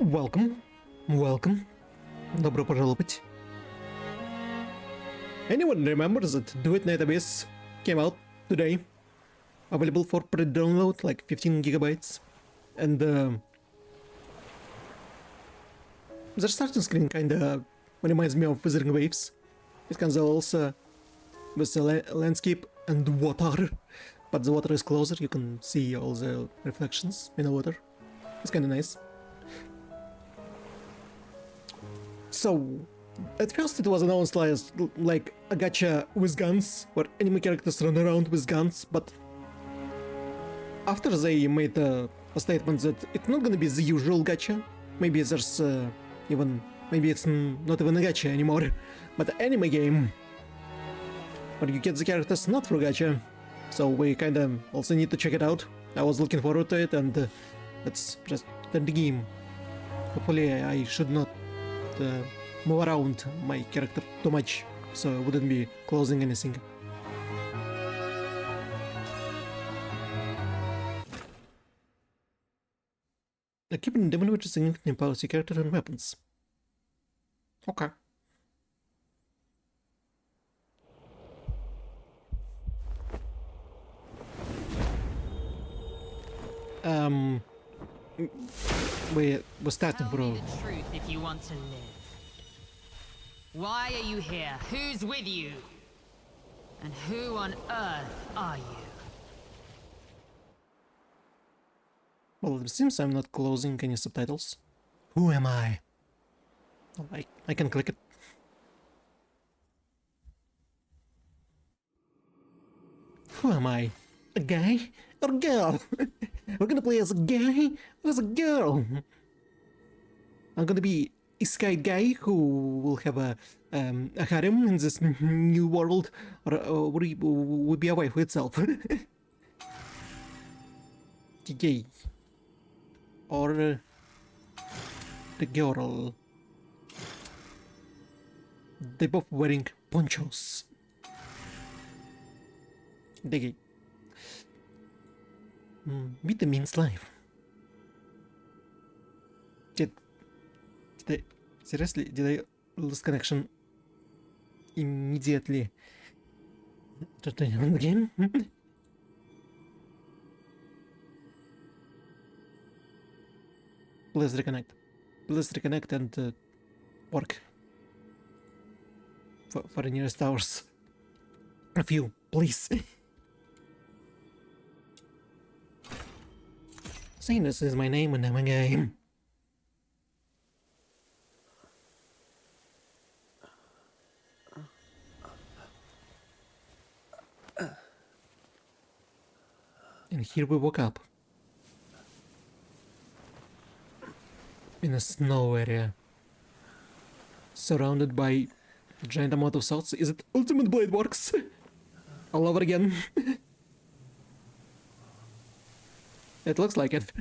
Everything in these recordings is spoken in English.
Welcome. Welcome. Добро пожаловать. Anyone remembers that Duet database came out today? Available for pre-download, like 15 gigabytes. And the starting screen kinda reminds me of Wizarding Waves. It comes also with the landscape and water. But the water is closer, you can see all the reflections in the water. It's kinda nice. So, at first it was announced like a gacha with guns, where anime characters run around with guns, but after they made a statement that it's not gonna be the usual gacha, maybe there's maybe it's not even a gacha anymore, but an anime game where you get the characters not through gacha, so we kinda also need to check it out. I was looking forward to it, and let's just start the game. Hopefully I should not move around my character too much, so I wouldn't be closing anything. Equipment diminution significantly empowers your character and weapons. Okay. We're starting, Tell bro. me the truth if you want to live. Why are you here? Who's with you? And who on earth are you? Well, it seems I'm not closing any subtitles. Who am I? Oh, I can click it. Who am I? A guy or a girl? We're gonna play as a guy or as a girl? I'm gonna be a sky guy who will have a harem in this new world, or would be a wife itself. The gay. Or the girl. They both wearing ponchos. The gay. Vita means life. Did I lose connection immediately to turn on the game? Please reconnect. Please reconnect and work for the nearest hours. A few, please. Sajeas is my name and I'm a guy. And here we woke up. In a snow area. Surrounded by a giant amount of swords. Is it Ultimate Blade Works? All over again. It looks like it.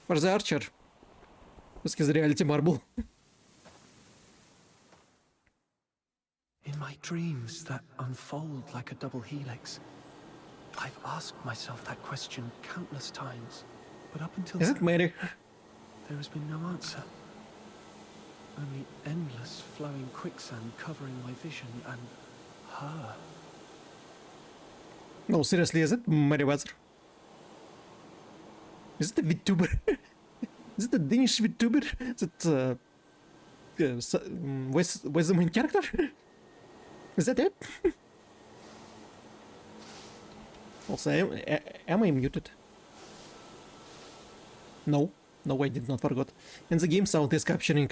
Where's the archer? With his reality marble. In my dreams that unfold like a double helix, I've asked myself that question countless times, but up until Is it Mary? there has been no answer. Only endless flowing quicksand covering my vision and her. No, seriously, is it Meriwether? Is it a Vtuber? Is it a Danish Vtuber? Is it where's the main character? Is that it? Also, am I muted? No, I did not forgot. And the game sound is capturing.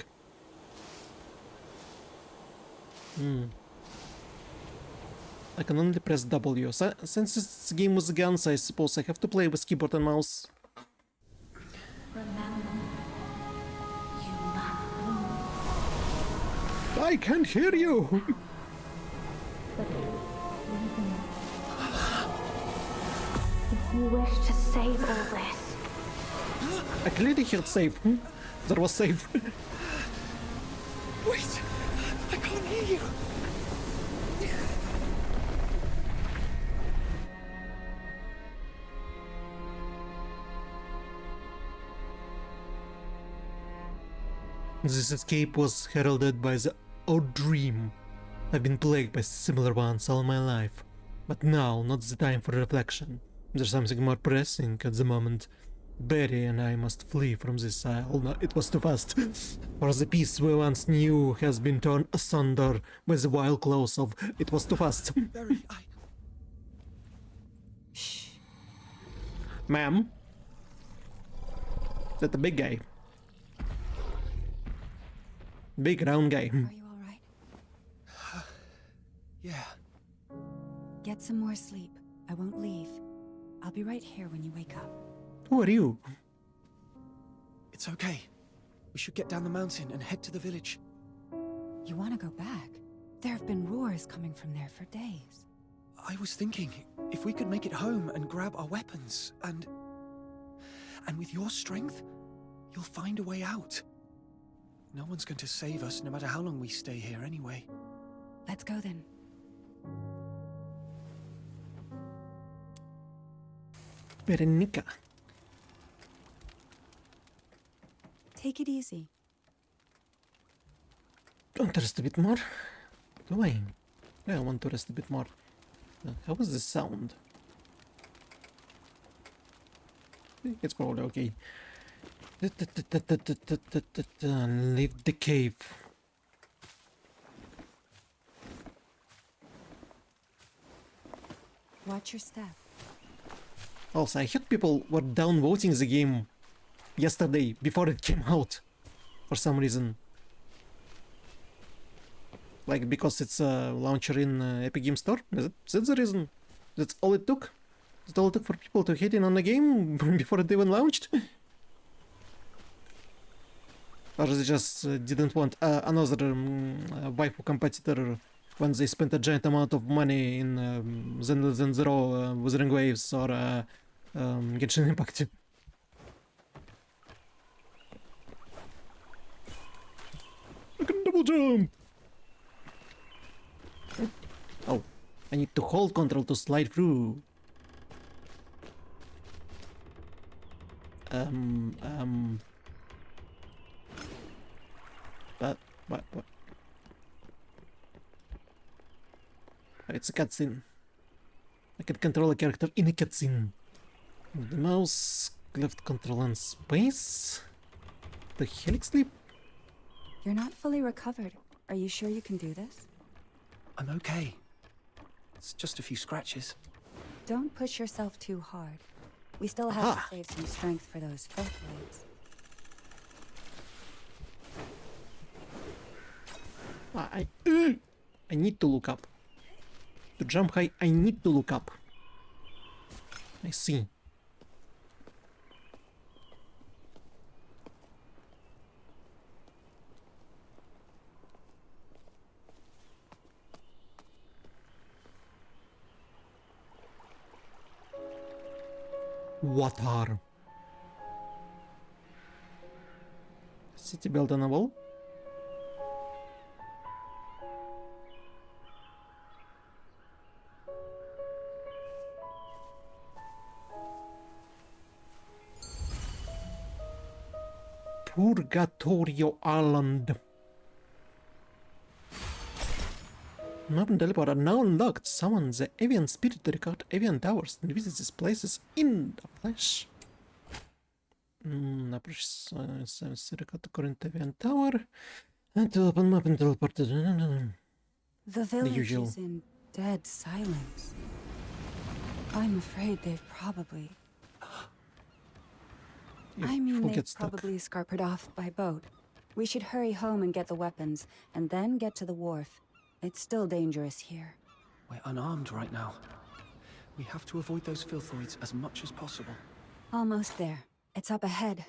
I can only press W. Since this game with guns, I suppose I have to play with keyboard and mouse. Remember, you lack room. I can't hear you! But even if you wish to save all this, I clearly heard save. There was save. Wait! I can't hear you! This escape was heralded by the odd dream. I've been plagued by similar ones all my life. But now, not the time for reflection. There's something more pressing at the moment. Barry and I must flee from this isle. No, it was too fast. For the peace we once knew has been torn asunder by the wild claws of... It was too fast. Barry, Shh. Ma'am? That's a big guy. Big round guy. Are you all right? Yeah. Get some more sleep. I won't leave. I'll be right here when you wake up. Who are you? It's okay. We should get down the mountain and head to the village. You want to go back? There have been roars coming from there for days. I was thinking, if we could make it home and grab our weapons, and with your strength, you'll find a way out. No one's going to save us, no matter how long we stay here anyway. Let's go then. Veronica. Take it easy. Want to rest a bit more? Do I? Yeah, I want to rest a bit more. How was the sound? It's probably okay. Leave the cave. Watch your step. Also, I heard people were downvoting the game yesterday before it came out for some reason. Like because it's a launcher in Epic Game Store? Is that the reason? That's all it took? That's all it took for people to hate in on the game before it even launched? Or they just didn't want another waifu competitor when they spent a giant amount of money in Zen Zero, Wuthering Waves, or Genshin Impact. I can double jump! Oh, I need to hold control to slide through. What? It's a cutscene. I can control a character in a cutscene. The mouse, left control and space. The helix sleep? You're not fully recovered. Are you sure you can do this? I'm okay. It's just a few scratches. Don't push yourself too hard. We still have to save some strength for those filth blades. I need to look up. To jump high, I need to look up. I see. What are? City built on a wall? Purgatorio Island. Map and teleport are now unlocked. Summon the avian spirit to record avian towers and visit these places in the flesh. Approach record the current avian tower and to open map and teleport to The village usual. is in dead silence. I'm afraid they've probably... I mean, We'll they've get stuck. probably scurpered off by boat. We should hurry home and get the weapons, and then get to the wharf. It's still dangerous here. We're unarmed right now. We have to avoid those filthoids as much as possible. Almost there. It's up ahead.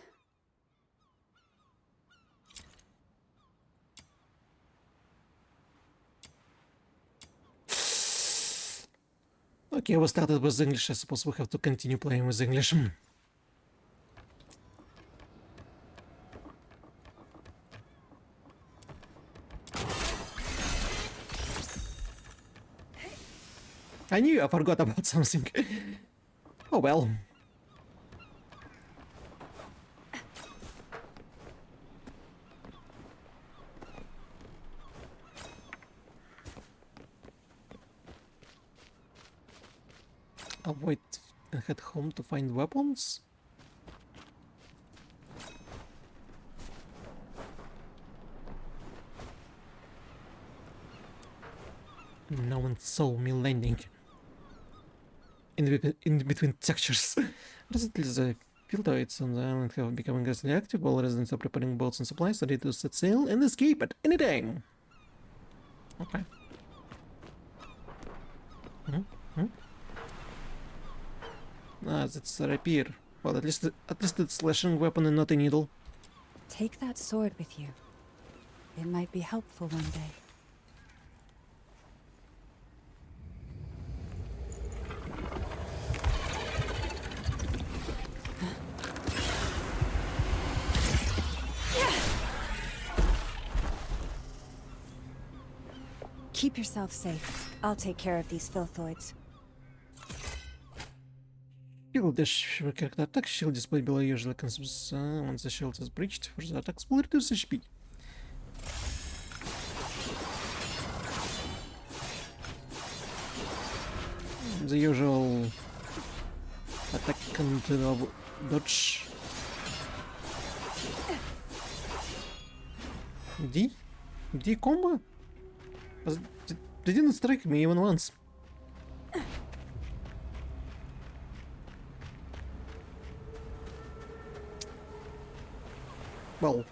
Okay, we started with English. I suppose we have to continue playing with English. I knew I forgot about something. Oh well. avoid and head home to find weapons? No one saw me landing in between textures. Recently, the Filtoids on the island have become increasingly active, while residents are preparing boats and supplies ready to set sail and escape at any time. Okay. Ah, that's a rapier. Well, at least it's a slashing weapon and not a needle. Take that sword with you. It might be helpful one day. Keep yourself safe. I'll take care of these filthoids. Shield dash for character attack. Shield display below usually consumes once the shield is breached. Further attacks will reduce HP. The usual attack and dodge. D combo? They didn't strike me even once. Well,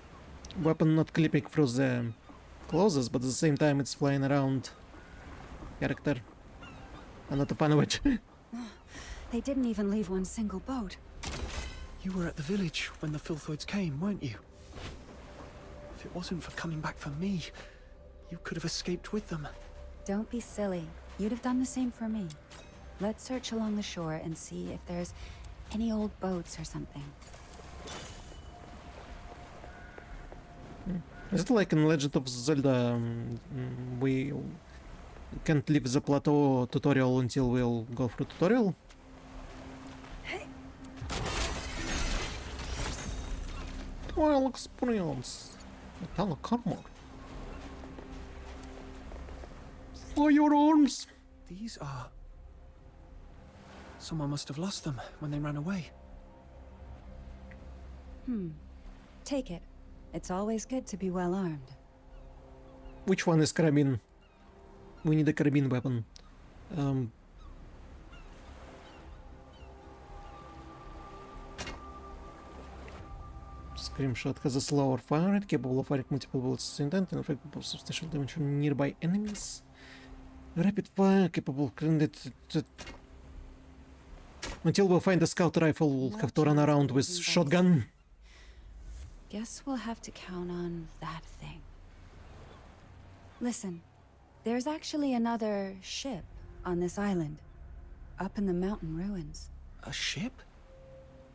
weapon not clipping through the clothes, but at the same time it's flying around character. I'm not a fan of it. They didn't even leave one single boat. You were at the village when the Filthoids came, weren't you? If it wasn't for coming back for me, you could have escaped with them. Don't be silly. You'd have done the same for me. Let's search along the shore and see if there's any old boats or something. Is it like in Legend of Zelda, we can't leave the plateau tutorial until we'll go through tutorial? Trial experience. Metallic armor. Firearms! These are... Someone must have lost them when they ran away. Take it. It's always good to be well armed. Which one is carabine? We need a carabine weapon. Screamshot has a slower fire rate, capable of firing multiple bullets at the same time, and effective of substantial damage on nearby enemies. Rapid fire, capable of killing it. Until we find a scout rifle, we'll have to run around with shotgun. Guess we'll have to count on that thing. Listen, there's actually another ship on this island, up in the mountain ruins. A ship?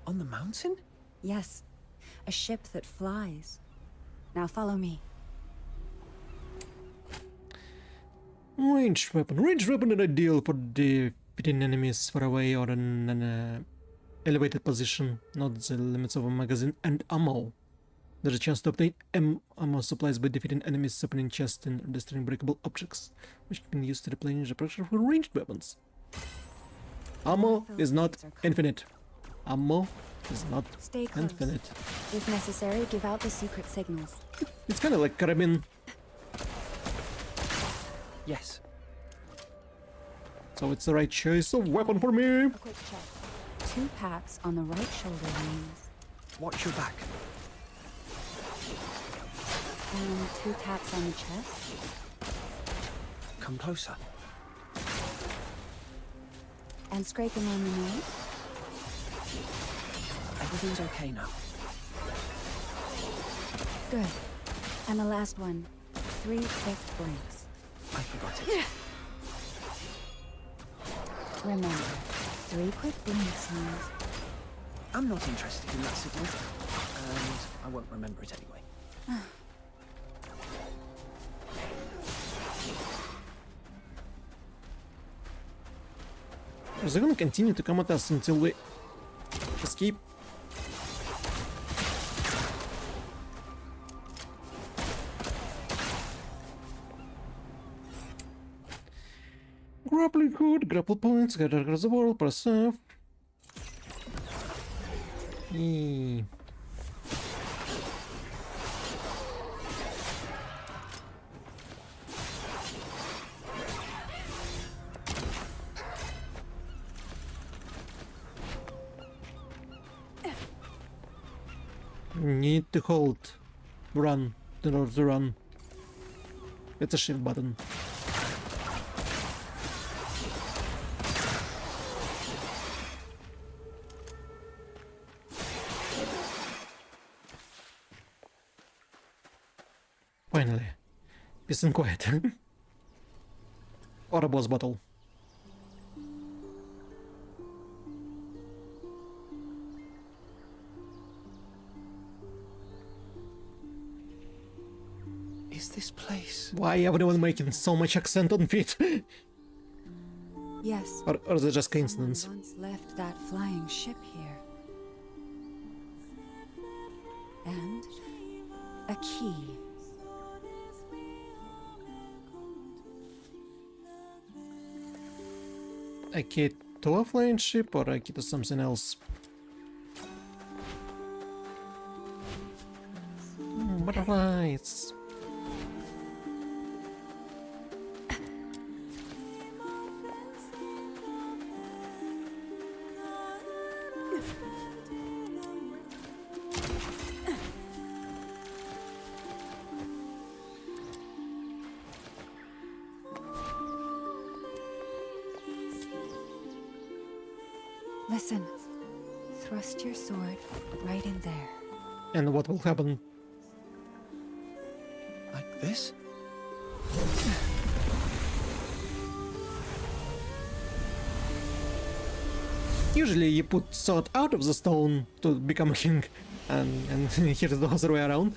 On the mountain? Yes, a ship that flies. Now follow me. Ranged weapon. Ranged weapon is ideal for defeating enemies far away or in an elevated position, not the limits of a magazine and ammo. There's a chance to obtain ammo supplies by defeating enemies, opening chests and destroying breakable objects, which can be used to replenish the pressure for ranged weapons. Ammo is not infinite. Ammo is not Stay close. infinite. If necessary, give out the secret signals. It's kind of like carabine. Yes. So it's the right choice of weapon for me. A quick check. 2 pats on the right shoulder veins, Watch your back. and 2 taps on the chest. Come closer. And scraping on the nose. Everything's okay now. Good. And the last one. 3 quick blinks. I forgot it. Remember, 3 quick blinks means I'm not interested in that signal. And I won't remember it anyway. Is they gonna continue to come at us until we escape? Grappling hook, grapple points, get across the world, press F. Eee. Need to hold run in order to run. It's a shift button. Finally, peace and quiet. Or a boss battle. Is this place? Why everyone making so much accent on feet? Yes. or is it just coincidence? Someone once left that flying ship here. And a key. A key to a flying ship or a key to something else? Butterflies. Listen. Thrust your sword right in there. And what will happen? Like this? Usually you put sword out of the stone to become a king, and here's the other way around.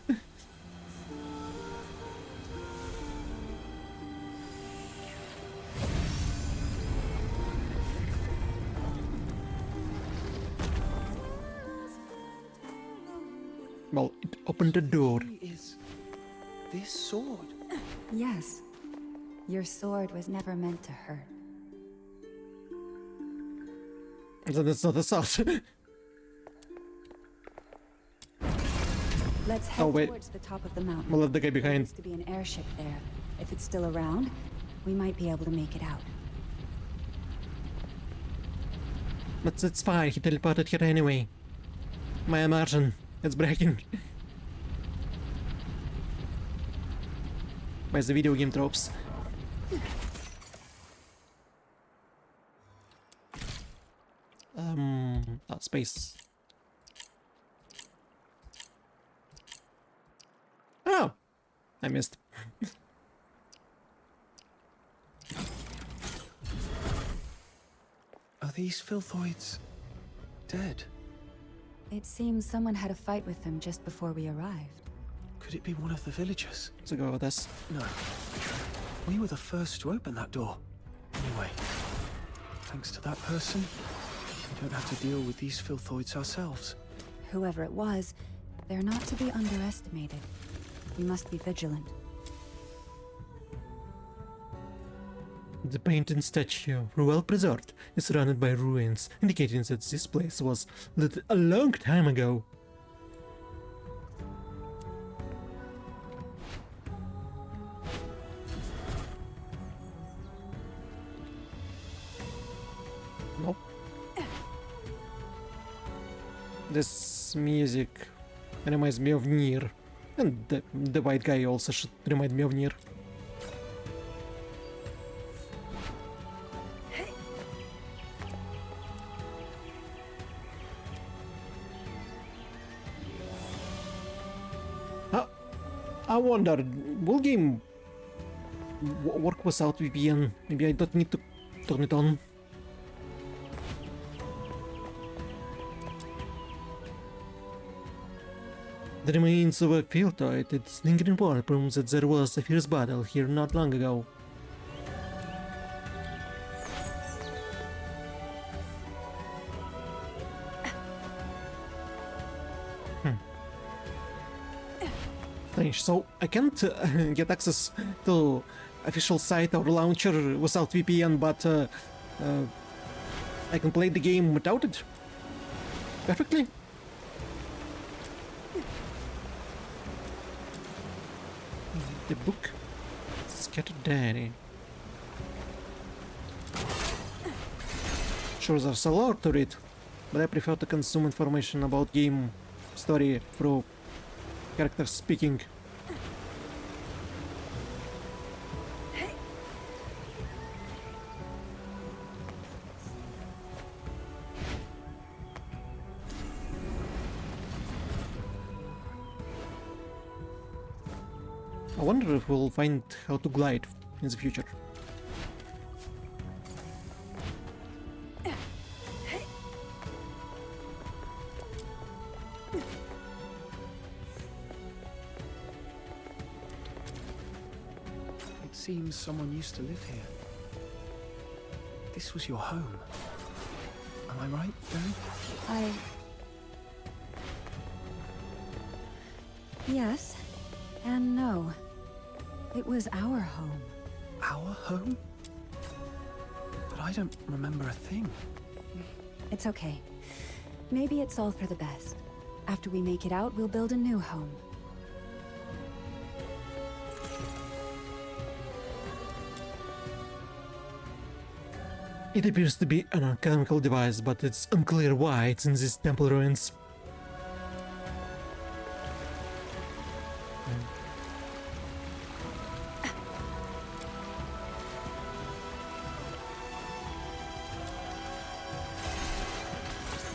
Well, it opened the door. Is this sword? Yes. Your sword was never meant to hurt. Then it's not a sword. Let's head wait. towards the top of the mountain. We'll let the guy There behind. used to be an airship there. If it's still around, we might be able to make it out. But it's fine, he teleported here anyway. My immersion, it's breaking. By the video game tropes. Space. Oh! I missed. Are these filthoids dead? It seems someone had a fight with them just before we arrived. Could it be one of the villagers? Let's go with this. No. We were the first to open that door. Anyway, thanks to that person, we don't have to deal with these filthoids ourselves. Whoever it was, they're not to be underestimated. We must be vigilant. The painted statue, well preserved, is surrounded by ruins, indicating that this place was lit a long time ago. Nope. This music reminds me of Nier, and the white guy also should remind me of Nier. I wonder, will game work without VPN? Maybe I don't need to turn it on. The remains of a filtoid, its lingering war proves that there was a fierce battle here not long ago. Strange, so I can't get access to official site or launcher without VPN, but I can play the game without it perfectly. The book, Scattered Diary. Sure, there's a lot to read, but I prefer to consume information about game story through characters speaking. I wonder if we'll find how to glide in the future. It seems someone used to live here. This was your home. Am I right, Barry? Yes. And no. It was our home. Our home? But I don't remember a thing. It's okay. Maybe it's all for the best. After we make it out, we'll build a new home. It appears to be an alchemical device, but it's unclear why it's in these temple ruins.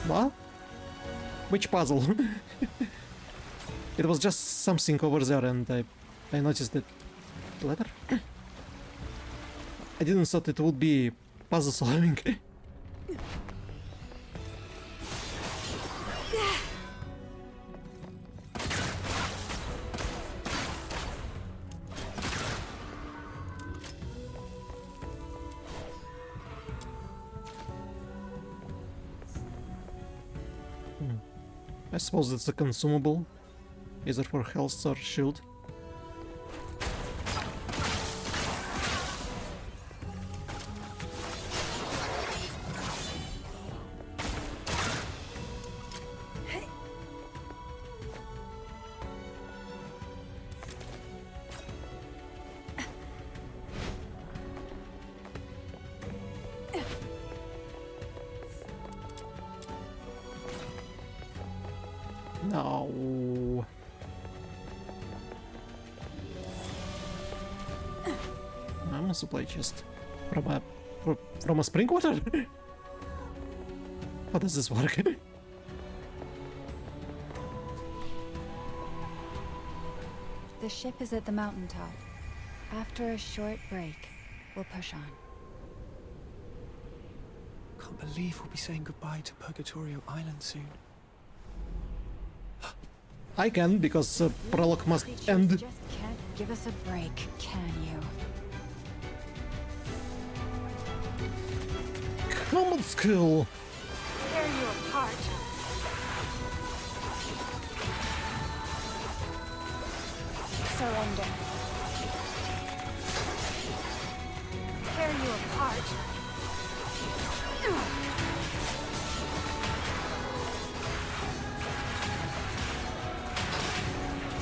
What? Which puzzle? It was just something over there and I noticed it later. I didn't thought it would be puzzle solving. I suppose it's a consumable, either for health or shield. No. I'm a supply chest. From a spring water? How does this work? The ship is at the mountaintop. After a short break, we'll push on. Can't believe we'll be saying goodbye to Purgatorio Island soon. I can, because prologue must end. You just can't give us a break, can you? Come on, skill. Tear you apart. Surrender. Tear you apart.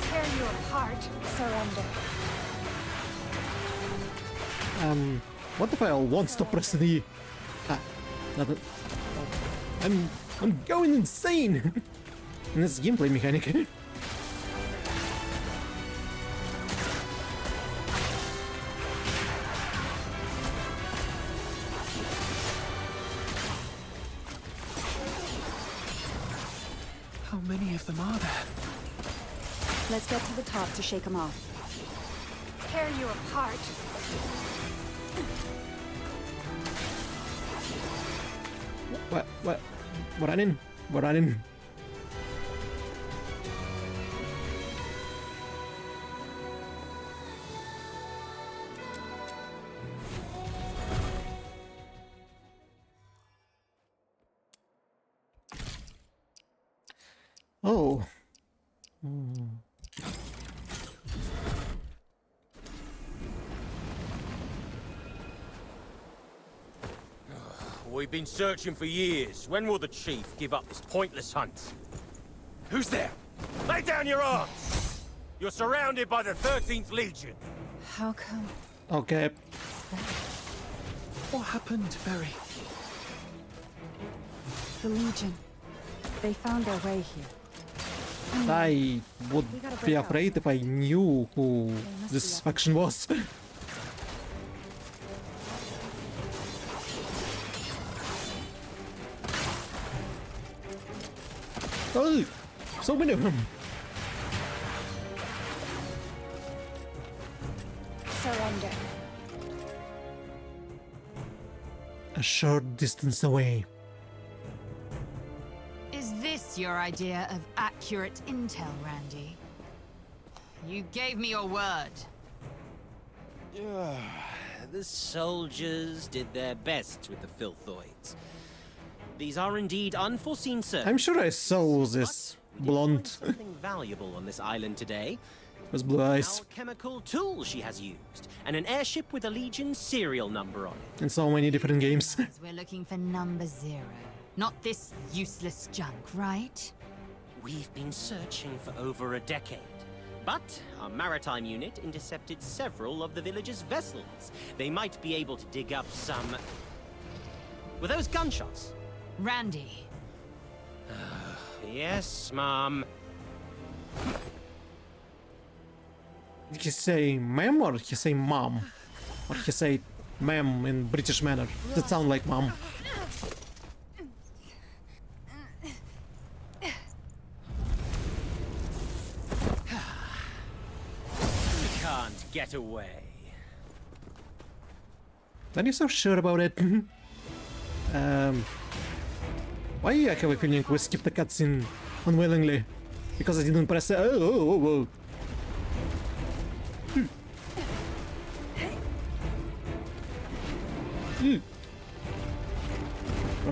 Tear you apart. Surrender. What if I want to press the... Ah, nothing. I'm going insane! In this gameplay mechanic. How many of them are there? Let's get to the top to shake them off. Tear you apart. What? We're running. We're running. Oh. We've been searching for years. When will the chief give up this pointless hunt? Who's there? Lay down your arms! You're surrounded by the 13th Legion. How come? Okay. What happened, Berry? The Legion. They found their way here. I would We gotta be break out. afraid if I knew who must this be faction was. Oh, so many of them. Surrender. A short distance away. Is this your idea of accurate intel, Randy? You gave me your word. The soldiers did their best with the filthoids. These are indeed unforeseen circumstances. I'm sure I saw this But we did find blonde something valuable on this island today. with blue eyes Alchemical tool she has used, and an airship with a Legion serial number on it. in so many different games. As we're looking for number 0. Not this useless junk, right? We've been searching for over a decade. But our maritime unit intercepted several of the village's vessels. They might be able to dig up some... Were those gunshots? Randy, Yes, Mom. Did he say ma'am or he say mom? Or he say ma'am in British manner? That sound like mom. You can't get away. Are you so sure about it? Why I have a feeling we skipped the cutscene unwillingly? Because I didn't press it. Oh.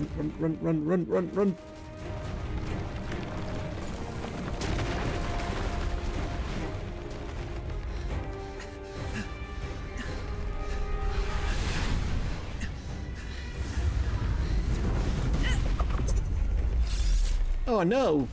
Run. Oh no!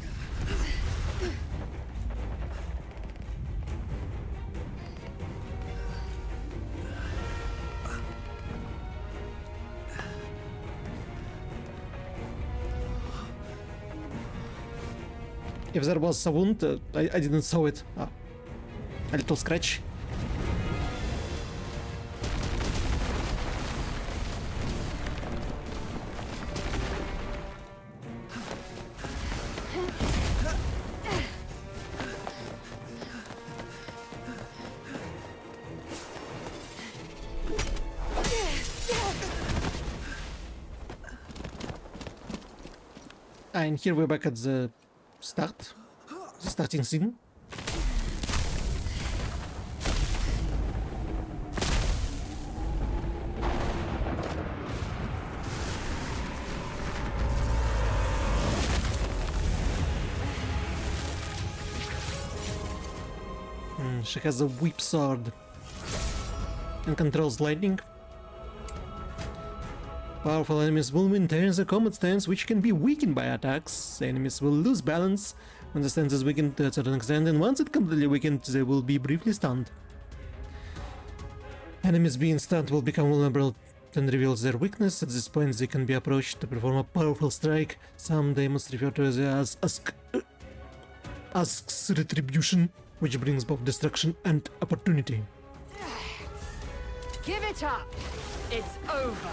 If there was a wound, I didn't saw it. Ah, a little scratch. And here we're back at the start, the starting scene. She has a whip sword and controls lightning. Powerful enemies will maintain a combat stance which can be weakened by attacks. Enemies will lose balance when the stance is weakened to a certain extent, and once it's completely weakened, they will be briefly stunned. Enemies being stunned will become vulnerable and reveals their weakness. At this point, they can be approached to perform a powerful strike. Some demons refer to it as Ask's Retribution, which brings both destruction and opportunity. give it up. It's over.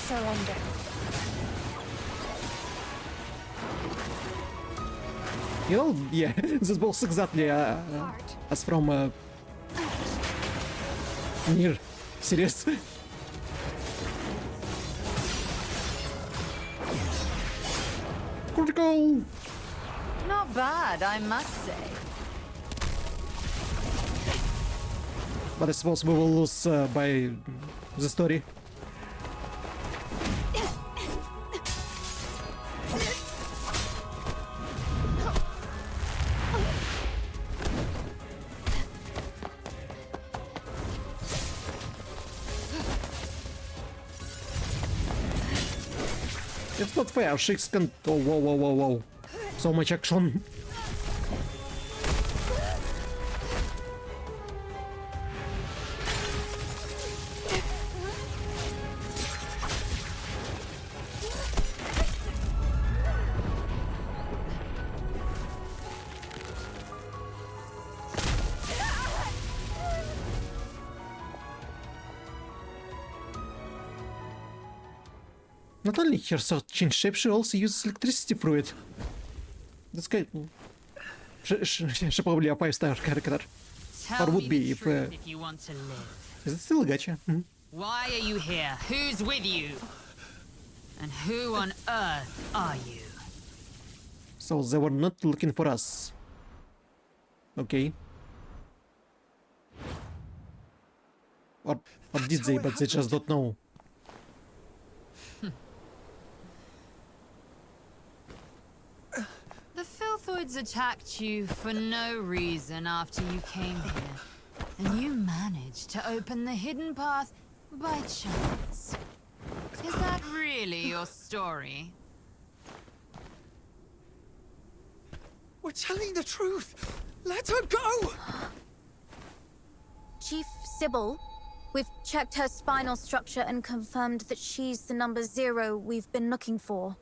Surrender. You know, yeah, this was exactly Heart. as from Nier series. Critical! Not bad, I must say. But I suppose we will lose by the story. It's not fair. She's can. Oh, whoa, whoa, whoa, whoa. So much action. Not only herself change shape, she also uses electricity through it. This guy... She probably a 5-star character. Tell Or would me be the if, truth if you want to live. Is it still a gacha? Mhm. Why are you here? Who's with you? And who on earth are you? So they were not looking for us. Okay. Or did they, but they just don't know. The Filthoids attacked you for no reason after you came here. And you managed to open the hidden path by chance. Is that really your story? We're telling the truth. Let her go. Chief Sybil, we've checked her spinal structure and confirmed that she's the number 0 we've been looking for.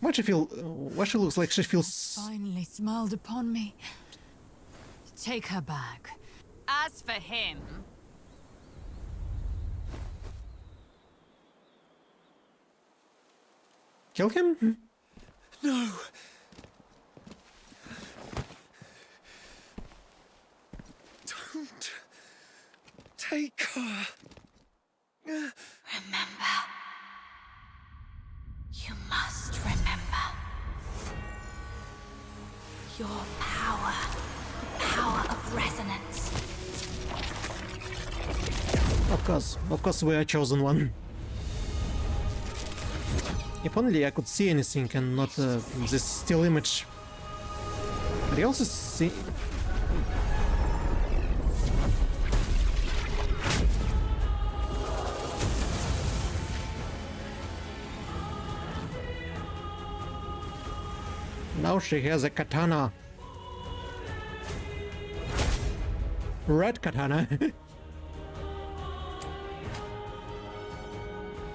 Why she looks like she feels... Finally smiled upon me. Take her back. As for him... Kill him? No. Don't take her. Remember. You must remember. Your power. The power of resonance. Of course we are chosen one. If only I could see anything and not this still image. But I also see... Now she has a katana. Red katana.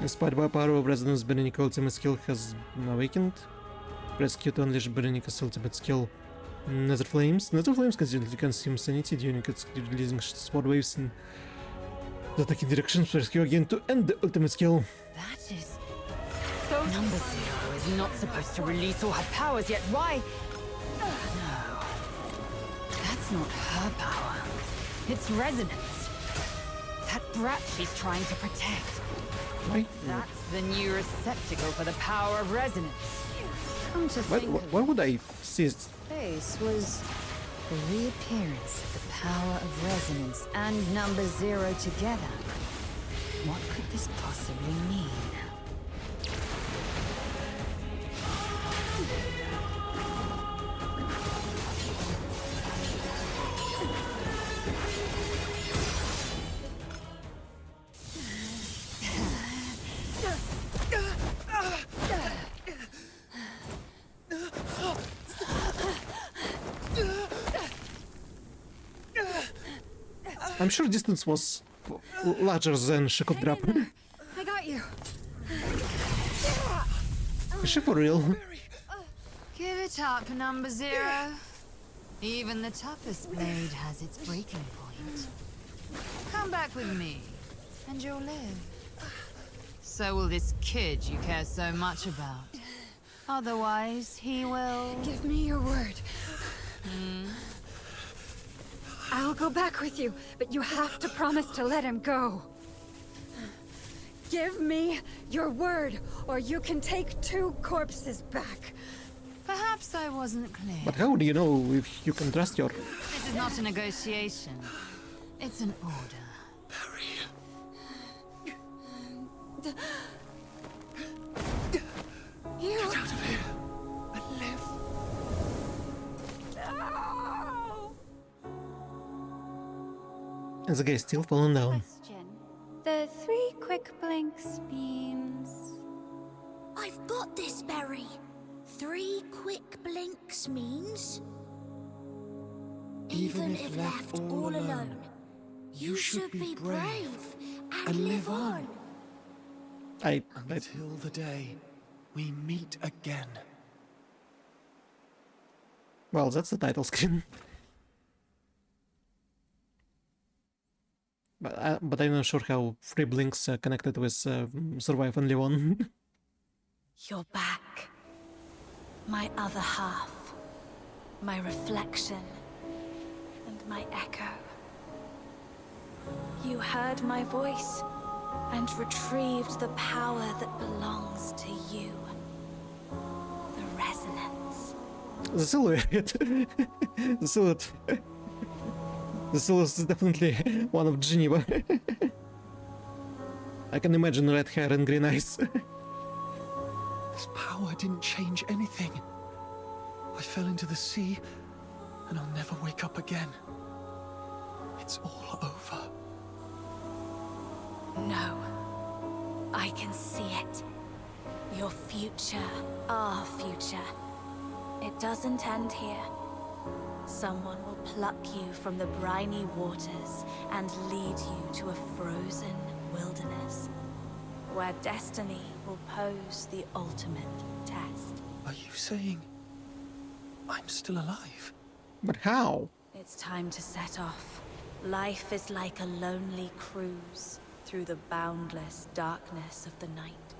Inspired by power of resonance, Berenica's ultimate skill has been awakened. Press Q to unleash Berenica's ultimate skill. Nether Flames. Nether Flames constantly consume sanity during its releasing sword waves in the attacking direction. Press Q again to end the ultimate skill. That is... Number 0 is not supposed to release all her powers, yet why? No. That's not her power. It's resonance. That brat she's trying to protect. Why? That's the new receptacle for the power of resonance. Come to think of Why would I see it? This was the reappearance of the power of resonance and number 0 together. What could this possibly mean? I'm sure distance was larger than she could grab. I got you. Is she for real? Give it up, number 0. Even the toughest blade has its breaking point. Come back with me, and you'll live. So will this kid you care so much about. Otherwise, he will... Give me your word. I'll go back with you, but you have to promise to let him go. Give me your word, or you can take 2 corpses back. Perhaps I wasn't clear. But how do you know if you can trust your... This is not a negotiation. It's an order. You... Get out of here and live. And the guy's still falling down. Question. The 3 quick blinks means... I've got this, Berry. 3 quick blinks means... Even if left all alone, you should be brave and live on. Until the day we meet again. Well, that's the title screen. But I'm not sure how 3 blinks connected with Survive and Live On. You're back. My other half. My reflection. And my echo. You heard my voice and retrieved the power that belongs to you. The resonance. The silhouette. The silhouette. The silhouette is definitely one of Geneva. I can imagine red hair and green eyes. This power didn't change anything. I fell into the sea, and I'll never wake up again. It's all over. No. I can see it. Your future, our future. It doesn't end here. Someone will pluck you from the briny waters and lead you to a frozen wilderness, where destiny will pose the ultimate test. Are you saying I'm still alive? But how? It's time to set off. Life is like a lonely cruise through the boundless darkness of the night.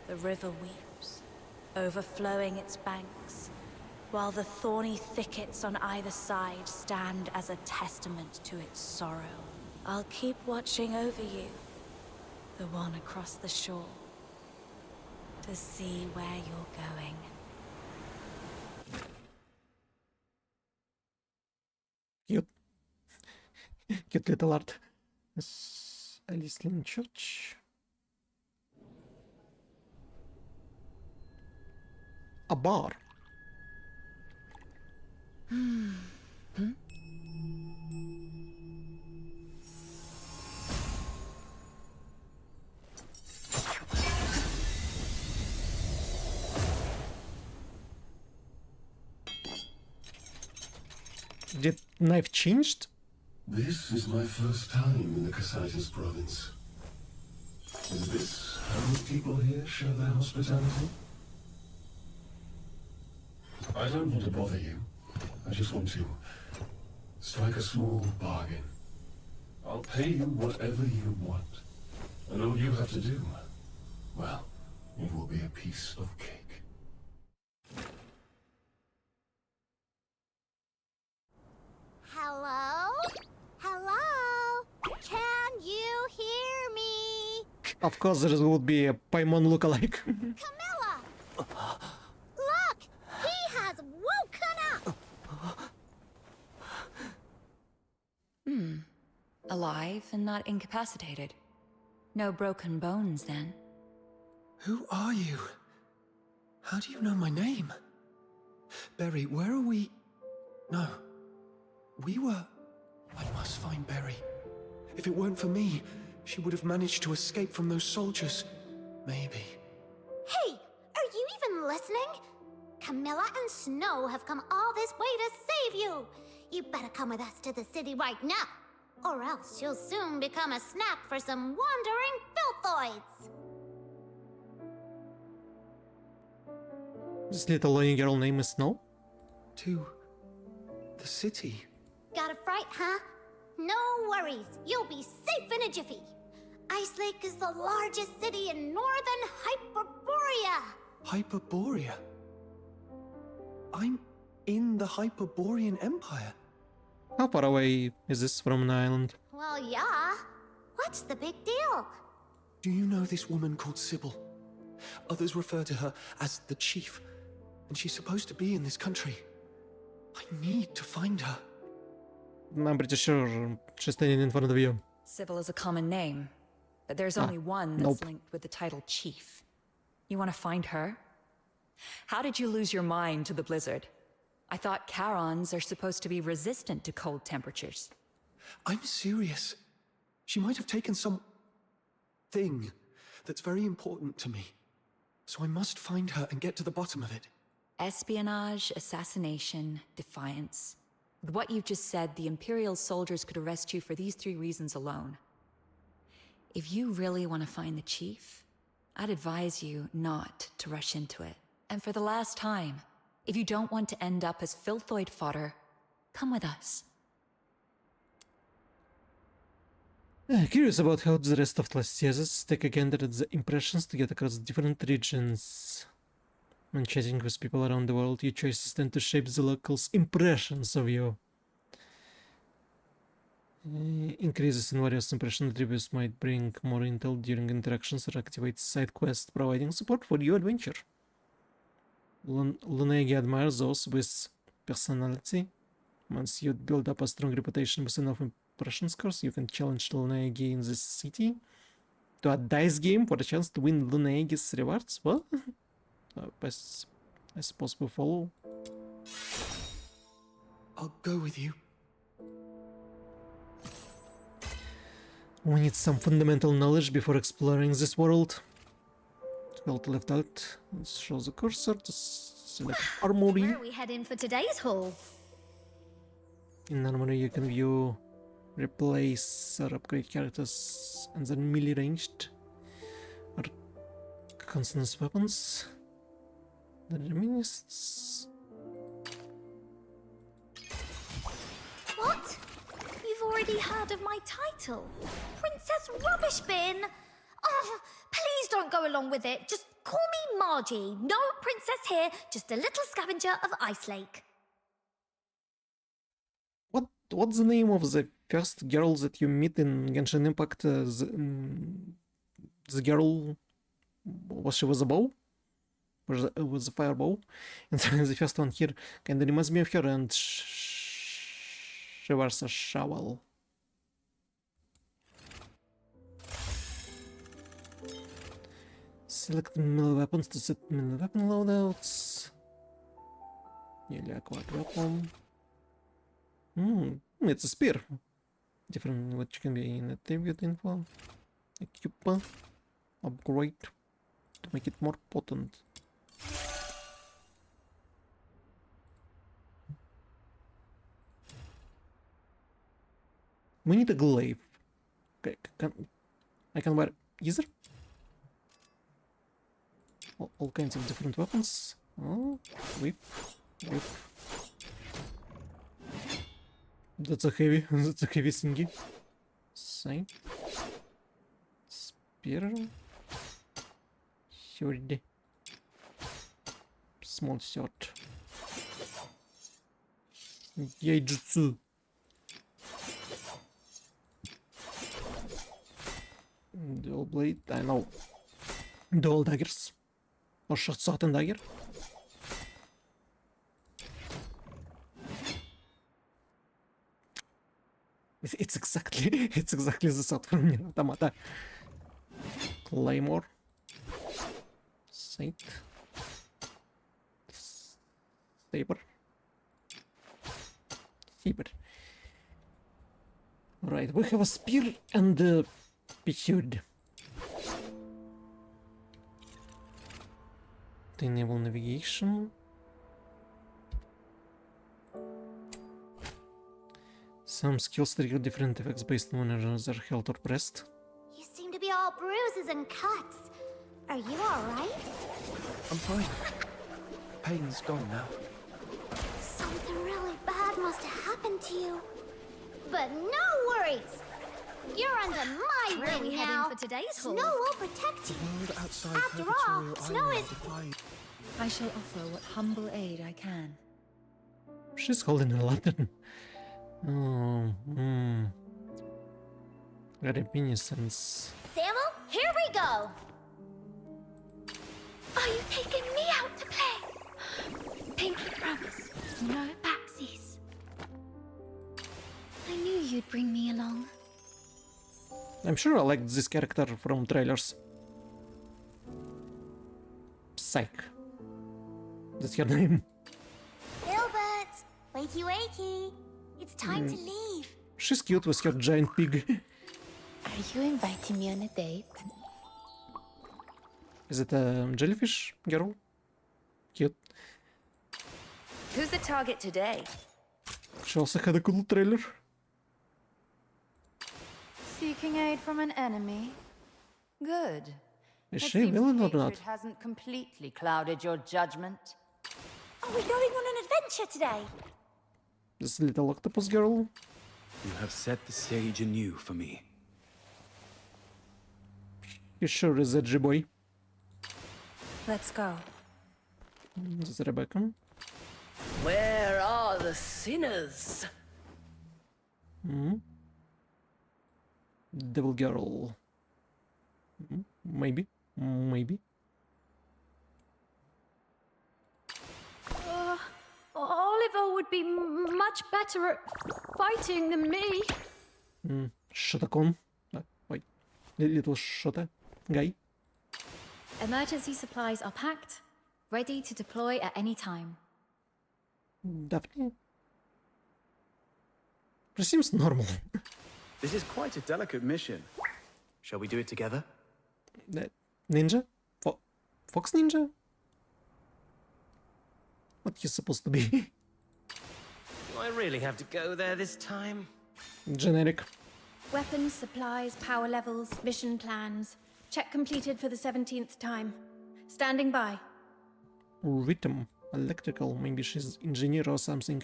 The river weeps, overflowing its banks, while the thorny thickets on either side stand as a testament to its sorrow. I'll keep watching over you, the one across the shore, to see where you're going. Cute. Cute little art. Yes, Alice Lynn Church. A bar. Did knife changed? This is my first time in the Cassitis province. Is this how the people here show their hospitality? I don't want to bother you. I just want to strike a small bargain. I'll pay you whatever you want. And all you have to do, well, it will be a piece of cake. Hello? Hello? Can you hear me? Of course there would be a Paimon lookalike. Camilla! Look! He has woken up! Alive and not incapacitated. No broken bones, then. Who are you? How do you know my name? Berry, where are we? No. We were... I must find Berry. If it weren't for me, she would have managed to escape from those soldiers. Maybe. Hey! Are you even listening? Camilla and Snow have come all this way to save you! You better come with us to the city right now, or else you'll soon become a snack for some wandering filthoids! This little lonely girl name is Snow? To... the city. Got a fright, huh? No worries, you'll be safe in a jiffy. Ice Lake is the largest city in northern Hyperborea. Hyperborea? I'm in the Hyperborean Empire. How far away is this from an island? Well, yeah. What's the big deal? Do you know this woman called Sybil? Others refer to her as the Chief, and she's supposed to be in this country. I need to find her. I'm pretty sure she's standing in front of you. Sybil is a common name, but there's only one that's nope. linked with the title Chief. You want to find her? How did you lose your mind to the blizzard? I thought Charons are supposed to be resistant to cold temperatures. I'm serious. She might have taken some thing that's very important to me. So I must find her and get to the bottom of it. Espionage, assassination, defiance. With what you've just said, the Imperial soldiers could arrest you for these 3 reasons alone. If you really want to find the Chief, I'd advise you not to rush into it. And for the last time, if you don't want to end up as filthoid fodder, come with us. Curious about how the rest of Sajeas take a gander at the impressions to get across different regions. When chatting with people around the world, your choices tend to shape the locals' impressions of you. Increases in various impression attributes might bring more intel during interactions or activate side quests, providing support for your adventure. Lunegi admires those with personality. Once you build up a strong reputation with enough impression scores, you can challenge Lunegi in the city to a dice game for a chance to win Lunegi's rewards. Well, I suppose we follow. I'll go with you. We need some fundamental knowledge before exploring this world. Spelled left out. Let's show the cursor to select armory. Where are we heading for today's haul? In armory you can view, replace or upgrade characters and then melee ranged or consonance weapons. The reminiscence. What? You've already heard of my title? Princess Rubbish Bin? Oh, please don't go along with it. Just call me Margie. No princess here, just a little scavenger of Ice Lake. What's the name of the first girl that you meet in Genshin Impact? The girl, was she with a bow? With a fire bow? And the first one here kind of reminds me of her, and she wears a shovel. Select melee weapons to set melee weapon loadouts. Nearly acquired weapon. It's a spear. Different what you can be in attribute info. Equip. Upgrade to make it more potent. We need a glaive. Okay, I can wear either. All kinds of different weapons. Oh, whip. That's a heavy thingy. Same. Spear. Sword. Small sword. Yaijutsu. Dual blade, I know. Dual daggers. Or short sword and dagger. It's exactly the sword from Nier Automata. Claymore. Saint. Saber. Right, we have a spear and a pursuit. To enable navigation. Some skills trigger different effects based on whether they're held or pressed. You seem to be all bruises and cuts. Are you alright? I'm fine. Pain's gone now. Something really bad must have happened to you. But no worries! You're under my Where are we wing heading now. for today's haul? Snow will protect you. The world outside After all, Purgatorial snow Island is- defied. I shall offer what humble aid I can. She's holding a lantern. Oh, Reminiscence. Samuel, here we go! Are you taking me out to play? Pinky promise, no backsies. I knew you'd bring me along. I'm sure I liked this character from trailers. Psych. That's her name. Gilbert, wakey wakey. It's time to leave. She's cute with her giant pig. Are you inviting me on a date? Is it a jellyfish girl? Cute. Who's the target today? She also had a cool trailer. Seeking aid from an enemy? Good. Is It she seems villain or hatred not? hasn't completely clouded your judgment. Are we going on an adventure today? This little octopus girl. You have set the stage anew for me. He sure is edgy boy. Let's go. This is Rebecca. Where are the sinners? Devil girl. Maybe. Maybe. Oliver would be much better at fighting than me. Shotacon. Wait. Little shota guy. Emergency supplies are packed, ready to deploy at any time. Daphne. She seems normal. This is quite a delicate mission. Shall we do it together? Ninja? Fox ninja? What you supposed to be? Do I really have to go there this time? Generic. Weapons, supplies, power levels, mission plans. Check completed for the 17th time. Standing by. Rhythm. Electrical. Maybe she's engineer or something.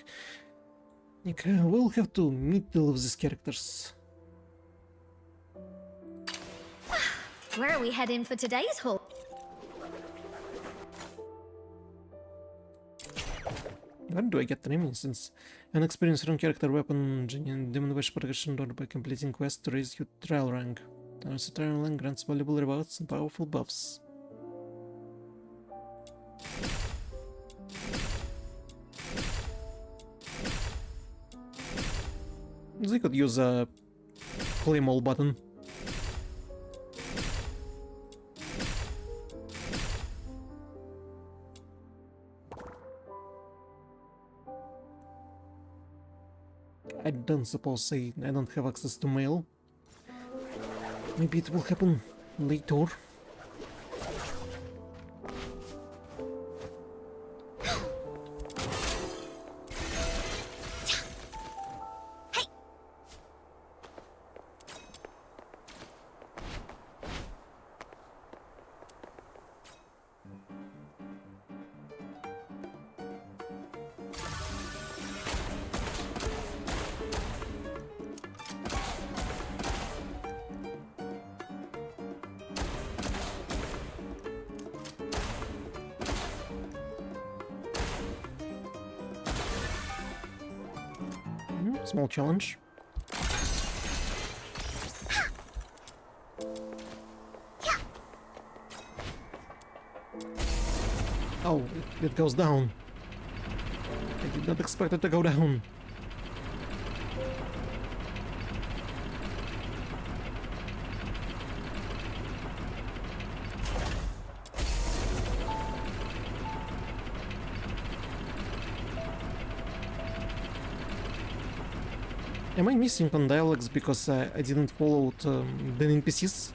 Okay, we'll have to meet all of these characters. Where are we heading for today's haul? Where do I get the name since an experienced run character weapon demon wish progression door by completing quest to raise your trial rank. Also, trial rank grants valuable rewards and powerful buffs. They could use a claim all button. I don't suppose I don't have access to mail. Maybe it will happen later. Small challenge. Oh, it goes down. I did not expect it to go down. Am I missing on dialogues because I didn't follow the NPCs?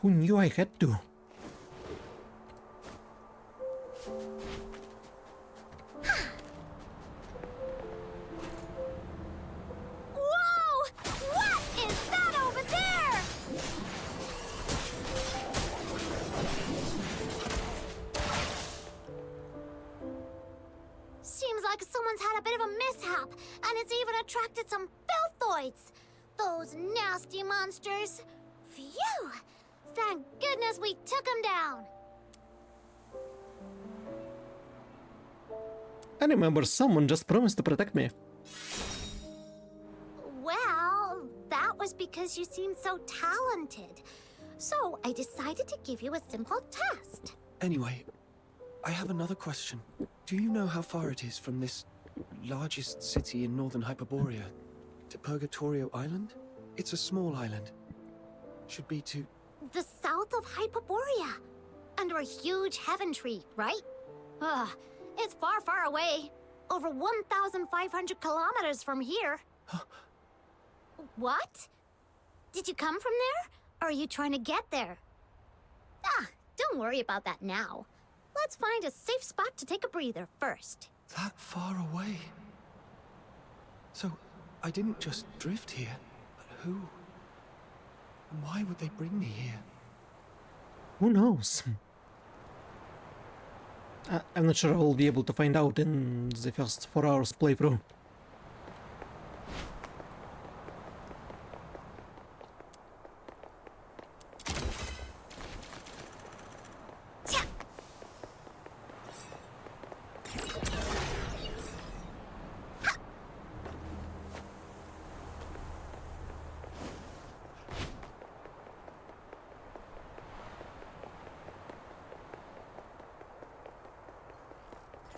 Who knew I had to? Whoa! What is that over there? Seems like someone's had a bit of a mishap, and it's even attracted some filthoids. Those nasty monsters. Phew! Thank goodness we took them down. I remember someone just promised to protect me. Well, that was because you seemed so talented. So I decided to give you a simple test. Anyway, I have another question. Do you know how far it is from this largest city in northern Hyperborea to Purgatorio Island? It's a small island. Should be to... The south of Hyperborea. Under a huge heaven tree, right? Ugh, it's far, far away. over 1,500 kilometers from here. What? Did you come from there? Or are you trying to get there? Ah, don't worry about that now. Let's find a safe spot to take a breather first. That far away? So, I didn't just drift here, but who? And why would they bring me here? Who knows? I'm not sure I'll be able to find out in the first 4 hours playthrough.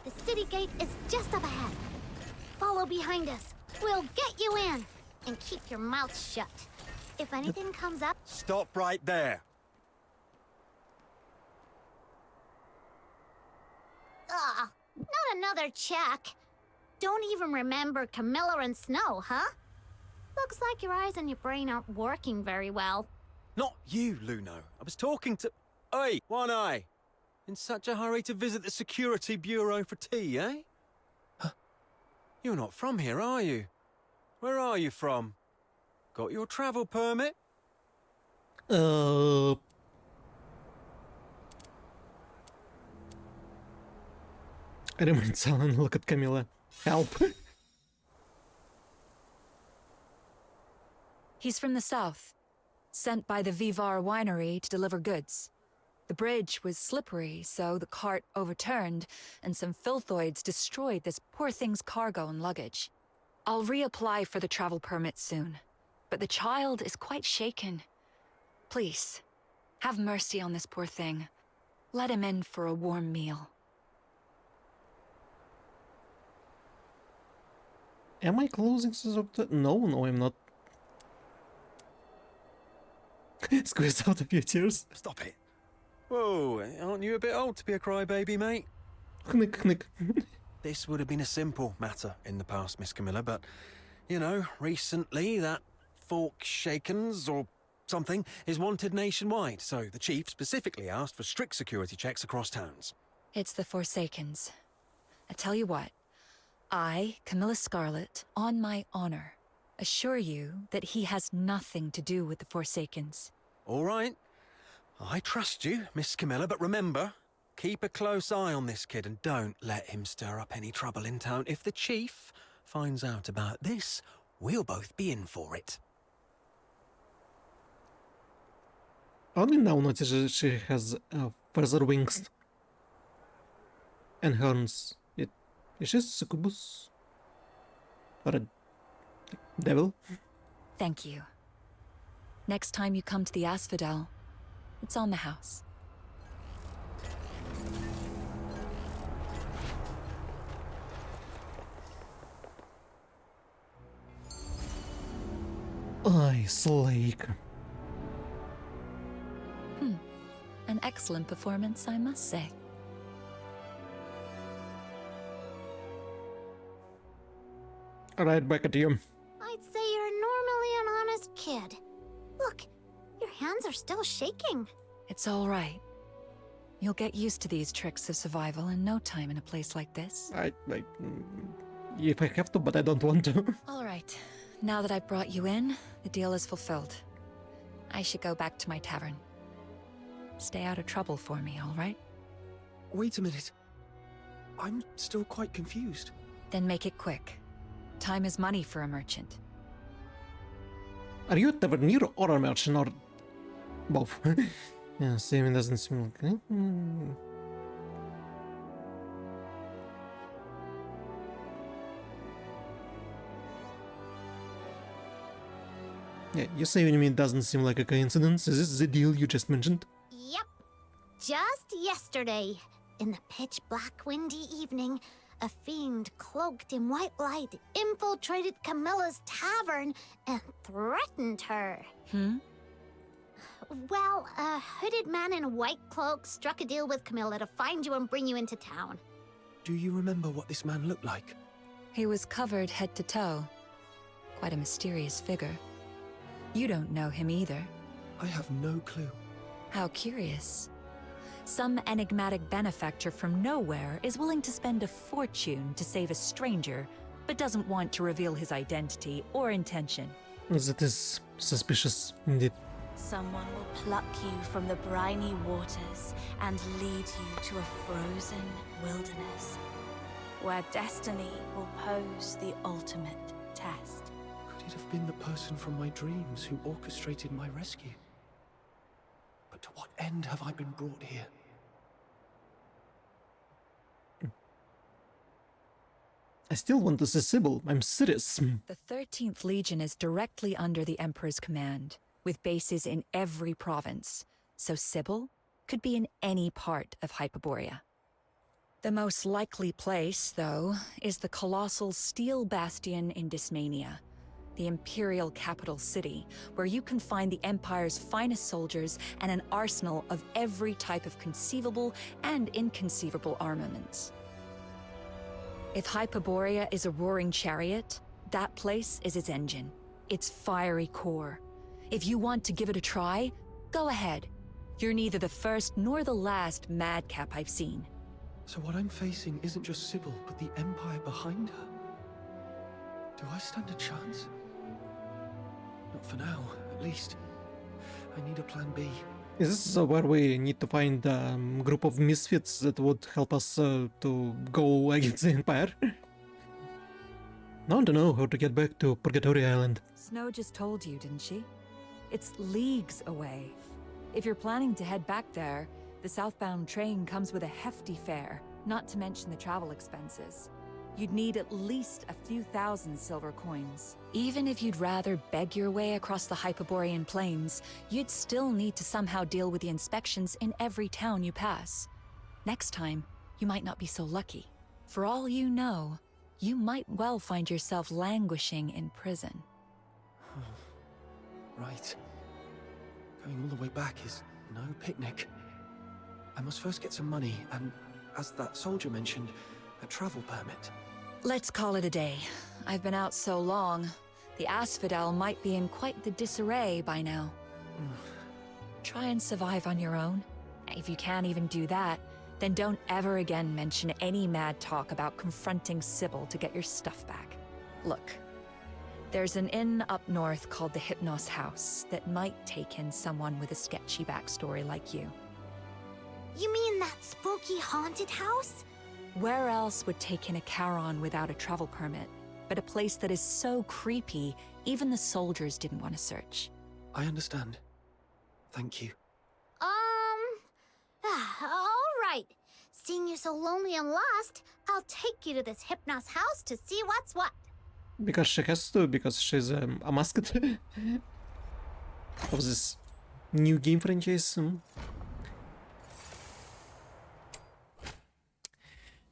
The city gate is just up ahead. Follow behind us. We'll get you in. And keep your mouth shut. If anything comes up... Stop right there. Ah, not another check. Don't even remember Camilla and Snow, huh? Looks like your eyes and your brain aren't working very well. Not you, Luno. I was talking to... Oi, One Eye. In such a hurry to visit the Security Bureau for tea, eh? Huh. You're not from here, are you? Where are you from? Got your travel permit? I remain silent, look at Camilla. Help. He's from the south, sent by the Vivar winery to deliver goods. The bridge was slippery, so the cart overturned, and some filthoids destroyed this poor thing's cargo and luggage. I'll reapply for the travel permit soon, but the child is quite shaken. Please, have mercy on this poor thing. Let him in for a warm meal. Am I closing this up? No, I'm not. Squeeze out a few tears. Stop it. Whoa, aren't you a bit old to be a crybaby, mate? Knick, knick. This would have been a simple matter in the past, Miss Camilla, but, you know, recently that Fork Shakens or something is wanted nationwide, so the chief specifically asked for strict security checks across towns. It's the Forsakens. I tell you what, I, Camilla Scarlet, on my honor, assure you that he has nothing to do with the Forsakens. All right. I trust you, Miss Camilla, but remember, keep a close eye on this kid and don't let him stir up any trouble in town. If the chief finds out about this, we'll both be in for it. Only now notice she has feather wings and horns. Is she a succubus? Or a devil? Thank you. Next time you come to the Asphodel, it's on the house. Ice Lake. An excellent performance, I must say. Right back at you. I'd say you're normally an honest kid. Look, your hands are still shaking. It's all right. You'll get used to these tricks of survival in no time in a place like this. If I have to, but I don't want to. All right. Now that I've brought you in, the deal is fulfilled. I should go back to my tavern. Stay out of trouble for me, all right? Wait a minute. I'm still quite confused. Then make it quick. Time is money for a merchant. Are you a tavernier or a merchant or both? Yeah, same doesn't seem like... Yeah, you saving me doesn't seem like a coincidence. Is this the deal you just mentioned? Yep. Just yesterday, in the pitch black windy evening, a fiend cloaked in white light infiltrated Camilla's tavern and threatened her. Well, a hooded man in a white cloak struck a deal with Camilla to find you and bring you into town. Do you remember what this man looked like? He was covered head to toe. Quite a mysterious figure. You don't know him either. I have no clue. How curious. Some enigmatic benefactor from nowhere is willing to spend a fortune to save a stranger, but doesn't want to reveal his identity or intention. That is suspicious, indeed. Someone will pluck you from the briny waters and lead you to a frozen wilderness, where destiny will pose the ultimate test. Could it have been the person from my dreams who orchestrated my rescue? But to what end have I been brought here? I still want to see Sybil. I'm serious. The 13th Legion is directly under the Emperor's command, with bases in every province, so Sybil could be in any part of Hyperborea. The most likely place, though, is the colossal Steel Bastion in Dysmania, the Imperial capital city, where you can find the Empire's finest soldiers and an arsenal of every type of conceivable and inconceivable armaments. If Hyperborea is a roaring chariot, that place is its engine, its fiery core. If you want to give it a try, go ahead. You're neither the first nor the last madcap I've seen. So what I'm facing isn't just Sybil, but the Empire behind her. Do I stand a chance? Not for now, at least. I need a plan B. Is this where we need to find a group of misfits that would help us to go against the Empire? Now I don't know how to get back to Purgatory Island. Snow just told you, didn't she? It's leagues away. If you're planning to head back there, the southbound train comes with a hefty fare, not to mention the travel expenses. You'd need at least a few thousand silver coins. Even if you'd rather beg your way across the Hyperborean plains, you'd still need to somehow deal with the inspections in every town you pass. Next time, you might not be so lucky. For all you know, you might well find yourself languishing in prison. Right. Going all the way back is no picnic. I must first get some money and, as that soldier mentioned, a travel permit. Let's call it a day. I've been out so long, the Asphodel might be in quite the disarray by now. Try and survive on your own. If you can't even do that, then don't ever again mention any mad talk about confronting Sybil to get your stuff back. Look, there's an inn up north called the Hypnos House that might take in someone with a sketchy backstory like you. You mean that spooky haunted house? Where else would take in a Charon without a travel permit, but a place that is so creepy, even the soldiers didn't want to search? I understand. Thank you. All right. Seeing you so lonely and lost, I'll take you to this Hypnos house to see what's what. Because she has to, because she's a mascot of this new game franchise.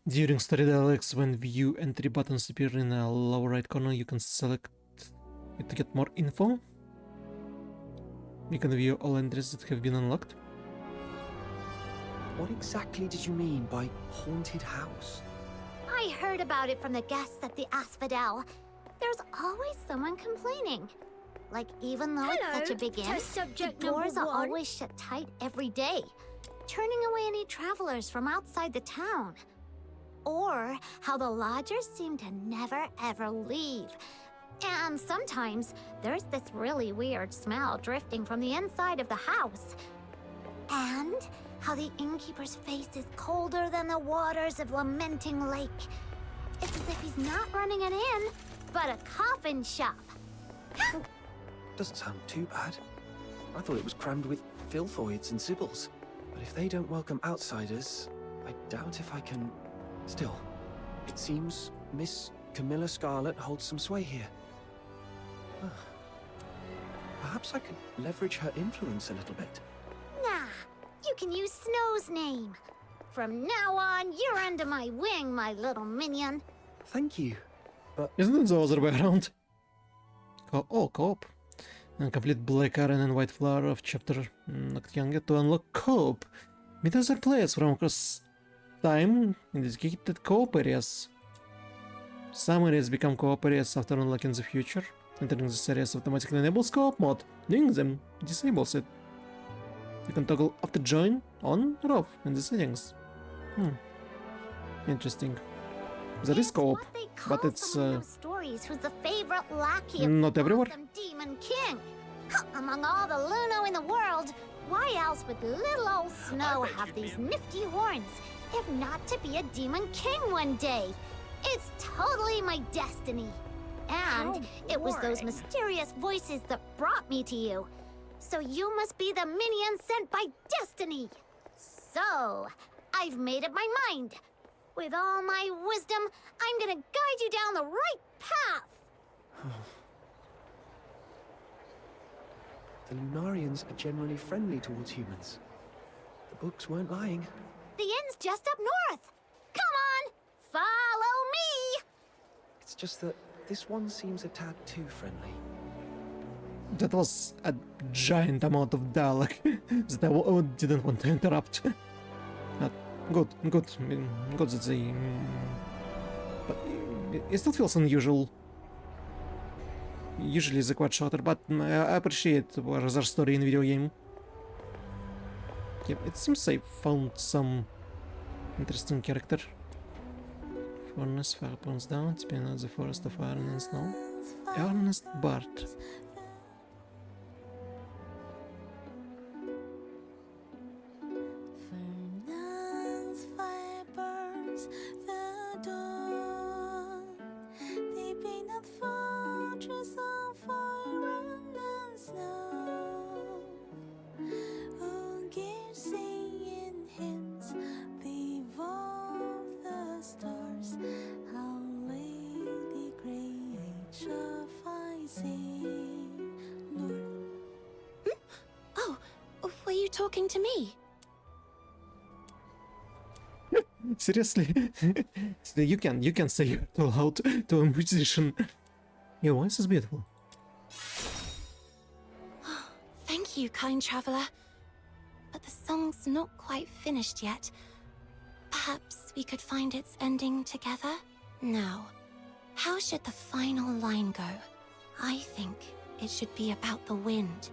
During story dialogues, when view entry buttons appear in the lower right corner, you can select it to get more info. You can view all entries that have been unlocked. What exactly did you mean by haunted house? I heard about it from the guests at the Asphodel. There's always someone complaining. Like, even though it's such a big inn, the doors are always shut tight every day, turning away any travelers from outside the town. Or how the lodgers seem to never ever leave. And sometimes there's this really weird smell drifting from the inside of the house. And how the innkeeper's face is colder than the waters of Lamenting Lake. It's as if he's not running an inn, but a coffin shop. Doesn't sound too bad. I thought it was crammed with filthoids and Sibyls. But if they don't welcome outsiders, I doubt if I can... Still, it seems Miss Camilla Scarlet holds some sway here. Perhaps I could leverage her influence a little bit. Nah, you can use Snow's name. From now on, you're under my wing, my little minion. Thank you, but... Isn't it the other way around? Co-op. And complete Black Iron and White Flower of Chapter Noctyanga to unlock co-op. Meet other players from across time in dedicated co-op areas. Some areas become co-op areas after unlocking the future. Entering this areas automatically enables co-op mode. Doing them disables it. You can toggle after join on or off in the settings. Interesting. There is co-op, but it's stories who's the favorite lackey not everywhere. of Demon King. Among all the Luno in the world, why else would little old Snow have these nifty horns, if not to be a Demon King one day? It's totally my destiny. And it was those mysterious voices that brought me to you. So you must be the minion sent by destiny. So, I've made up my mind. With all my wisdom, I'm gonna guide you down the right path. The Lunarians are generally friendly towards humans. The books weren't lying. The inn's just up north. Come on, follow me. It's just that this one seems a tad too friendly. That was a giant amount of dialogue that I didn't want to interrupt. Good that they... but it still feels unusual. Usually they're quite shorter, but I appreciate their story in video game. Yep, it seems I found some interesting character. Furnace, fire burns down, spin out the forest of iron and snow. Ernest Bart. Talking to me? Seriously? So you can say it out to a musician. Your voice is beautiful. Thank you, kind traveler. But the song's not quite finished yet. Perhaps we could find its ending together? Now, how should the final line go? I think it should be about the wind.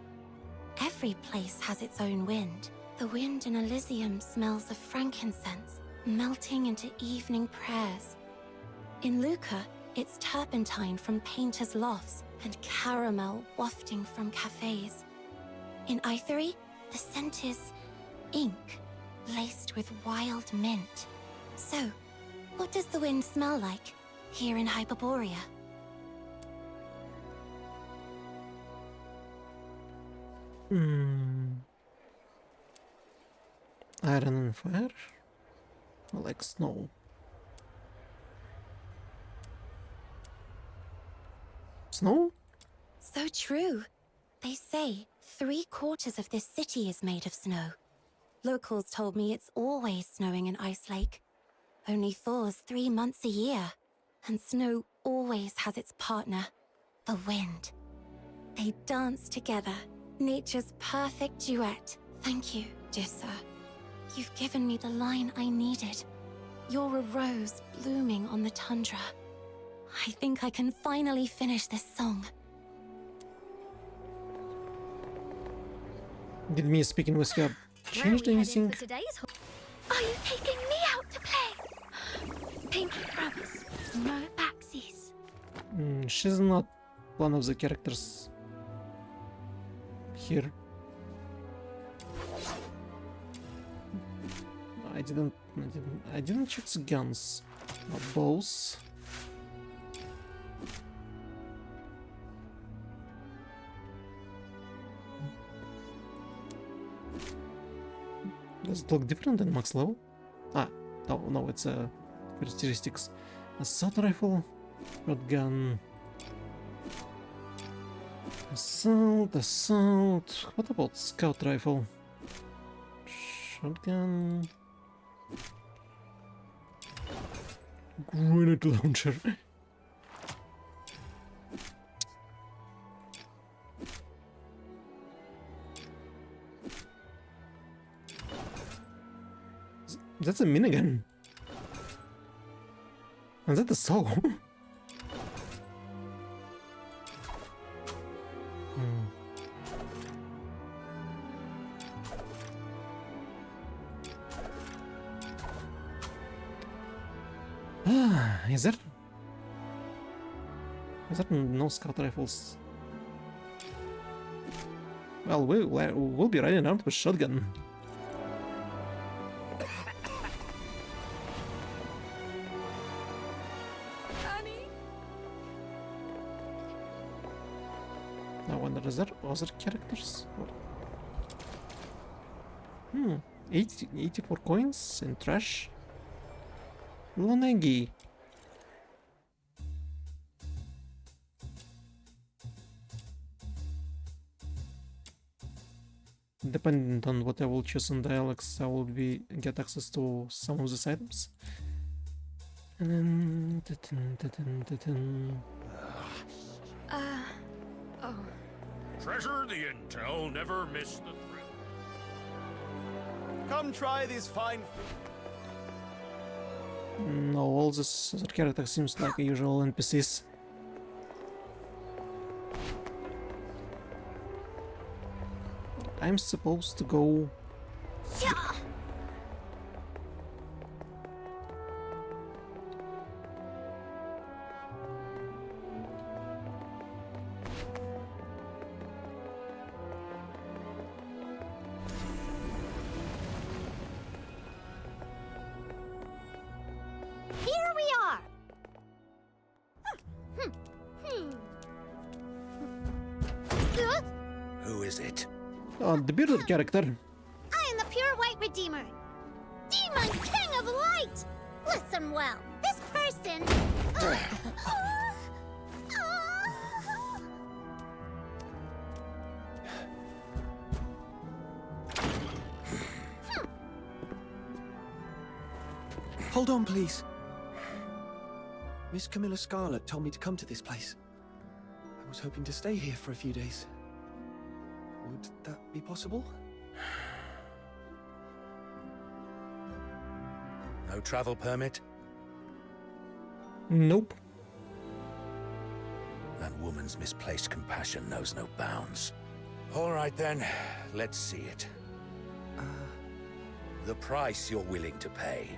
Every place has its own wind. The wind in Elysium smells of frankincense, melting into evening prayers. In Luca, it's turpentine from painters' lofts and caramel wafting from cafes. In Ethery, the scent is ink laced with wild mint. So, what does the wind smell like here in Hyperborea? Iron and fire? Or like snow? Snow? So true. They say 3/4 of this city is made of snow. Locals told me it's always snowing in Ice Lake. Only thaws 3 months a year. And snow always has its partner, the wind. They dance together, nature's perfect duet. Thank you, dear sir. You've given me the line I needed. You're a rose blooming on the tundra. I think I can finally finish this song. Did me speaking with her changed anything? Are you taking me out to play? Pinky promise, no backsies. She's not one of the characters here. I didn't check the guns or bows. Does it look different than max level? Ah, no, it's characteristics. Assault rifle, shotgun, assault. What about scout rifle? Shotgun, grenade launcher. That's a minigun. And that is so. Is there no scout rifles? Well, we'll be riding around with shotgun. I wonder, is there other characters? 84 coins in trash. Lonegi. Depending on what I will choose in dialects, I will get access to some of these items. And then... Oh. Treasure the intel, never miss the thrill. Come try these fine No, all this other character seems like a usual NPCs. I'm supposed to go... Here we are! Who is it? The bearded character. I am the pure white redeemer. Demon king of light! Listen well, this person... Hold on, please. Miss Camilla Scarlet told me to come to this place. I was hoping to stay here for a few days. Would that be possible? No travel permit? Nope. That woman's misplaced compassion knows no bounds. All right then, let's see it. The price you're willing to pay.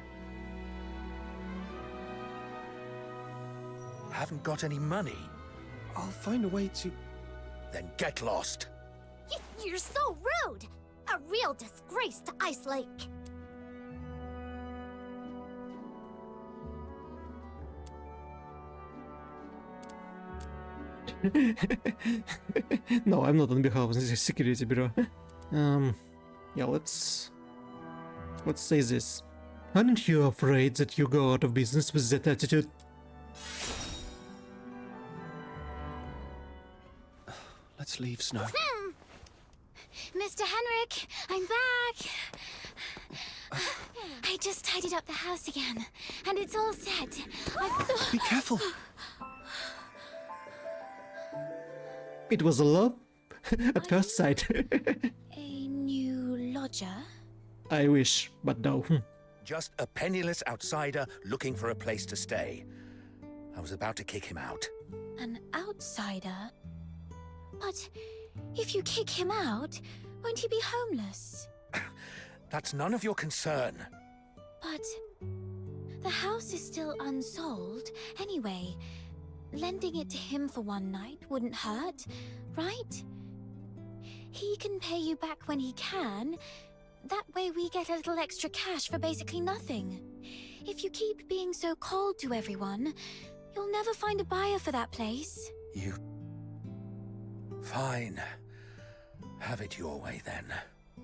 Haven't got any money? I'll find a way to... Then get lost. You're so rude! A real disgrace to Ice Lake. No, I'm not on behalf of the security bureau. Yeah, let's say this. Aren't you afraid that you go out of business with that attitude? Let's leave, Snow. Mr. Henrik, I'm back! I just tidied up the house again, and it's all set. Be careful! It was a love at first sight. A new lodger? I wish, but no. Just a penniless outsider looking for a place to stay. I was about to kick him out. An outsider? But if you kick him out, won't he be homeless? That's none of your concern. But the house is still unsold. Anyway, lending it to him for one night wouldn't hurt, right? He can pay you back when he can. That way we get a little extra cash for basically nothing. If you keep being so cold to everyone, you'll never find a buyer for that place. You... Fine. Have it your way then.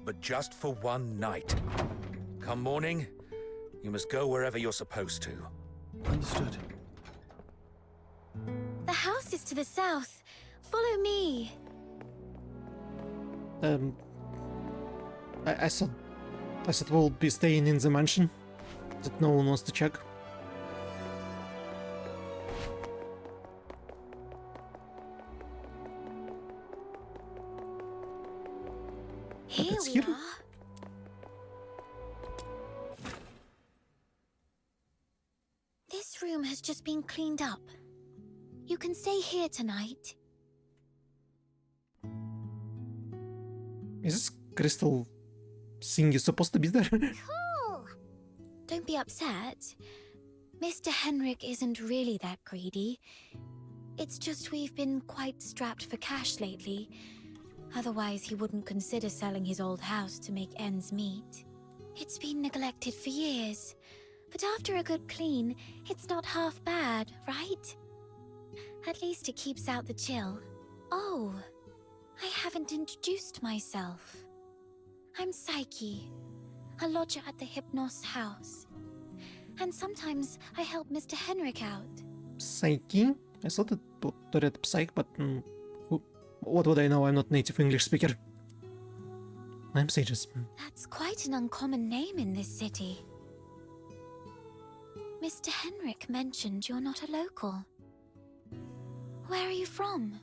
But just for one night. Come morning, you must go wherever you're supposed to. Understood. The house is to the south. Follow me. I thought we'll be staying in the mansion that no one wants to check. Here it's we here. are. This room room has just been cleaned up. You can stay here tonight. Is this crystal thingy supposed to be there? Cool! Don't be upset. Mr. Henrik isn't really that greedy. It's just we've been quite strapped for cash lately. Otherwise, he wouldn't consider selling his old house to make ends meet. It's been neglected for years. But after a good clean, it's not half bad, right? At least it keeps out the chill. Oh, I haven't introduced myself. I'm Psyche, a lodger at the Hypnos house. And sometimes I help Mr. Henrik out. Psyche? I thought it would read Psych, but what would I know? I'm not native English speaker. I'm Sajeas. That's quite an uncommon name in this city. Mr. Henrik mentioned you're not a local. Where are you from?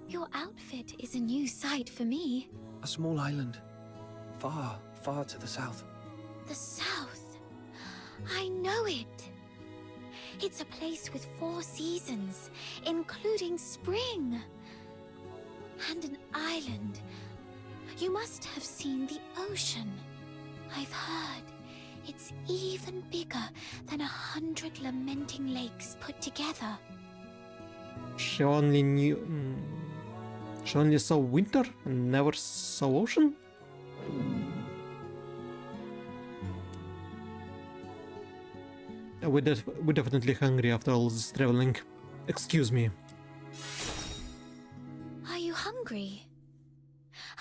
Your outfit is a new sight for me. A small island. Far, far to the south. The south. I know it. It's a place with 4 seasons, including spring. And an island. You must have seen the ocean. I've heard it's even bigger than 100 lamenting lakes put together. She only knew... she only saw winter and never saw ocean? We're definitely hungry after all this traveling. Excuse me. Are you hungry?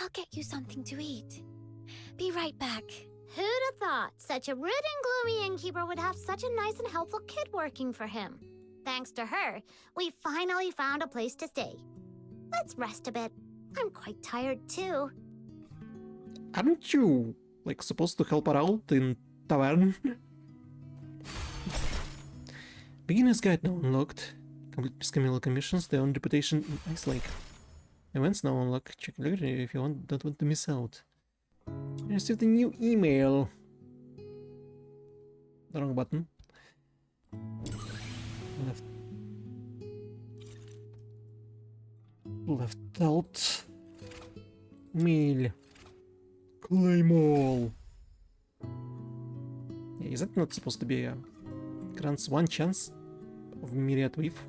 I'll get you something to eat. Be right back. Who'd have thought such a rude and gloomy innkeeper would have such a nice and helpful kid working for him? Thanks to her, we finally found a place to stay. Let's rest a bit. I'm quite tired too. Aren't you, like, supposed to help her out in tavern? Beginner's guide now unlocked. Complete Scamilla commissions, their own reputation in Ice Lake. Events now unlocked. Check later if you don't want to miss out. I received a new email. The wrong button. Left out. Mail. Claim all. Yeah, is that not supposed to be a grants 1 chance of myriad weave?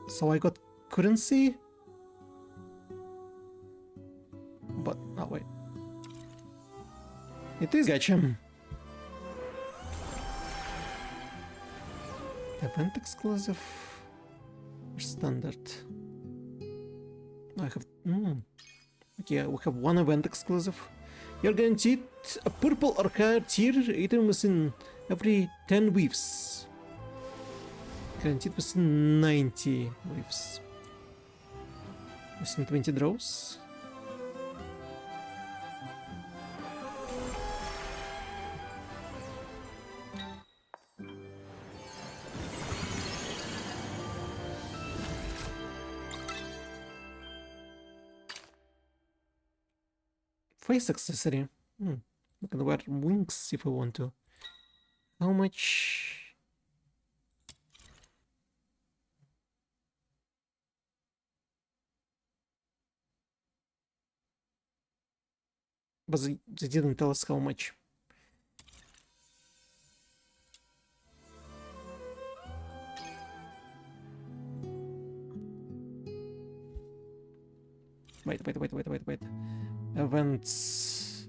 So I got currency? But, oh wait. It is gotcha. Event exclusive or standard? I have... Okay, we have 1 event exclusive. You're guaranteed a purple or higher tier item within every 10 weaves. Guaranteed within 90 weaves. Within 20 draws. Face accessory. We can wear wings if we want to. How much? But they didn't tell us how much. Wait. Events.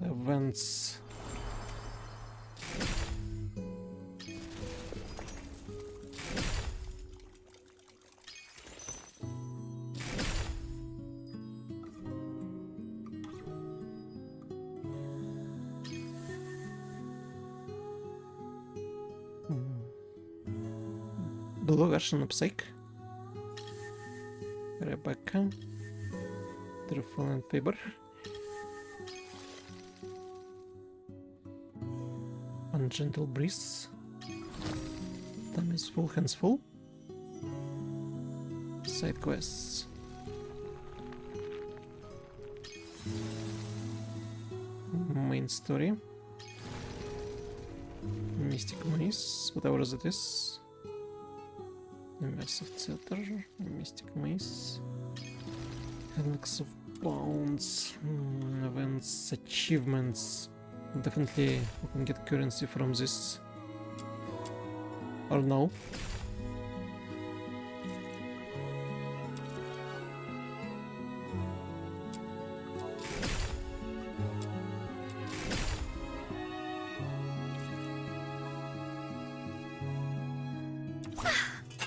Dual version of Psych. Rebecca. Truthful and Faber. Ungentle Breeze. Thumb is full, hands full. Side quests. Main story. Mystic Maze, whatever it is. Immersive Theater, Mystic Maze. Helix of Bounds, events, achievements. Definitely we can get currency from this. Or no.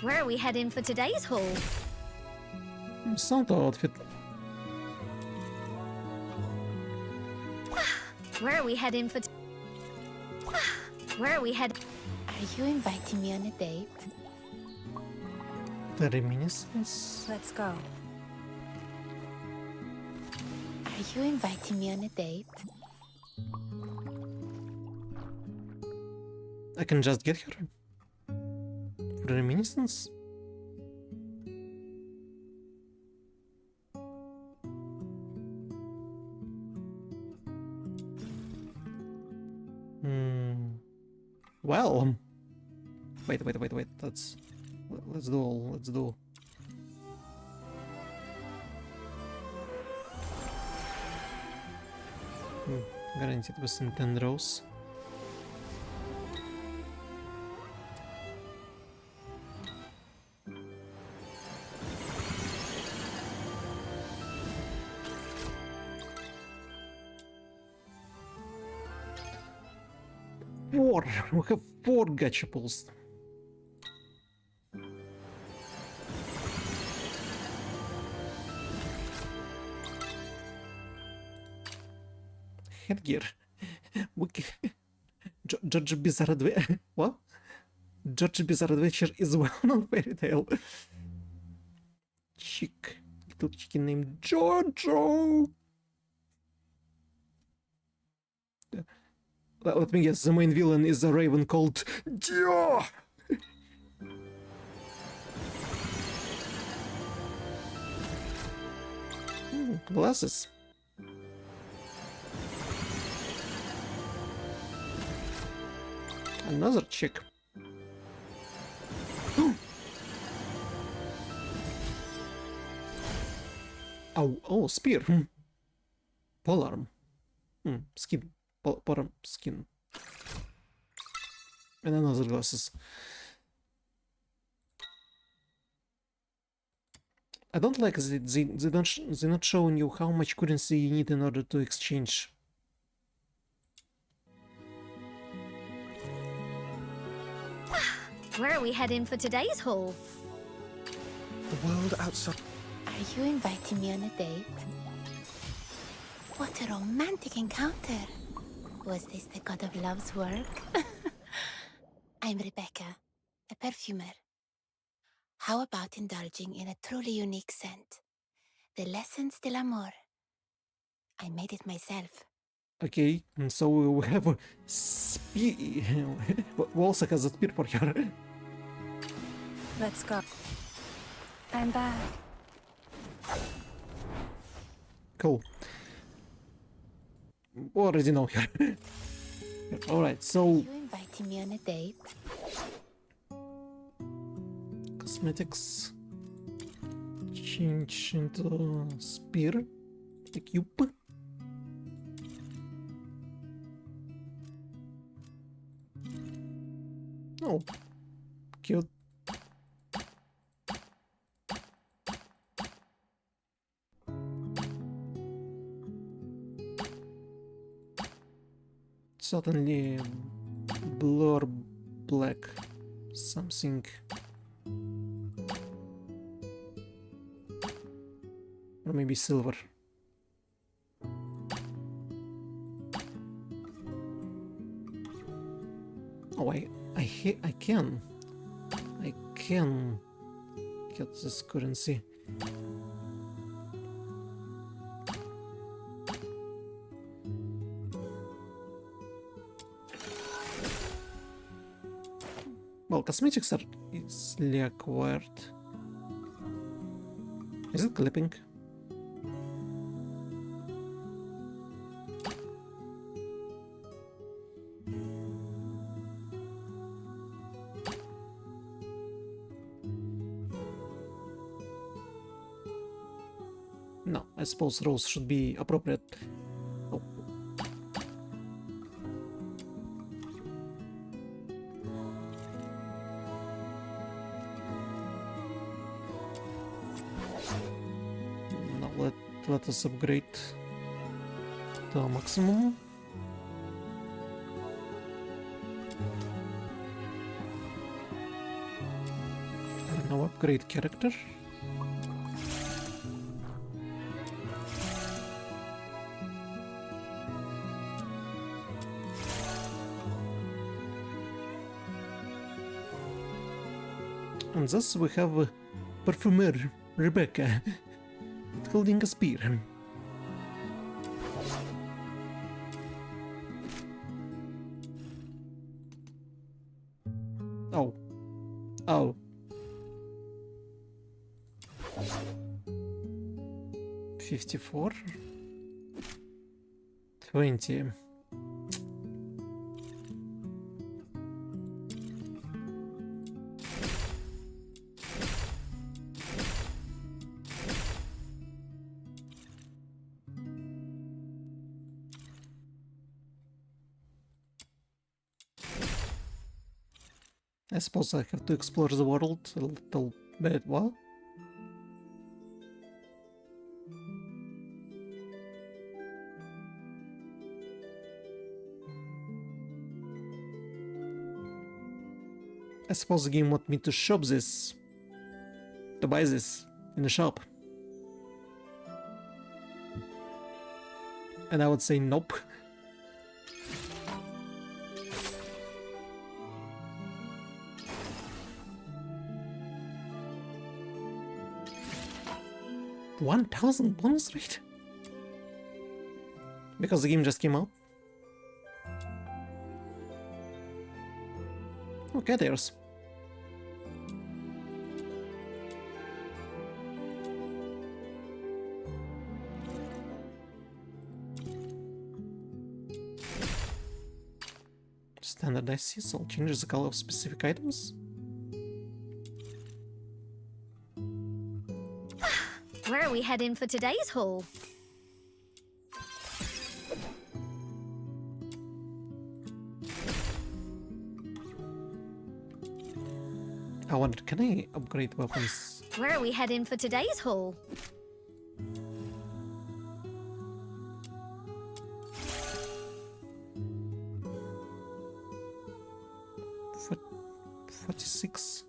Where are we heading for today's haul? Santa outfit. Where are we heading for? Where are we heading? Are you inviting me on a date? The reminiscence. Let's go. Are you inviting me on a date? I can just get her. For reminiscence. Well, wait. Let's do. Guaranteed with 10 rows. We have 4 gacha pulls. Headgear. George Bizarre Adventure. What? George Bizarre Adventure is well-known fairy tale. Little chicken named Jojo. Let me guess, the main villain is a raven called Dio. Glasses. Another chick. Oh, spear. Polearm. Skin. Polearm skin. And another glasses. I don't like that they're not showing you how much currency you need in order to exchange. Where are we heading for today's haul? The world outside. Are you inviting me on a date? What a romantic encounter. Was this the god of love's work? I'm Rebecca, a perfumer. How about indulging in a truly unique scent? The L'Essence de l'Amour. I made it myself. Okay, and so we have a spear. We also has a spear for her. Let's go. I'm back. Cool. We already know her. Alright, so You inviting me on a date? cosmetics. Change into spear. The cube. Oh, cute. Suddenly blue or black something. Or maybe silver. Oh, I can get this currency. Well, cosmetics are easily acquired. Is it clipping? No, I suppose rose should be appropriate. Oh. Now let us upgrade to maximum. And now upgrade character. And thus we have Perfumer Rebecca holding a spear. Oh. Oh. 54. 20. I suppose I have to explore the world a little bit. What? I suppose the game want me to shop this, to buy this in the shop. And I would say nope. $1,000 bonus rate? Because the game just came out? Okay, there's. Standardized seasol changes the color of specific items? Where are we heading for today's haul? I wonder, can I upgrade weapons? Where are we heading for today's haul? For 46.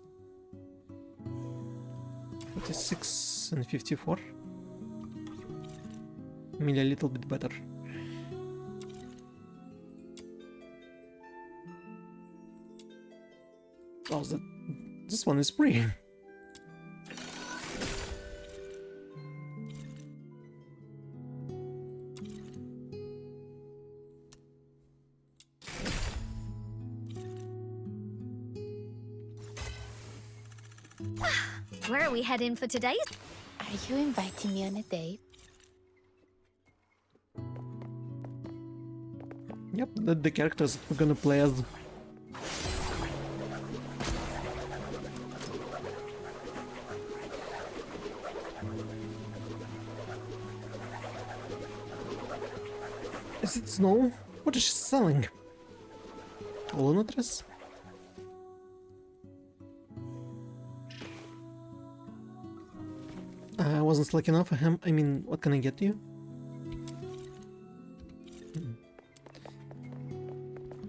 46 and 54. Maybe a little bit better. Oh, this one is free. Where are we heading for today's? Are you inviting me on a date? Yep, the characters we're gonna play as. Is it snow? What is she selling? Luna dress? I wasn't lucky enough for him. I mean, what can I get you?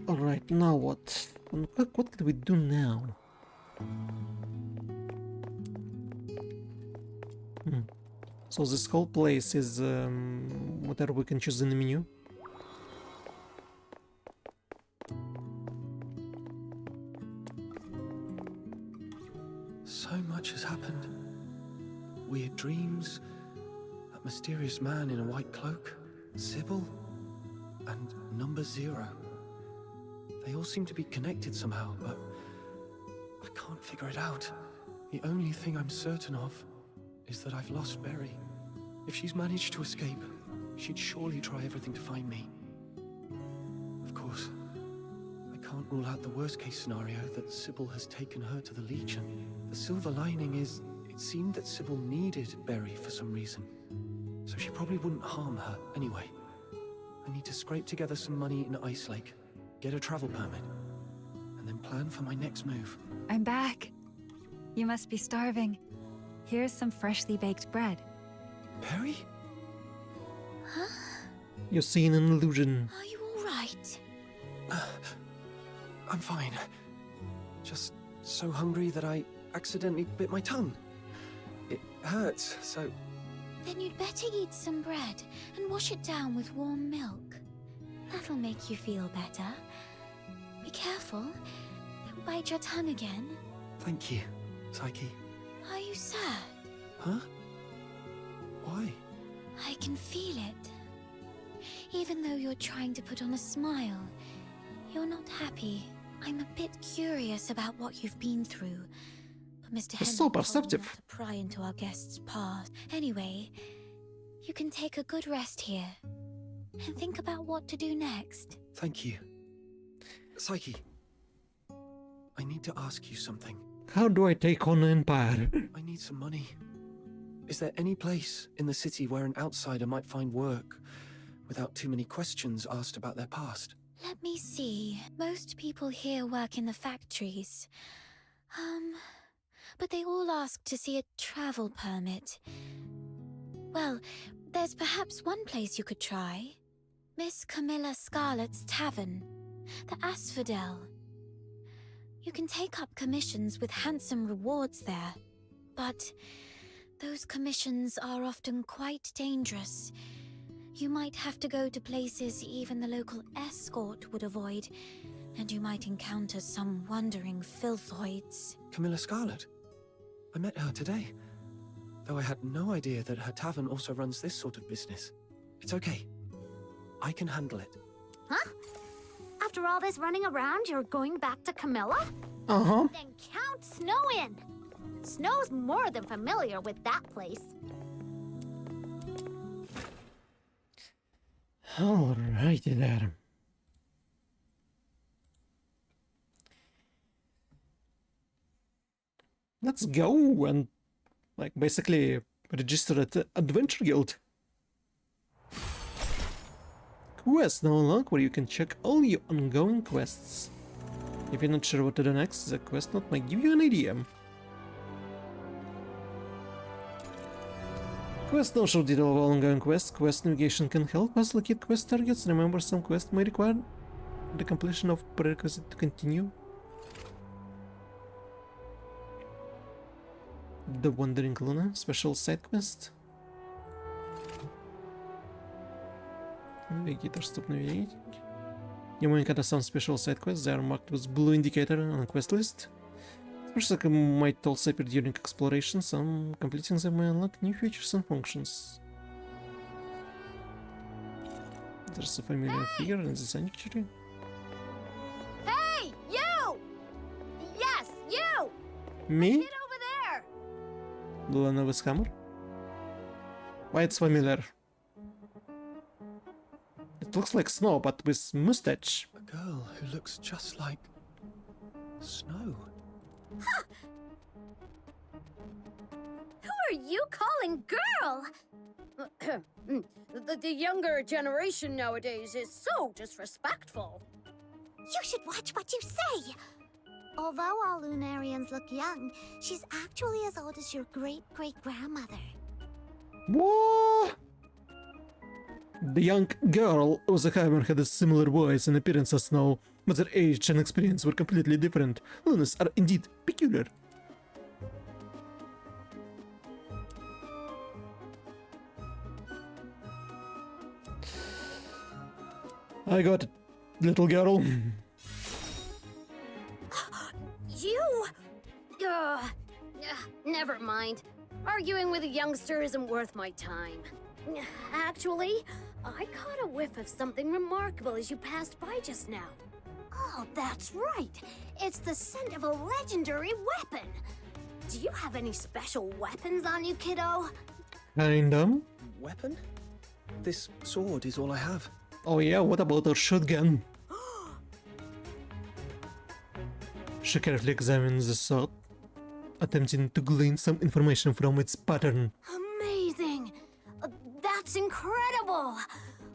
Alright, now what? What can we do now? So this whole place is whatever we can choose in the menu. So much has happened. Weird dreams, that mysterious man in a white cloak, Sybil, and number 0. They all seem to be connected somehow, but I can't figure it out. The only thing I'm certain of is that I've lost Berry. If she's managed to escape, she'd surely try everything to find me. Of course, I can't rule out the worst-case scenario that Sybil has taken her to the Legion. The silver lining is, it seemed that Sybil needed Berry for some reason, so she probably wouldn't harm her anyway. I need to scrape together some money in Ice Lake, get a travel permit, and then plan for my next move. I'm back. You must be starving. Here's some freshly baked bread. Berry? Huh? You're seeing an illusion. Are you all right? I'm fine. Just so hungry that I accidentally bit my tongue. It hurts, so... Then you'd better eat some bread and wash it down with warm milk. That'll make you feel better. Be careful. Don't bite your tongue again. Thank you, Psyche. Are you sad? Huh? Why? I can feel it. Even though you're trying to put on a smile, you're not happy. I'm a bit curious about what you've been through. But Mr. You're Henry so told me perceptive. not to pry into our guest's past. Anyway, you can take a good rest here. And think about what to do next. Thank you. Psyche, I need to ask you something. How do I take on an empire? I need some money. Is there any place in the city where an outsider might find work without too many questions asked about their past? Let me see. Most people here work in the factories. But they all ask to see a travel permit. Well, there's perhaps one place you could try. Miss Camilla Scarlet's Tavern, the Asphodel. You can take up commissions with handsome rewards there, but those commissions are often quite dangerous. You might have to go to places even the local escort would avoid, and you might encounter some wandering filthoids. Camilla Scarlet? I met her today, though I had no idea that her tavern also runs this sort of business. It's okay. I can handle it. Huh? After all this running around, you're going back to Camilla? Uh-huh. Then count Snow in. Snow's more than familiar with that place. Alrighty there. Let's go and, like, basically register at the Adventure Guild. Quest now unlocked, where you can check all your ongoing quests. If you're not sure what to do next, the quest note might give you an idea. Quest note show detail of all ongoing quests. Quest navigation can help us locate quest targets. Remember, some quests may require the completion of prerequisite to continue. The Wandering Luna, special side quest. Navigator, stop navigating. You may encounter some special side quests. They are marked with blue indicator on the quest list. Special might also appear during exploration. Some completing them may unlock new features and functions. There's a familiar figure in the sanctuary. Hey, you! Yes, you! Me? Get over there! Luna with hammer? Why it's familiar? It looks like Snow, but with mustache. A girl who looks just like... Snow. Huh. Who are you calling girl? The younger generation nowadays is so disrespectful. You should watch what you say. Although all Lunarians look young, she's actually as old as your great-great-grandmother. What? The young girl with the hammer had a similar voice and appearance as Snow, but their age and experience were completely different. Lunas are indeed peculiar. I got it, little girl. You? Never mind. Arguing with a youngster isn't worth my time. Actually, I caught a whiff of something remarkable as you passed by just now. Oh, that's right. It's the scent of a legendary weapon. Do you have any special weapons on you, kiddo? Kinda. Weapon? This sword is all I have. Oh yeah, what about our shotgun? She carefully examines the sword, attempting to glean some information from its pattern. Amazing! That's incredible!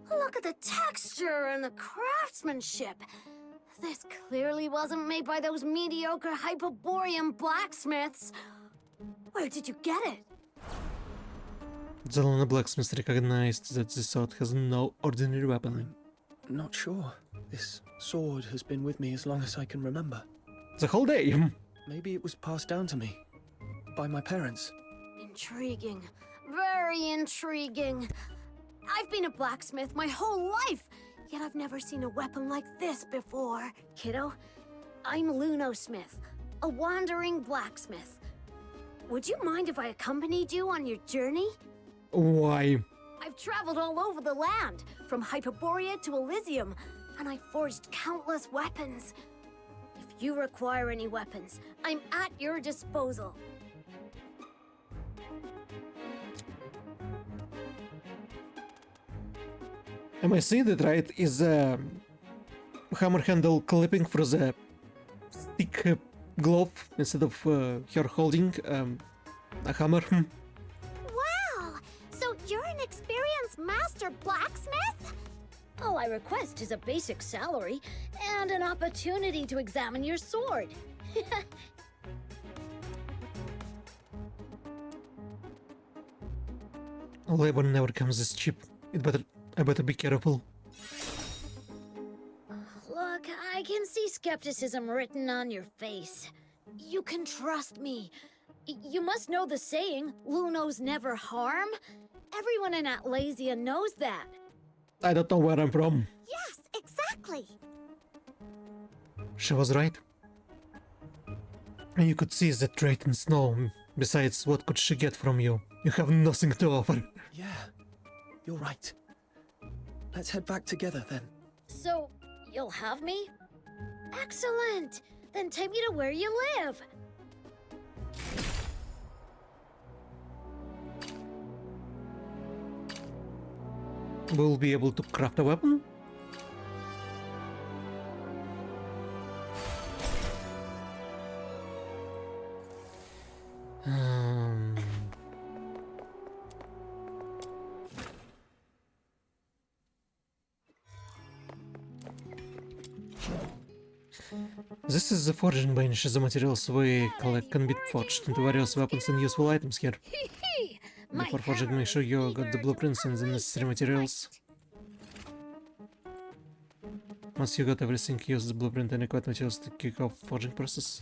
Look at the texture and the craftsmanship. This clearly wasn't made by those mediocre Hyperborean blacksmiths. Where did you get it? The Luna blacksmith recognized that the sword has no ordinary weapon. Not sure. This sword has been with me as long as I can remember. The whole day. Maybe it was passed down to me by my parents. Intriguing. Very intriguing. I've been a blacksmith my whole life, yet I've never seen a weapon like this before. Kiddo, I'm Luno Smith, a wandering blacksmith. Would you mind if I accompanied you on your journey? Why? I've traveled all over the land, from Hyperborea to Elysium, and I've forged countless weapons. If you require any weapons, I'm at your disposal. Am I seeing that right? Is the hammer handle clipping for the stick glove instead of her holding a hammer? Wow! So you're an experienced master blacksmith? All I request is a basic salary and an opportunity to examine your sword. Labor never comes as cheap. I better be careful. Look, I can see skepticism written on your face. You can trust me. You must know the saying, Lunos never harm. Everyone in Atlasia knows that. I don't know where I'm from. Yes, exactly. She was right. And you could see the trait in snow. Besides, what could she get from you? You have nothing to offer. Yeah, you're right. Let's head back together then. So, you'll have me? Excellent! Then take me to where you live. We'll be able to craft a weapon? This is the forging bench. The materials we collect can be forged into various weapons and useful items here. Before forging, make sure you got the blueprints and the necessary materials. Once you got everything, use the blueprint and required materials to kick off forging process.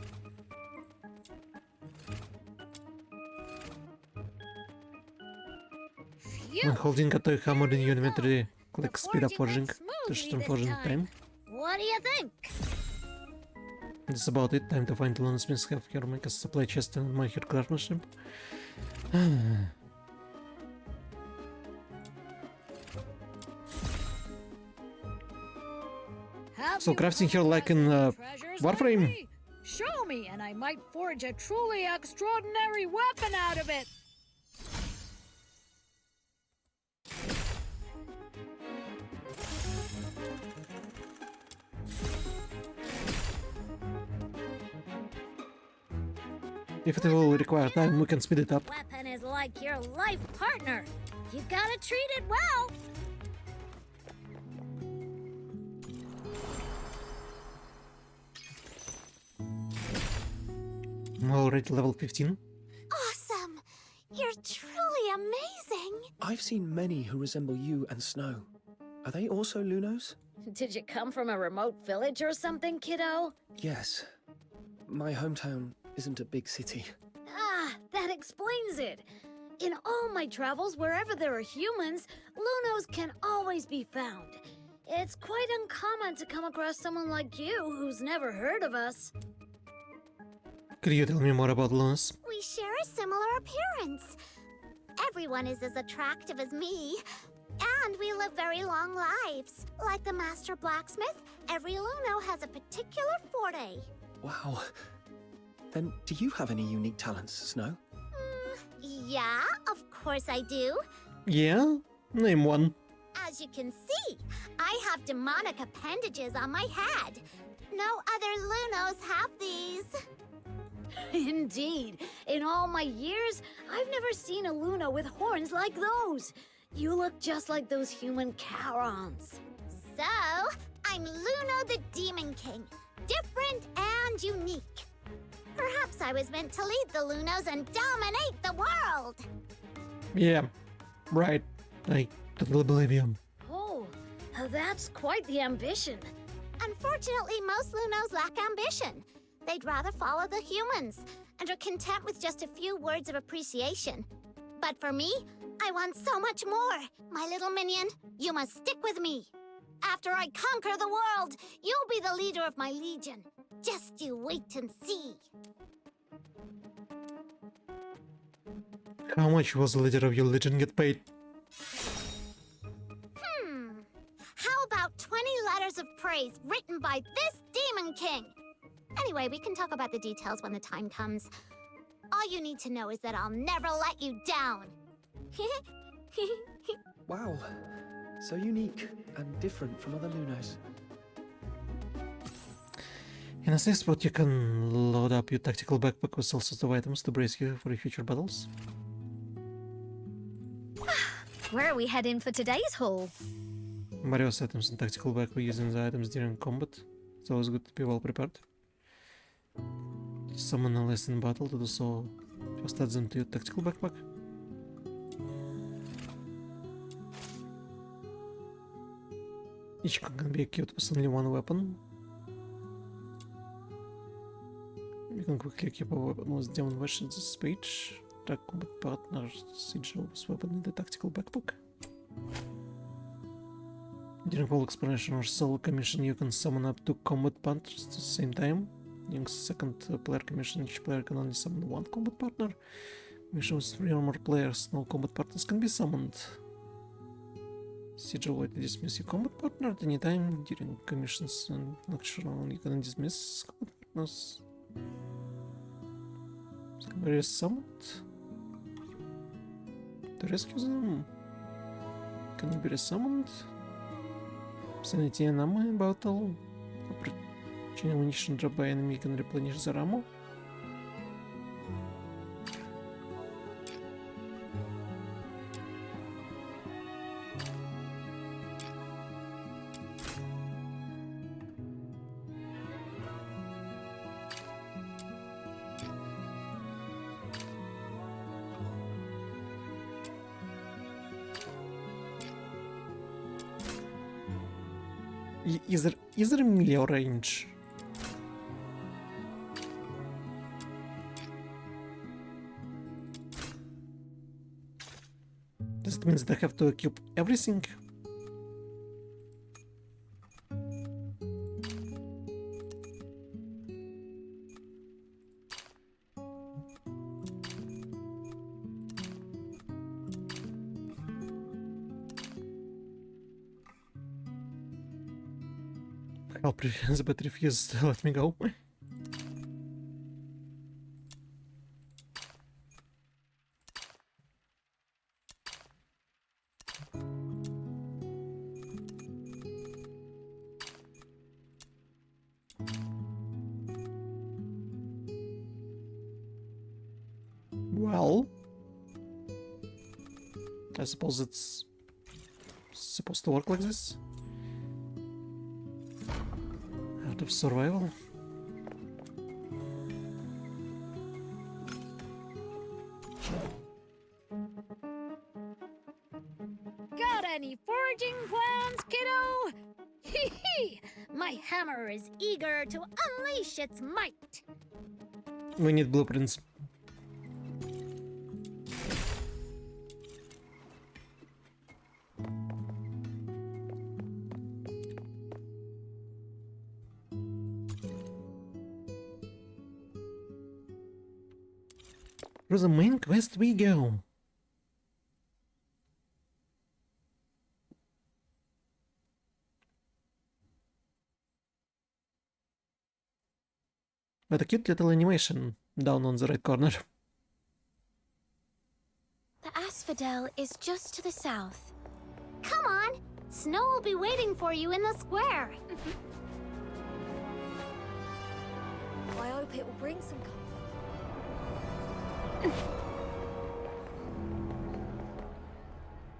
When holding a toy hammer in your inventory, click speed up forging to shorten forging time. What do you think? That's about it. Time to find the longsmiths have here, make a supply chest and my her craftsmanship. So crafting here like in Warframe. Show me, and I might forge a truly extraordinary weapon out of it. If it will require time, we can speed it up. Weapon is like your life partner. You gotta treat it well. I'm already level 15. Awesome! You're truly amazing! I've seen many who resemble you and Snow. Are they also Lunos? Did you come from a remote village or something, kiddo? Yes. My hometown isn't a big city. Ah, that explains it. In all my travels, wherever there are humans, Lunos can always be found. It's quite uncommon to come across someone like you who's never heard of us. Could you tell me more about Lunas? We share a similar appearance. Everyone is as attractive as me. And we live very long lives. Like the master blacksmith, every Luno has a particular forte. Wow. Then, do you have any unique talents, Snow? Yeah, of course I do. Yeah? Name one. As you can see, I have demonic appendages on my head. No other Lunos have these. Indeed. In all my years, I've never seen a Luna with horns like those. You look just like those human Charons. So, I'm Luno the Demon King. Different and unique. Perhaps I was meant to lead the Lunos and dominate the world. Yeah, right. I totally believe you. Oh, that's quite the ambition. Unfortunately, most Lunos lack ambition. They'd rather follow the humans and are content with just a few words of appreciation. But for me, I want so much more. My little minion, you must stick with me. After I conquer the world, you'll be the leader of my legion. Just you wait and see. How much was the leader of your legion get paid? How about 20 letters of praise written by this Demon King? Anyway, we can talk about the details when the time comes. All you need to know is that I'll never let you down. Wow. So unique and different from other Lunos. In a safe spot, you can load up your tactical backpack with all sorts of items to brace you for your future battles. Where are we heading for today's haul? Various items in tactical backpack using the items during combat. It's always good to be well prepared. Summon allies in battle to do so. Just add them to your tactical backpack. Each can be equipped with only one weapon. You can quickly equip a weapon with demon version at this page. Track combat partner sigil with weapon in the tactical backpack. During whole exploration or solo commission, you can summon up to combat partners at the same time. During second player commission, each player can only summon one combat partner. Mission with 3 or more players, no combat partners can be summoned. Sigil will dismiss your combat partner at any time during commissions and action. You can dismiss combat partners. Somebody is summoned to rescue them. Can be resummoned. Sanity and ammo in battle. Opportunity ammunition dropped by enemy can replenish their ammo. Is there a melee range? Does it mean that I have to equip everything? Help but refuse to let me go. Well, I suppose it's supposed to work like this. Out of survival. Got any foraging plans, kiddo? Hee hee! My hammer is eager to unleash its might. We need blueprints. To the main quest we go. But a cute little animation. down on the right corner. The asphodel is just to the south. Come on! Snow will be waiting for you in the square. I hope it will bring some comfort.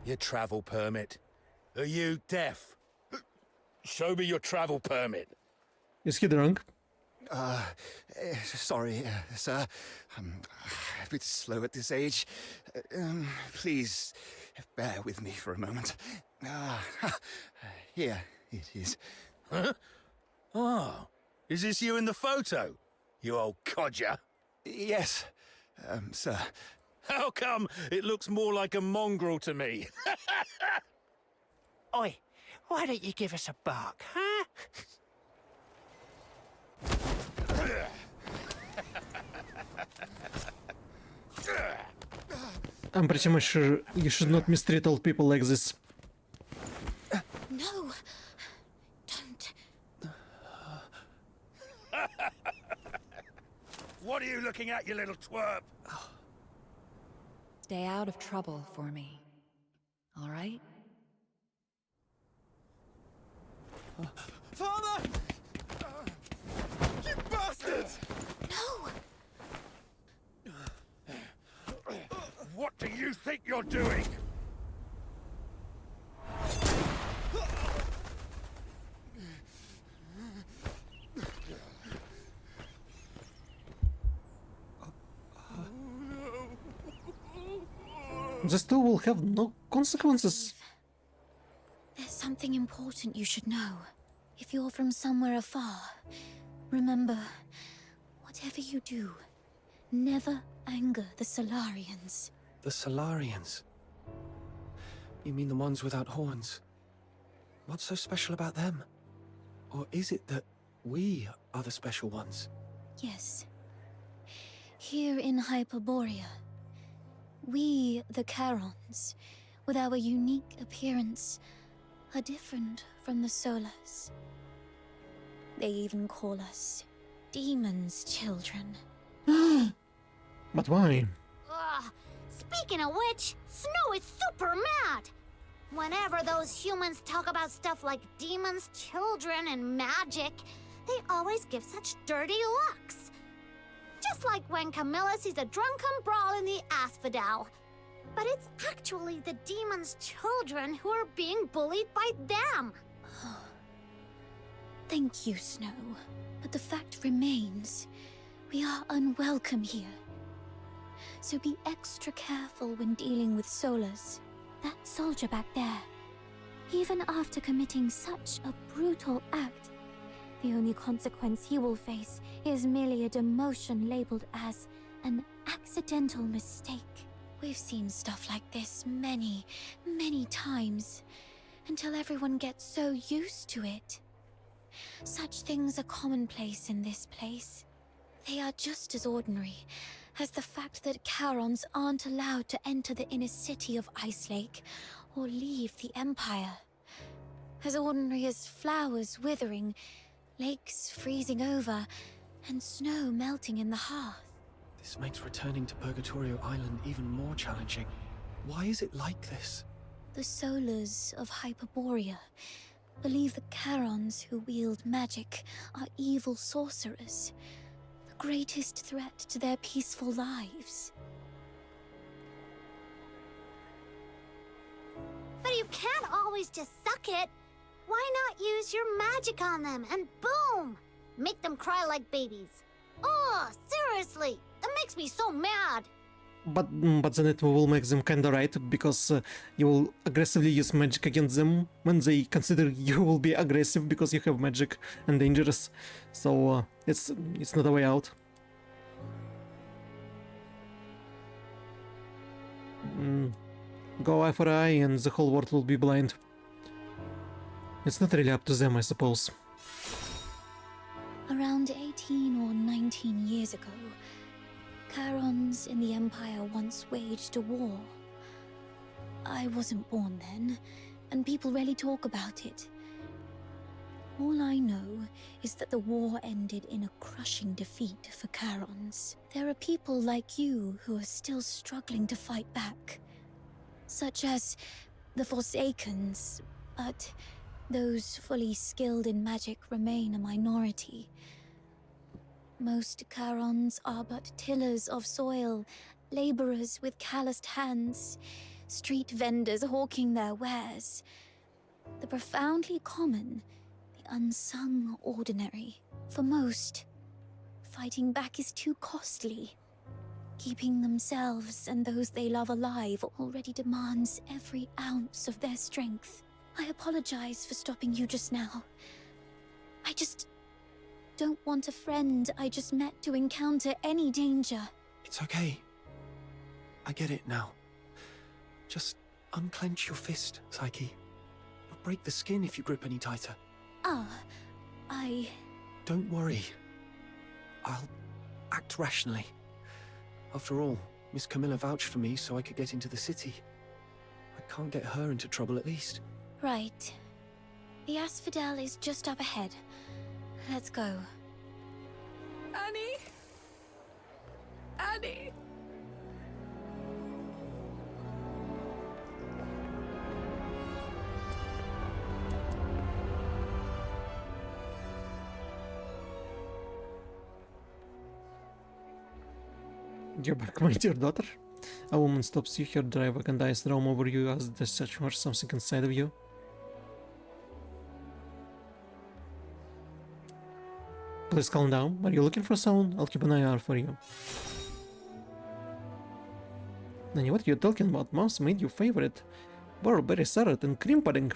Your travel permit. Are you deaf? Show me your travel permit. Is he drunk? Sorry, sir. I'm a bit slow at this age. Please, bear with me for a moment. Here it is. Huh? Oh, is this you in the photo? You old codger. Yes, sir. How come it looks more like a mongrel to me? Oi, why don't you give us a bark, huh? I'm pretty much sure you should not mistreat old people like this. No. Don't. What are you looking at, you little twerp? Stay out of trouble for me. All right? Father! You bastards! No! What do you think you're doing? This too will have no consequences. There's something important you should know. If you're from somewhere afar, remember, whatever you do, never anger the Solarians. The Solarians? You mean the ones without horns? What's so special about them? Or is it that we are the special ones? Yes. Here in Hyperborea, we, the Charons, with our unique appearance, are different from the Solars. They even call us demons' children. But why? Ugh. Speaking of which, Snow is super mad! Whenever those humans talk about stuff like demons, children, and magic, they always give such dirty looks. Just like when Camilla sees a drunken brawl in the asphodel. But it's actually the demons' children who are being bullied by them. Thank you, Snow. But the fact remains, we are unwelcome here. So be extra careful when dealing with Solars. That soldier back there, even after committing such a brutal act, the only consequence he will face is merely a demotion labeled as an accidental mistake. We've seen stuff like this many, many times, until everyone gets so used to it. Such things are commonplace in this place. They are just as ordinary as the fact that Charons aren't allowed to enter the inner city of Ice Lake or leave the Empire. As ordinary as flowers withering, lakes freezing over, and snow melting in the hearth. This makes returning to Purgatorio Island even more challenging. Why is it like this? The Solars of Hyperborea believe the Charons who wield magic are evil sorcerers, the greatest threat to their peaceful lives. But you can't always just suck it. Why not use your magic on them and boom! Make them cry like babies. Oh, seriously, that makes me so mad. But then it will make them kinda right, because you will aggressively use magic against them when they consider you will be aggressive because you have magic and dangerous. So it's not a way out. Go eye for eye and the whole world will be blind. It's not really up to them, I suppose. Around 18 or 19 years ago, Charons in the Empire once waged a war. I wasn't born then, and people rarely talk about it. All I know is that the war ended in a crushing defeat for Charons. There are people like you who are still struggling to fight back. Such as the Forsakens, but those fully skilled in magic remain a minority. Most Charons are but tillers of soil, laborers with calloused hands, street vendors hawking their wares. The profoundly common, the unsung ordinary. For most, fighting back is too costly. Keeping themselves and those they love alive already demands every ounce of their strength. I apologize for stopping you just now. I just don't want a friend I just met to encounter any danger. It's okay. I get it now. Just unclench your fist, Psyche. You'll break the skin if you grip any tighter. I... Don't worry. I'll act rationally. After all, Miss Camilla vouched for me so I could get into the city. I can't get her into trouble at least. Right. The Asphodel is just up ahead. Let's go. Annie! Annie! You're back, my dear daughter. A woman stops you, her driver and eyes roam over you as they search for something inside of you. Please calm down. Are you looking for someone? I'll keep an eye out for you. Nanny, what are you talking about? Mom's made you favorite. Burberry salad and cream pudding.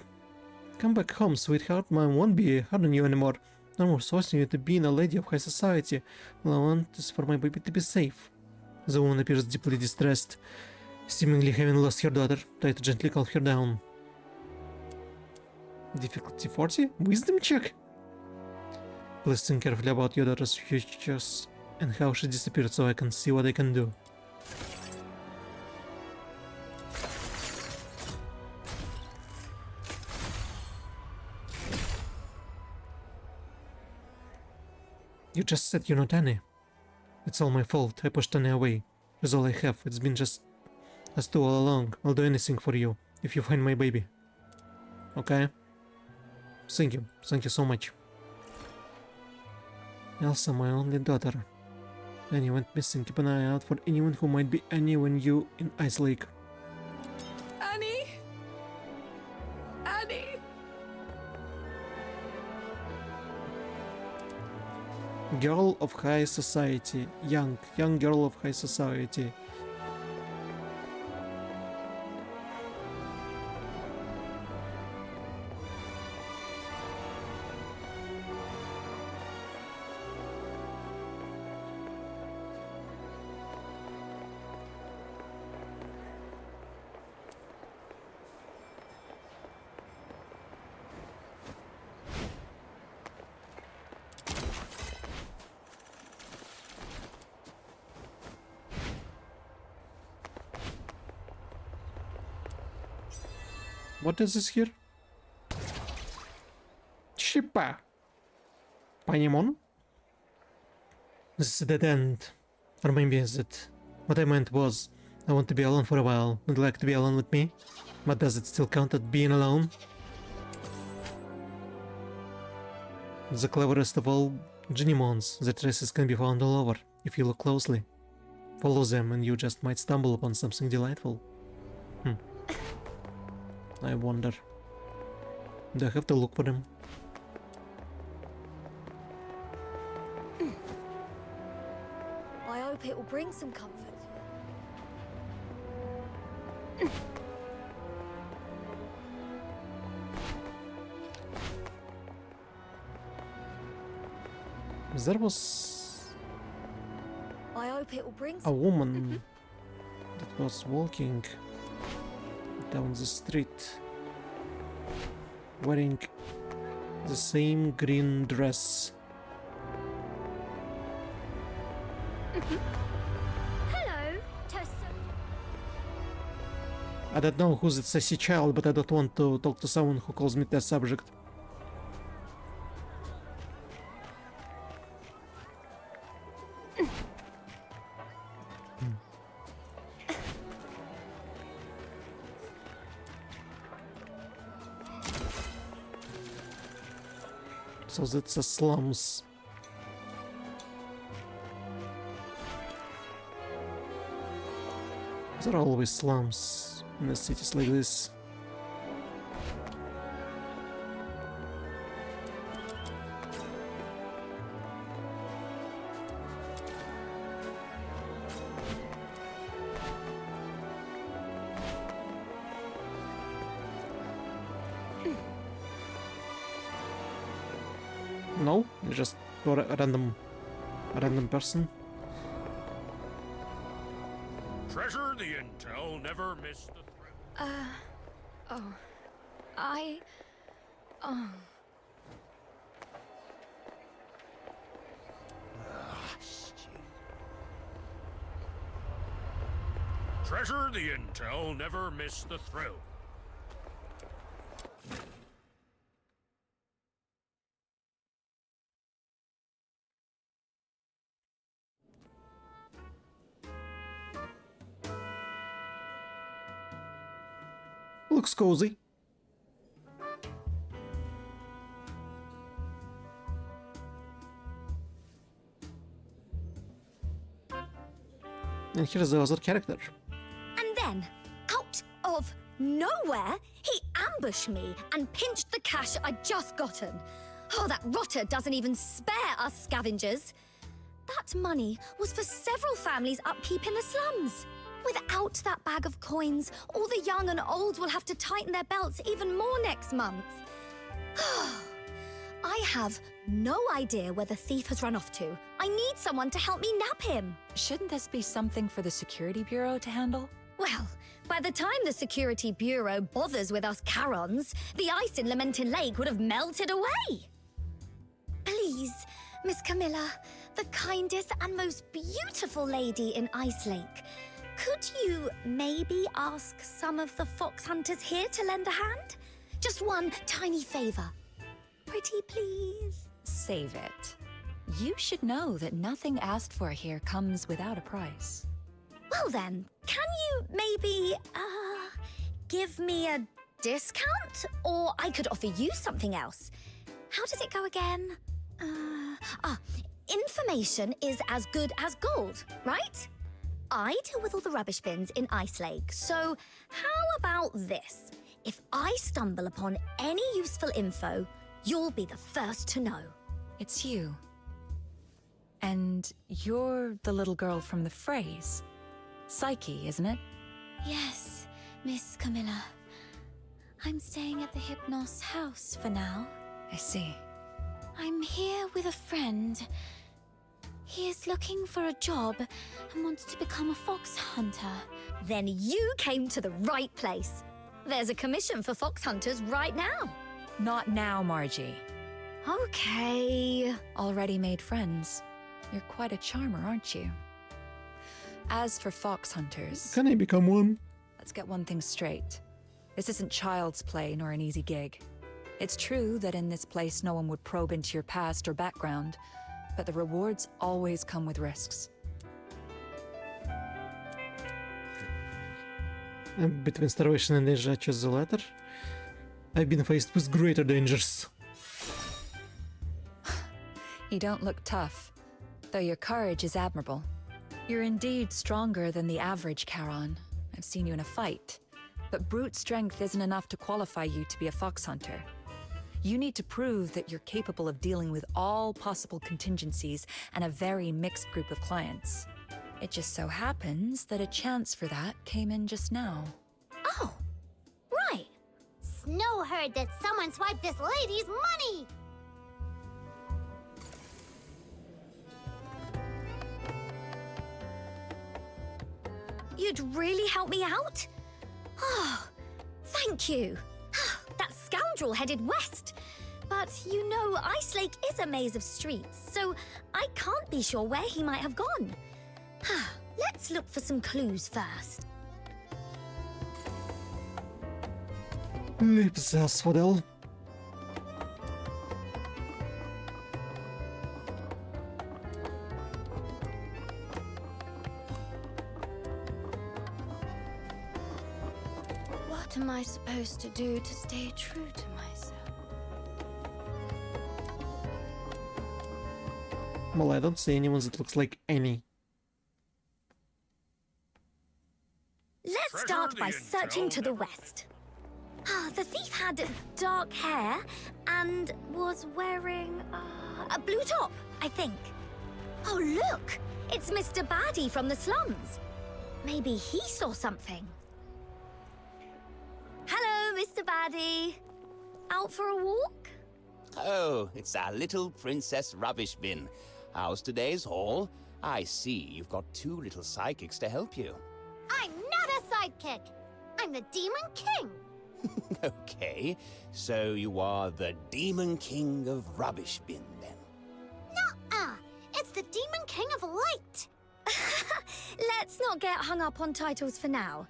Come back home, sweetheart. Mom won't be hard on you anymore. No more forcing you to be a lady of high society. All I want is for my baby to be safe. The woman appears deeply distressed, seemingly having lost her daughter. Try to gently calm her down. Difficulty 40? Wisdom check? Please think carefully about your daughter's futures and how she disappeared so I can see what I can do. You just said you're not Annie. It's all my fault. I pushed Annie away. It's all I have. It's been just us two all along. I'll do anything for you if you find my baby. Okay? Thank you. Thank you so much. Elsa, my only daughter. Annie went missing. Keep an eye out for anyone who might be Annie when you in Ice Lake. Annie! Annie! Girl of high society. Young girl of high society. What is this here? Shippa! Paimon? This is a dead end. Or maybe is it? What I meant was, I want to be alone for a while. Would you like to be alone with me? But does it still count as being alone? The cleverest of all Genimons, the traces can be found all over, if you look closely. Follow them and you just might stumble upon something delightful. I wonder. Do I have to look for them? I hope it will bring some comfort. There was I hope it will bring a woman that was walking down the street wearing the same green dress. Hello, Tessa. I don't know who's the sassy child, but I don't want to talk to someone who calls me that subject. So that's a slums. There are always slums in the cities like this. No, you just got a random person. Treasure the intel, never miss the thrill. Treasure the intel, never miss the thrill. Looks cozy. And here's the other character. And then, out of nowhere, he ambushed me and pinched the cash I'd just gotten. Oh, that rotter doesn't even spare us scavengers. That money was for several families' upkeep in the slums. Without that bag of coins, all the young and old will have to tighten their belts even more next month. I have no idea where the thief has run off to. I need someone to help me nab him. Shouldn't this be something for the Security Bureau to handle? Well, by the time the Security Bureau bothers with us Charons, the ice in Lamented Lake would have melted away. Please, Miss Camilla, the kindest and most beautiful lady in Ice Lake, could you maybe ask some of the fox hunters here to lend a hand? Just one tiny favor. Pretty please. Save it. You should know that nothing asked for here comes without a price. Well then, can you maybe, give me a discount? Or I could offer you something else. How does it go again? Information is as good as gold, right? I deal with all the rubbish bins in Ice Lake, so how about this? If I stumble upon any useful info, you'll be the first to know. It's you. And you're the little girl from the phrase. Psyche, isn't it? Yes, Miss Camilla. I'm staying at the Hypnos house for now. I see. I'm here with a friend. He is looking for a job and wants to become a fox hunter. Then you came to the right place. There's a commission for fox hunters right now. Not now, Margie. Okay. Already made friends. You're quite a charmer, aren't you? As for fox hunters... Can I become one? Let's get one thing straight. This isn't child's play nor an easy gig. It's true that in this place no one would probe into your past or background, but the rewards always come with risks. Between starvation and danger, I choose the latter. I've been faced with greater dangers. You don't look tough, though your courage is admirable. You're indeed stronger than the average Charon. I've seen you in a fight. But brute strength isn't enough to qualify you to be a fox hunter. You need to prove that you're capable of dealing with all possible contingencies and a very mixed group of clients. It just so happens that a chance for that came in just now. Oh, right. Snow heard that someone swiped this lady's money. You'd really help me out? Oh, thank you. That scoundrel headed west. But you know, Ice Lake is a maze of streets, so I can't be sure where he might have gone. Let's look for some clues first. Lips asphodel. What am I supposed to do to stay true to myself? Well, I don't see anyone that looks like Annie. Let's start by searching to the west. The thief had dark hair and was wearing a blue top, I think. Oh, look! It's Mr. Baddie from the slums. Maybe he saw something. Hello, Mr. Baddie. Out for a walk? Oh, it's our little Princess Rubbish Bin. How's today's haul? I see you've got 2 little psychics to help you. I'm not a sidekick. I'm the Demon King. Okay, so you are the Demon King of Rubbish Bin, then? Nuh-uh. It's the Demon King of Light. Let's not get hung up on titles for now.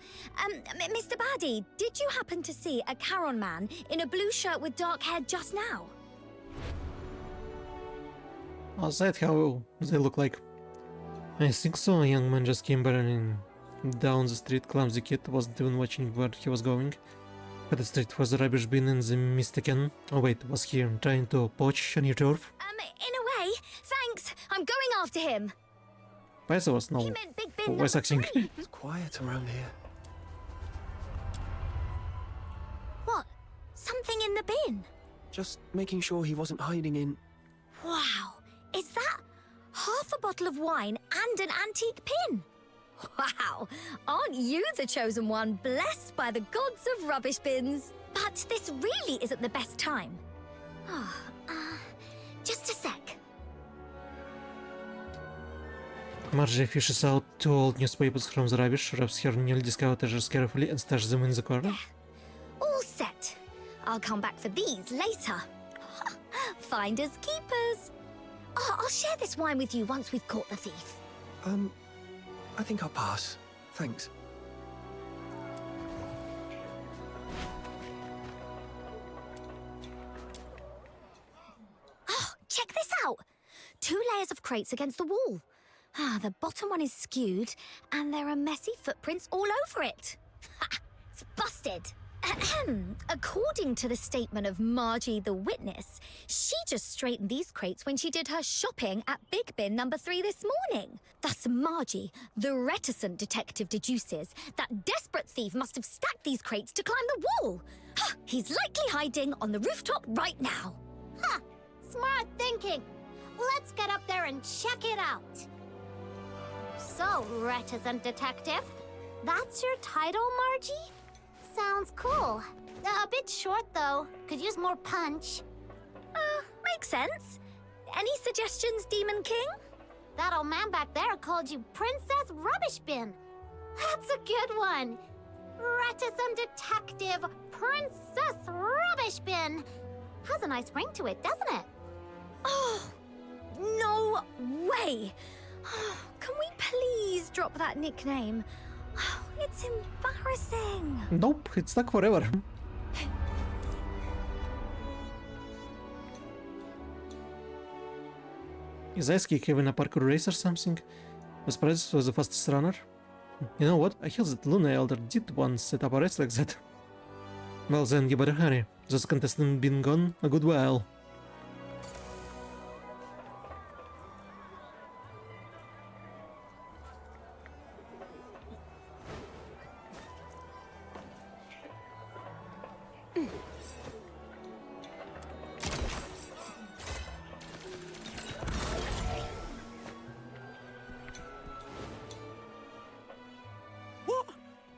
Mr. Baddie, did you happen to see a Charon man in a blue shirt with dark hair just now? Was that how they look like? I think so. A young man just came barreling down the street. Clumsy kid wasn't even watching where he was going. But the street for the rubbish bin and the mistaken. Oh wait, was he trying to poach on your turf? In a way, thanks. I'm going after him. Why there was no He meant Big Bin voice acting? It's quiet around here. What? Something in the bin? Just making sure he wasn't hiding in... Wow. Is that half a bottle of wine and an antique pin? Wow. Aren't you the chosen one, blessed by the gods of rubbish bins? But this really isn't the best time. Just a sec. Margie fishes out 2 old newspapers from the rubbish, wraps her newly discovered treasures carefully and stashes them in the corner. All set. I'll come back for these later. Finders keepers. Oh, I'll share this wine with you once we've caught the thief. I think I'll pass. Thanks. Oh, check this out. 2 layers of crates against the wall. The bottom one is skewed, and there are messy footprints all over it. Ha! It's busted. According to the statement of Margie the witness, she just straightened these crates when she did her shopping at Big Bin number 3 this morning. Thus Margie, the reticent detective, deduces that desperate thief must have stacked these crates to climb the wall. He's likely hiding on the rooftop right now. Huh. Smart thinking. Let's get up there and check it out. So, reticent detective, that's your title, Margie? Sounds cool. A bit short, though. Could use more punch. Makes sense. Any suggestions, Demon King? That old man back there called you Princess Rubbish Bin. That's a good one. Reticent detective, Princess Rubbish Bin. Has a nice ring to it, doesn't it? Oh, no way. Can we please drop that nickname? It's embarrassing. Nope, it's stuck forever. Is Ice Cake having a parkour race or something? Was Princess was the fastest runner? You know what? I heard that Luna Elder did once set up a race like that. Well then, you better hurry. Those contestants been gone a good while.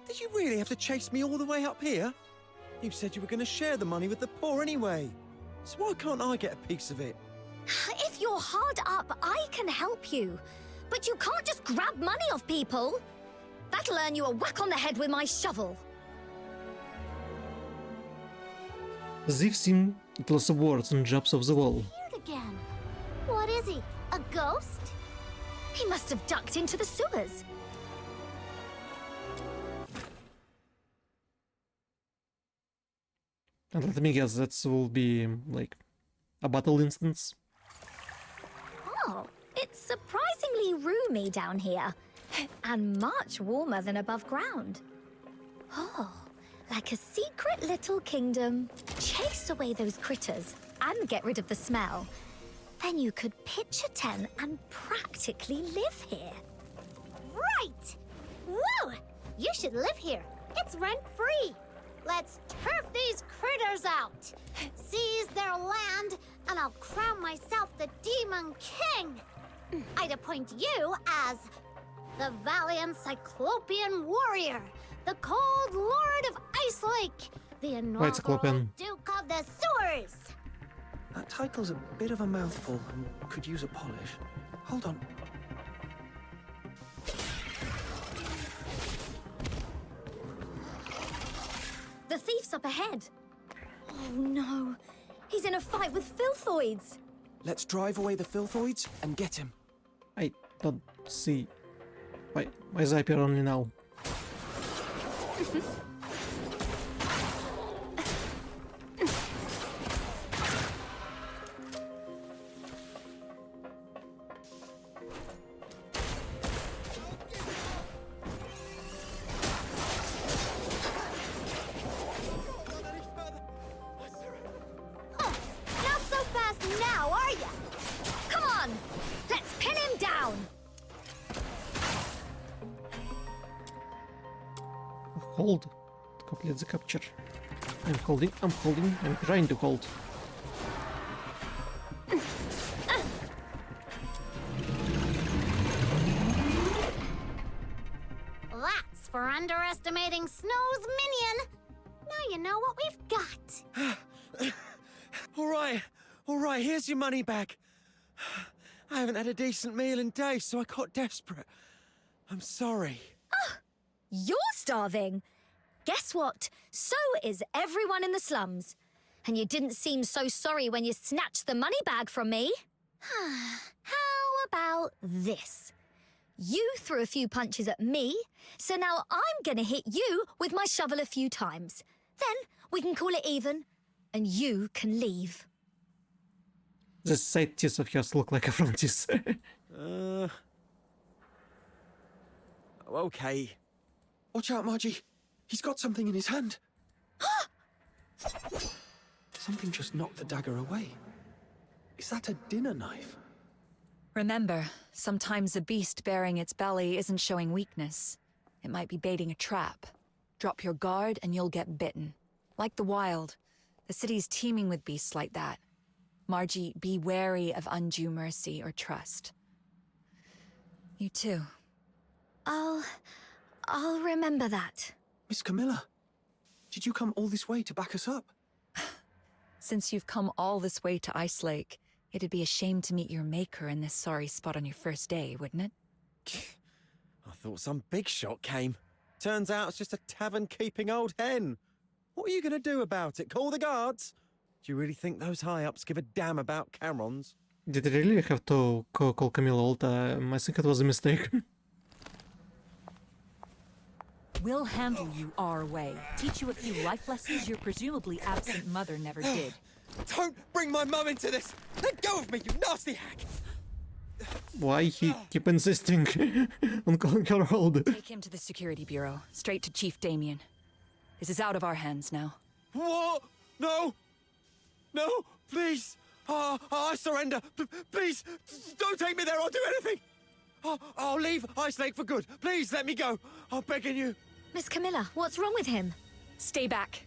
Did you really have to chase me all the way up here? You said you were going to share the money with the poor anyway. So why can't I get a piece of it? If you're hard up, I can help you. But you can't just grab money off people. That'll earn you a whack on the head with my shovel. The thief seemed at loss of words and jumps off the wall. Weird again. What is he? A ghost? He must have ducked into the sewers. And let me guess, that will be like a battle instance. Oh, it's surprisingly roomy down here. And much warmer than above ground. Oh, like a secret little kingdom. Chase away those critters and get rid of the smell. Then you could pitch a tent and practically live here. Right! Woo! You should live here. It's rent-free. Let's turf these critters out. Seize their land, and I'll crown myself the Demon King. I'd appoint you as the valiant Cyclopean warrior, the cold lord of Ice Lake, the inaugural Cyclopean. Duke of the Sewers. That title's a bit of a mouthful and could use a polish. Hold on. The thief's up ahead. Oh no, he's in a fight with filthoids. Let's drive away the filthoids and get him. I don't see. Why is I appear only now? Not so fast now, are ya? Come on, let's pin him down. Hold. Complete the capture. I'm holding, I'm trying to hold. That's for underestimating Snow's minion. Now you know what we've got. All right, here's your money back. I haven't had a decent meal in days, so I got desperate. I'm sorry. You're starving. Guess what? So is everyone in the slums. And you didn't seem so sorry when you snatched the money bag from me. How about this? You threw a few punches at me, so now I'm gonna hit you with my shovel a few times. Then we can call it even, and you can leave. The side teeth of yours look like a front teeth. Okay. Watch out, Margie. He's got something in his hand. Something just knocked the dagger away. Is that a dinner knife? Remember, sometimes a beast bearing its belly isn't showing weakness. It might be baiting a trap. Drop your guard and you'll get bitten. Like the wild. The city's teeming with beasts like that. Margie, be wary of undue mercy or trust. You too. I'll remember that. Miss Camilla, did you come all this way to back us up? Since you've come all this way to Ice Lake, it'd be a shame to meet your maker in this sorry spot on your first day, wouldn't it? I thought some big shot came. Turns out it's just a tavern-keeping old hen. What are you going to do about it? Call the guards? Do you really think those high-ups give a damn about Camerons? Did I really have to call Camilla all the time? I think it was a mistake. We'll handle you our way. Teach you a few life lessons your presumably absent mother never did. Don't bring my mum into this! Let go of me, you nasty hack! Why he keep insisting on calling her old? Take him to the security bureau, straight to Chief Damien. This is out of our hands now. What? No! No! Please! I surrender! Please! Don't take me there! I'll do anything! I'll leave Ice Lake for good! Please, let me go! I'm begging you! Miss Camilla, what's wrong with him? Stay back.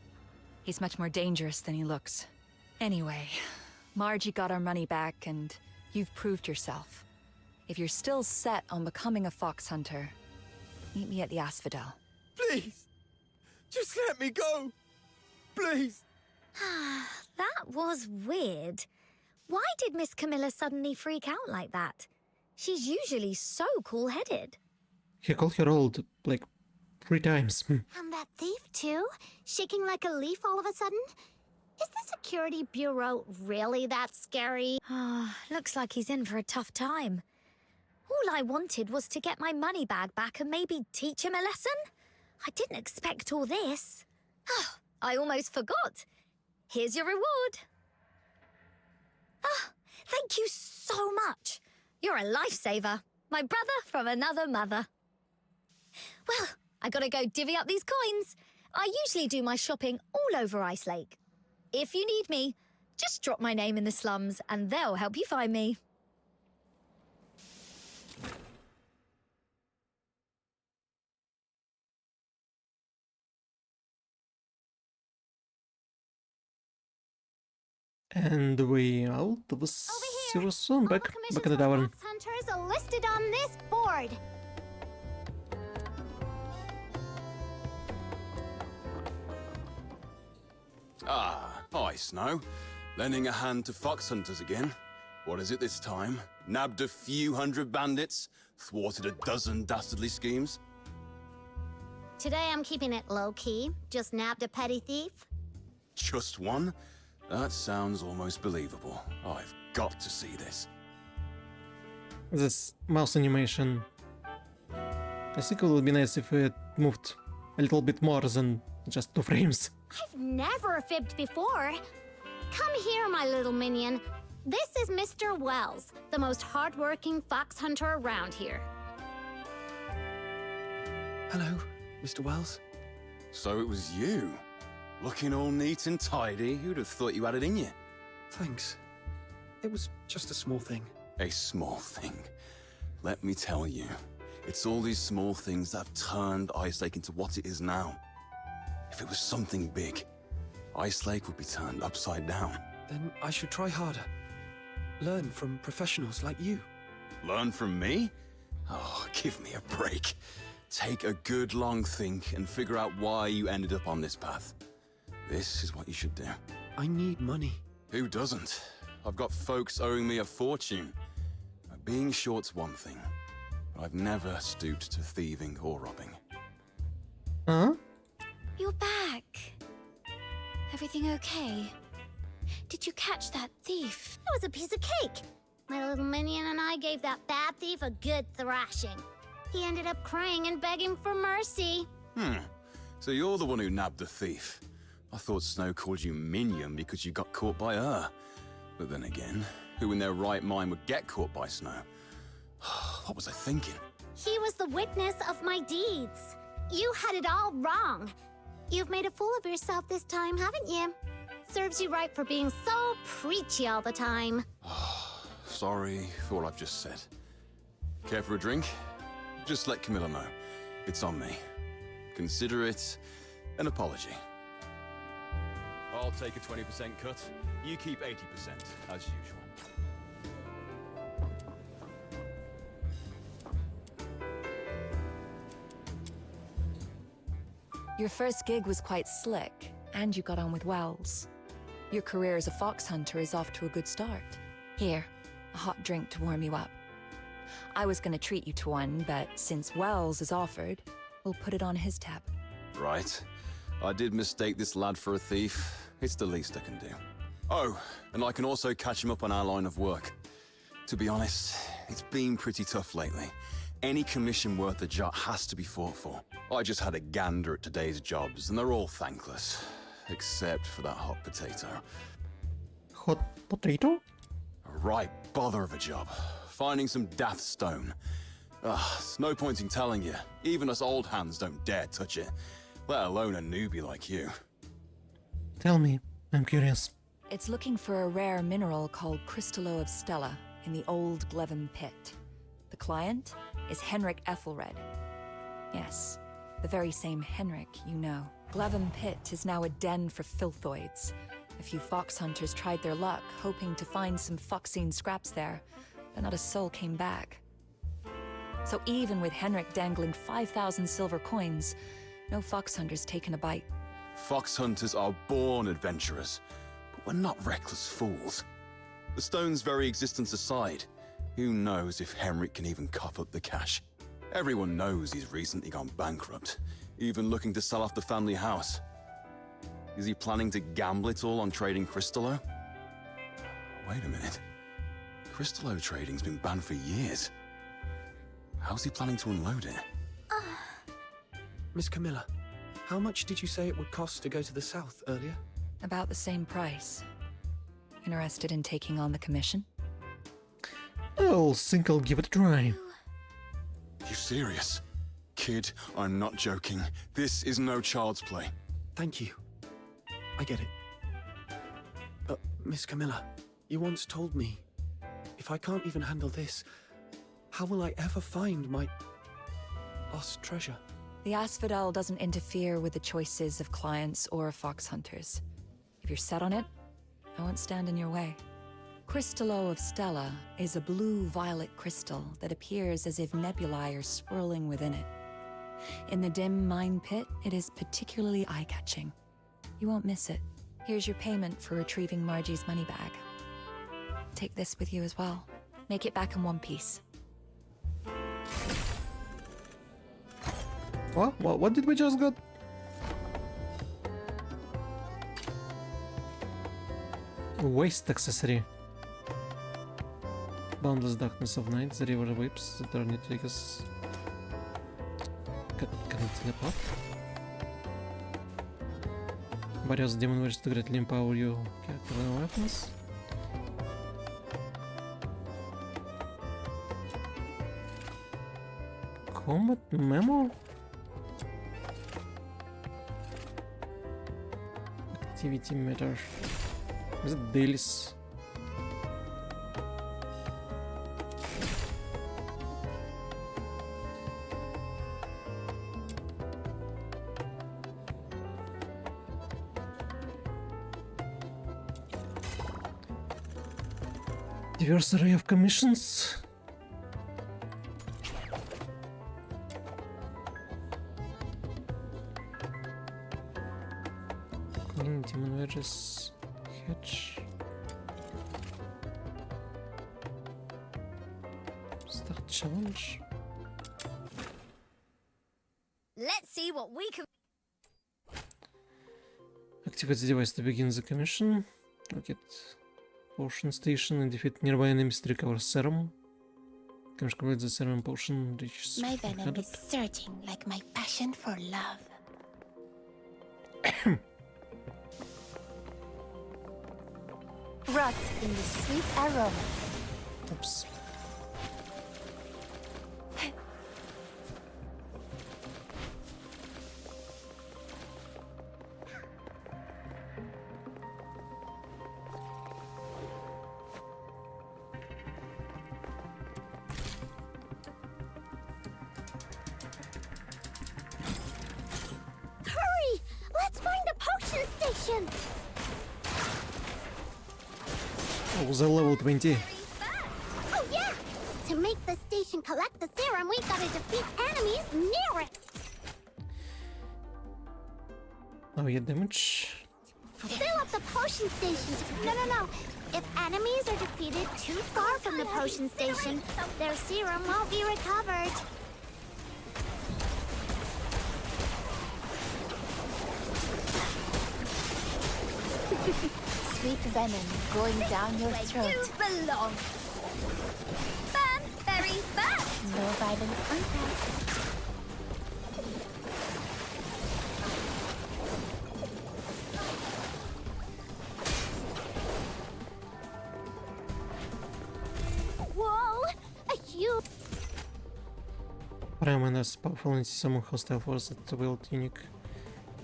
He's much more dangerous than he looks. Anyway, Margie got our money back, and you've proved yourself. If you're still set on becoming a fox hunter, meet me at the Asphodel. Please! Just let me go! Please! That was weird. Why did Miss Camilla suddenly freak out like that? She's usually so cool-headed. He called her old, like, 3 times. And that thief, too? Shaking like a leaf all of a sudden? Is the security bureau really that scary? Looks like he's in for a tough time. All I wanted was to get my money bag back and maybe teach him a lesson. I didn't expect all this. I almost forgot. Here's your reward. Thank you so much. You're a lifesaver. My brother from another mother. Well, I gotta go divvy up these coins. I usually do my shopping all over Ice Lake. If you need me, Just drop my name in the slums and they'll help you find me. And we out of the sewer soon. Back in the tavern. Hunters are listed on this board. Ah, hi, Snow. Lending a hand to fox hunters again. What is it this time? Nabbed a few hundred bandits? Thwarted a dozen dastardly schemes? Today I'm keeping it low-key. Just nabbed a petty thief. Just one? That sounds almost believable. I've got to see this. This mouse animation. I think it would be nice if it moved a little bit more than just 2 frames. I've never fibbed before. Come here, my little minion. This is Mr. Wells, the most hardworking fox hunter around here. Hello, Mr. Wells. So it was you? Looking all neat and tidy, who'd have thought you had it in you? Thanks. It was just a small thing. A small thing? Let me tell you, it's all these small things that have turned Ice Lake into what it is now. If it was something big, Ice Lake would be turned upside down. Then I should try harder. Learn from professionals like you. Learn from me? Oh, give me a break. Take a good long think and figure out why you ended up on this path. This is what you should do. I need money. Who doesn't? I've got folks owing me a fortune. Being short's one thing, but I've never stooped to thieving or robbing. Huh? You're back. Everything okay? Did you catch that thief? It was a piece of cake. My little minion and I gave that bad thief a good thrashing. He ended up crying and begging for mercy. So you're the one who nabbed the thief. I thought Snow called you minion because you got caught by her. But then again, who in their right mind would get caught by Snow? What was I thinking? He was the witness of my deeds. You had it all wrong. You've made a fool of yourself this time, haven't you? Serves you right for being so preachy all the time. Sorry for what I've just said. Care for a drink? Just let Camilla know. It's on me. Consider it an apology. I'll take a 20% cut. You keep 80%, as usual. Your first gig was quite slick, and you got on with Wells. Your career as a fox hunter is off to a good start. Here, a hot drink to warm you up. I was gonna treat you to one, but since Wells has offered, we'll put it on his tab. Right. I did mistake this lad for a thief. It's the least I can do. Oh, and I can also catch him up on our line of work. To be honest, it's been pretty tough lately. Any commission worth a jot has to be fought for. I just had a gander at today's jobs, and they're all thankless. Except for that hot potato. Hot potato? A right bother of a job. Finding some daft stone. It's no point in telling you. Even us old hands don't dare touch it. Let alone a newbie like you. Tell me, I'm curious. It's looking for a rare mineral called Crystallo of Stella in the old Glevum pit. The client is Henrik Ethelred. Yes, the very same Henrik you know. Glevum pit is now a den for filthoids. A few fox hunters tried their luck, hoping to find some foxine scraps there, but not a soul came back. So even with Henrik dangling 5,000 silver coins, no fox hunters taken a bite. Fox hunters are born adventurers, but we're not reckless fools. The stone's very existence aside, who knows if Henrik can even cough up the cash? Everyone knows he's recently gone bankrupt, even looking to sell off the family house. Is he planning to gamble it all on trading Crystallo? Wait a minute. Crystallo trading's been banned for years. How's he planning to unload it? Miss Camilla, how much did you say it would cost to go to the south earlier? About the same price. Interested in taking on the commission? I'll think I'll give it a try. You serious? Kid, I'm not joking. This is no child's play. Thank you. I get it. Miss Camilla, you once told me, if I can't even handle this, how will I ever find my lost treasure? The asphodel doesn't interfere with the choices of clients or fox hunters. If you're set on it, I won't stand in your way. Crystallo of Stella is a blue-violet crystal that appears as if nebulae are swirling within it. In the dim mine pit, it is particularly eye-catching. You won't miss it. Here's your payment for retrieving Margie's money bag. Take this with you as well. Make it back in one piece. What did we just get? Waste accessory. Boundless darkness of night, the river whips, the tornadius can teleport. Various demon ways to greatly empower your character and weapons. Combat memo? Activity meter. Is it dailies? Diverse array of commissions. Queen, demon wedges, hedge. Start challenge. Let's see what we can. Activate the device to begin the commission. Look at potion station and defeat nearby enemies to recover serum. Commission complete the serum potion reaches My venom 100. is surging like my passion for love. Rot in the sweet aroma. Oops. Hurry! Let's find the potion station! Oh, the level 20. Oh yeah! To make the station collect the serum, we gotta defeat enemies near it! Oh, yeah, damage. Fill up the potion station to... No. If enemies are defeated too far from the potion station, their serum won't be recovered. Sweet venom going down your throat. You belong. Burn, berry, burn! No violent contact. Whoa! A huge... Prime and as powerful and summon hostile force that wield unique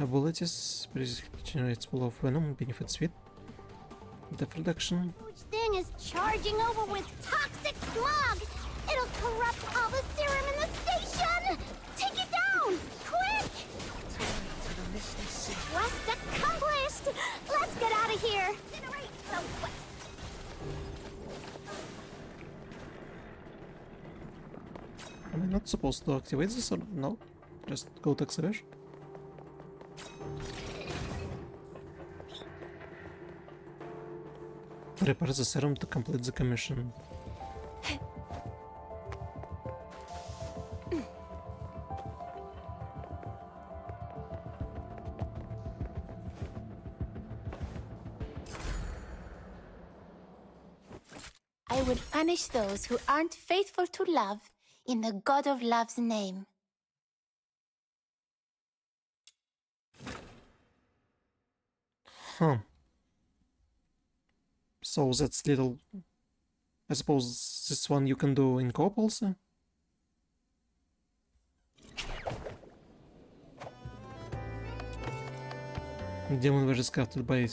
abilities. Basically generates pool of venom, benefit sweet. Death reduction. thing is charging over with toxic smog! It'll corrupt all the serum in the station! Take it down! Quick! Quest accomplished! Let's get out of here! Incinerate the west! Am I not supposed to activate this or no? Just go to excavation? Repair the serum to complete the commission. I will punish those who aren't faithful to love in the God of Love's name. Huh. So that's little... I suppose this one you can do in co-op also? Demon were crafted by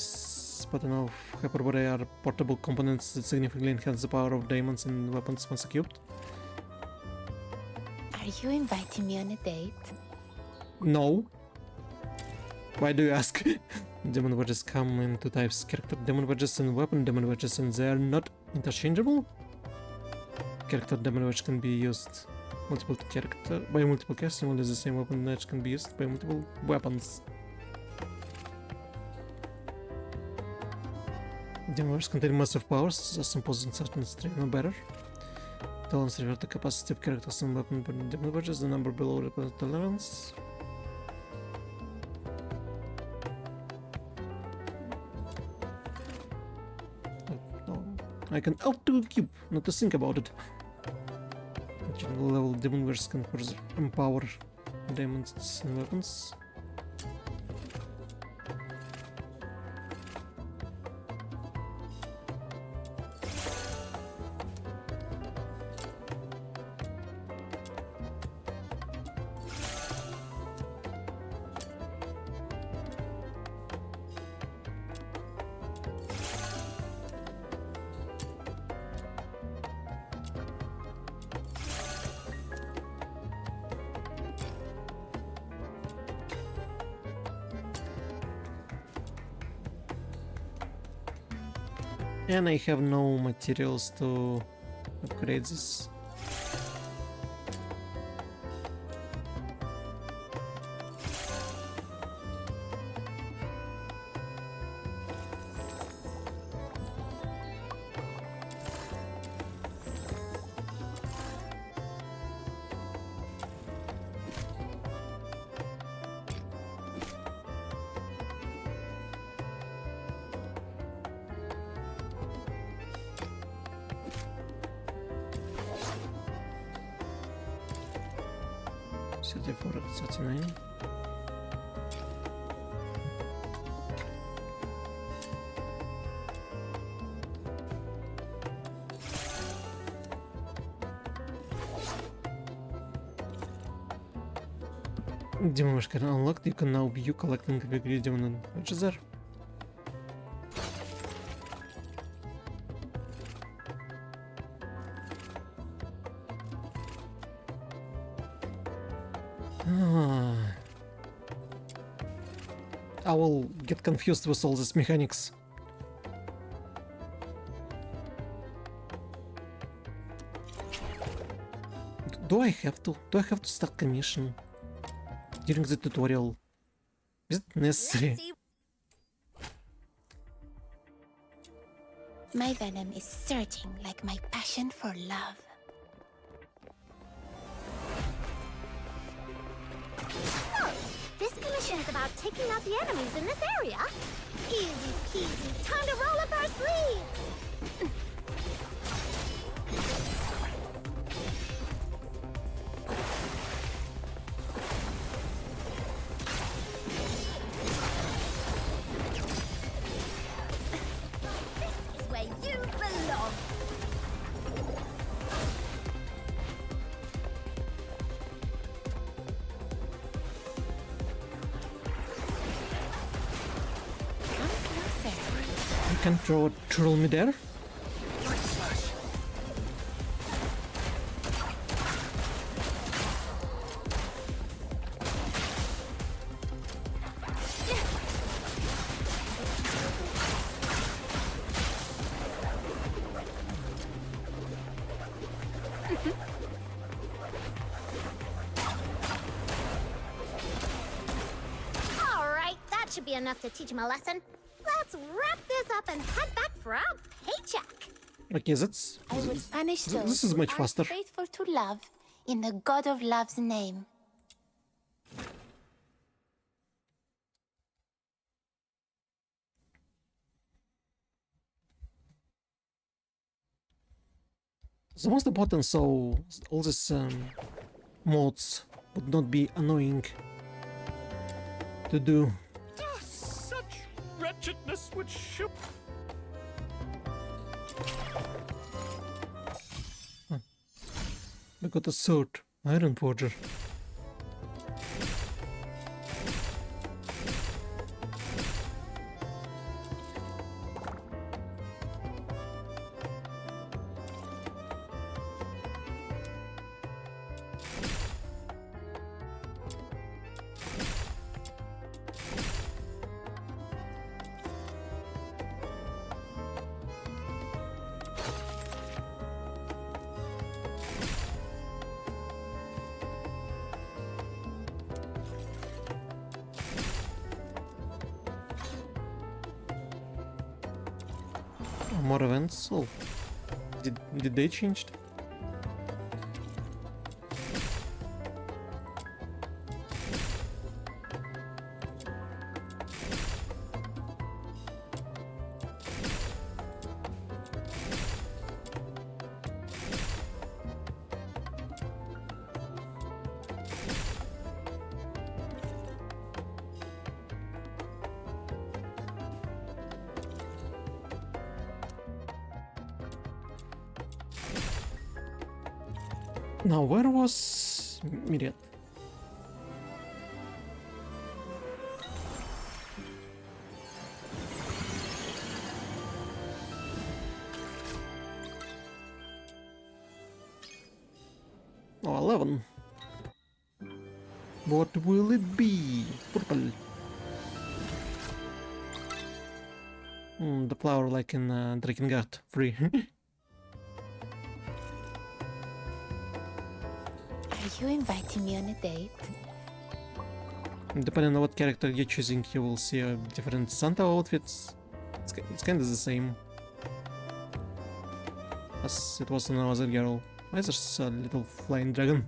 This pattern of Hyperborea are portable components that significantly enhance the power of diamonds and weapons once equipped. Are you inviting me on a date? No. Why do you ask? Demon wedges come in two types: character demon wedges and weapon demon wedges, and they are not interchangeable. Character demon wedge can be used by multiple characters, while the same weapon wedge can be used by multiple weapons. Demon wedges contain massive powers, as imposed on certain strain or better. Talents revert the capacity of characters and weapon demon wedges, the number below represents tolerance. I can auto-equip, not to think about it. General level demon wedges can further empower diamonds and weapons. And I have no materials to upgrade this. For 39. Demon wedge can unlocked. You can now view collecting the demon wedges there. I will get confused with all these mechanics. Do I have to? Do I have to start commission during the tutorial? Is it necessary? My venom is surging like my passion for love. So, this commission is about taking out the enemies in this area. Easy peasy, time to roll up our sleeves. This is where you belong. You can throw a troll me there? All right, that should be enough to teach him a lesson. Let's wrap this up and head back for our paycheck. Okay, that's... I will punish those This is much who faster. are faithful to love in the God of Love's name. The most important, so all these mods would not be annoying to do. Such wretchedness would shoot. I got a sword, Iron Forger. more events. Oh, did they changed? Now, where was Miriam? Oh, 11. What will it be? Purple. The flower like in Drakengard. Free. Are you inviting me on a date? Depending on what character you're choosing, you will see different Santa outfits. It's kind of the same as it was in another girl. Why is there a little flying dragon?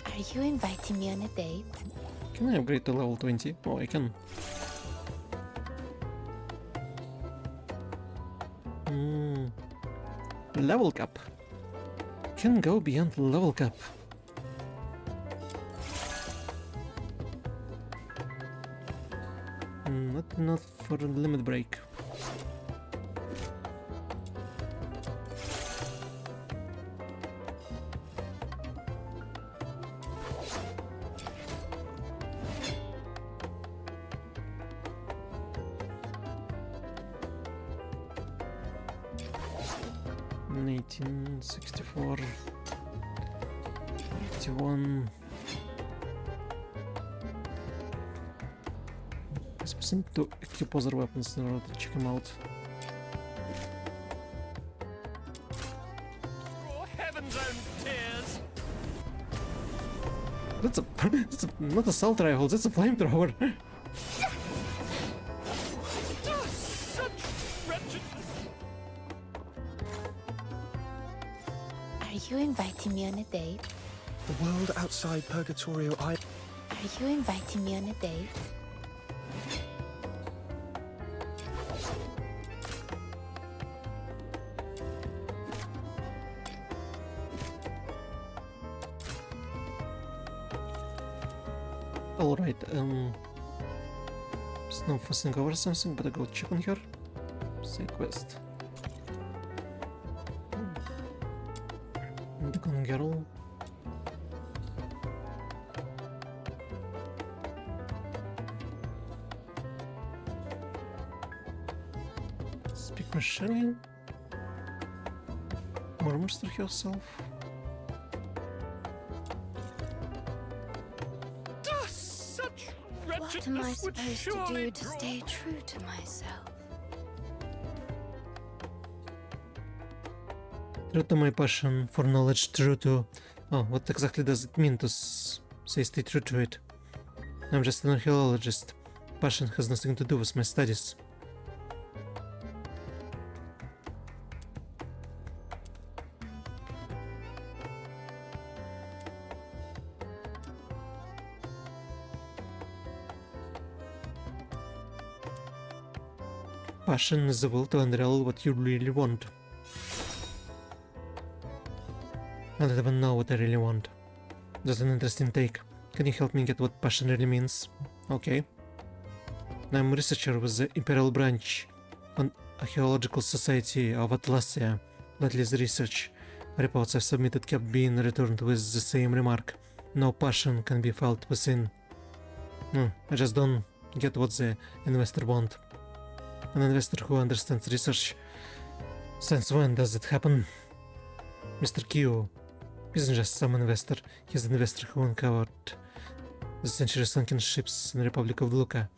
Are you inviting me on a date? Can I upgrade to level 20? Oh, I can. Level cap. Can go beyond level cap. Not for limit break. In 1864, 81. I suppose I need to equip other weapons in order to check them out. Oh, heaven's own tears! That's not a assault rifle, that's a flamethrower. Such wretchedness! Are you inviting me on a date? The world outside Purgatorio Island. Are you inviting me on a date? Alright, Snow fussing over something, but I go check on her. Say quest. The con girl. Speak Michelle. Murmurs to herself. What am I supposed to do to stay true to myself? True to my passion for knowledge, true to... Oh, what exactly does it mean to say stay true to it? I'm just an archaeologist. Passion has nothing to do with my studies. Passion is the will to unravel what you really want. I don't even know what I really want. That's an interesting take. Can you help me get what passion really means? Okay. I'm a researcher with the Imperial Branch on Archaeological Society of Atlasia. Lately the research reports I've submitted kept being returned with the same remark. No passion can be felt within. I just don't get what the investor want. An investor who understands research. Since when does it happen? Mr. Q isn't just some investor, he's an investor who uncovered the century-sunken ships in the Republic of Luca,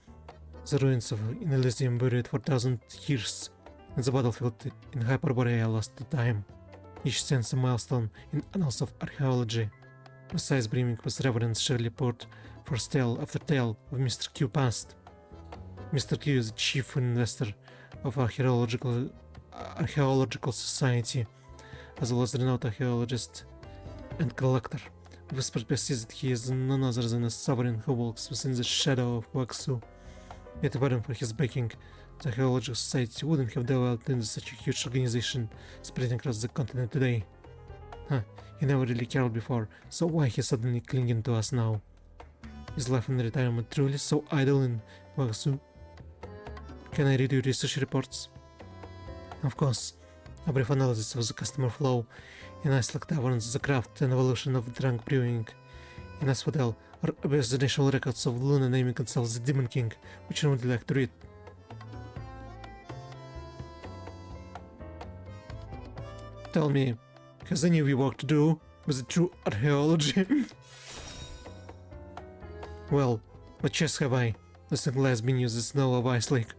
the ruins of an Elysium buried for 1,000 years. In the battlefield in Hyperborea lost to time. Each stands a milestone in annals of archaeology. Besides brimming with reverence, surely poured forth tale after tale of Mr. Q past. Mr. Q is the chief investor of archaeological society, as well as renowned archaeologist and collector. Whispered persists that he is none other than a sovereign who walks within the shadow of Waxu. Yet were for his backing, the Archaeological Society wouldn't have developed into such a huge organization spreading across the continent today. He never really cared before, so why he suddenly clinging to us now? Is life in retirement truly so idle in Waxu? Can I read your research reports? Of course. A brief analysis of the customer flow in Iceland taverns, the craft and evolution of drunk brewing in Asphodel, or the initial records of Luna naming themselves the Demon King, which I would like to read. Tell me, has any of you work to do with the true archaeology? Well, what chance have I? The single has been used as snow of Ice Lake.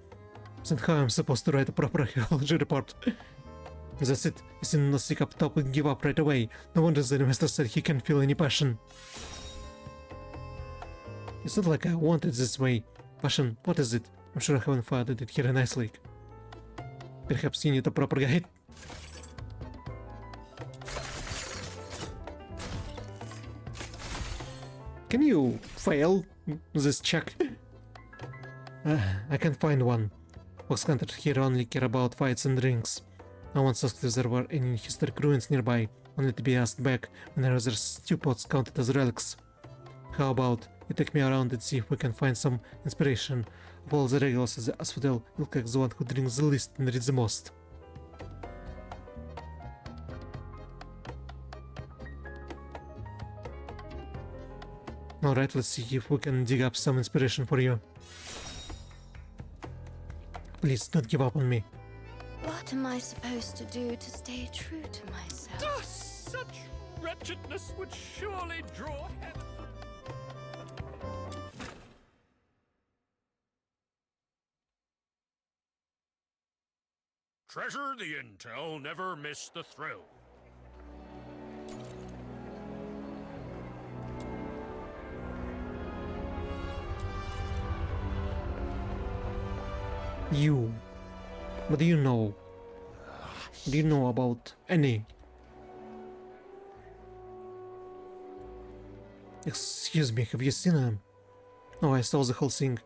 Then how am I supposed to write a proper archaeology report? That's it. He seemed to stick up top and give up right away. No wonder the investor said he can't feel any passion. It's not like I want it this way. Passion, what is it? I'm sure I haven't found it here in Ice Lake. Perhaps you need a proper guide. Can you fail this check? I can't find one. Fox hunters here only care about fights and drinks. No one asked if there were any historic ruins nearby, only to be asked back when there are stew pots counted as relics. How about you take me around and see if we can find some inspiration? Of all the regulars at the Asphodel, Ilka is the one who drinks the least and reads the most. Alright, let's see if we can dig up some inspiration for you. Please, don't give up on me. What am I supposed to do to stay true to myself? Such wretchedness would surely draw heaven. Treasure the intel, never miss the thrill. You. What do you know? Do you know about any? Excuse me, have you seen her? Oh, I saw the whole thing.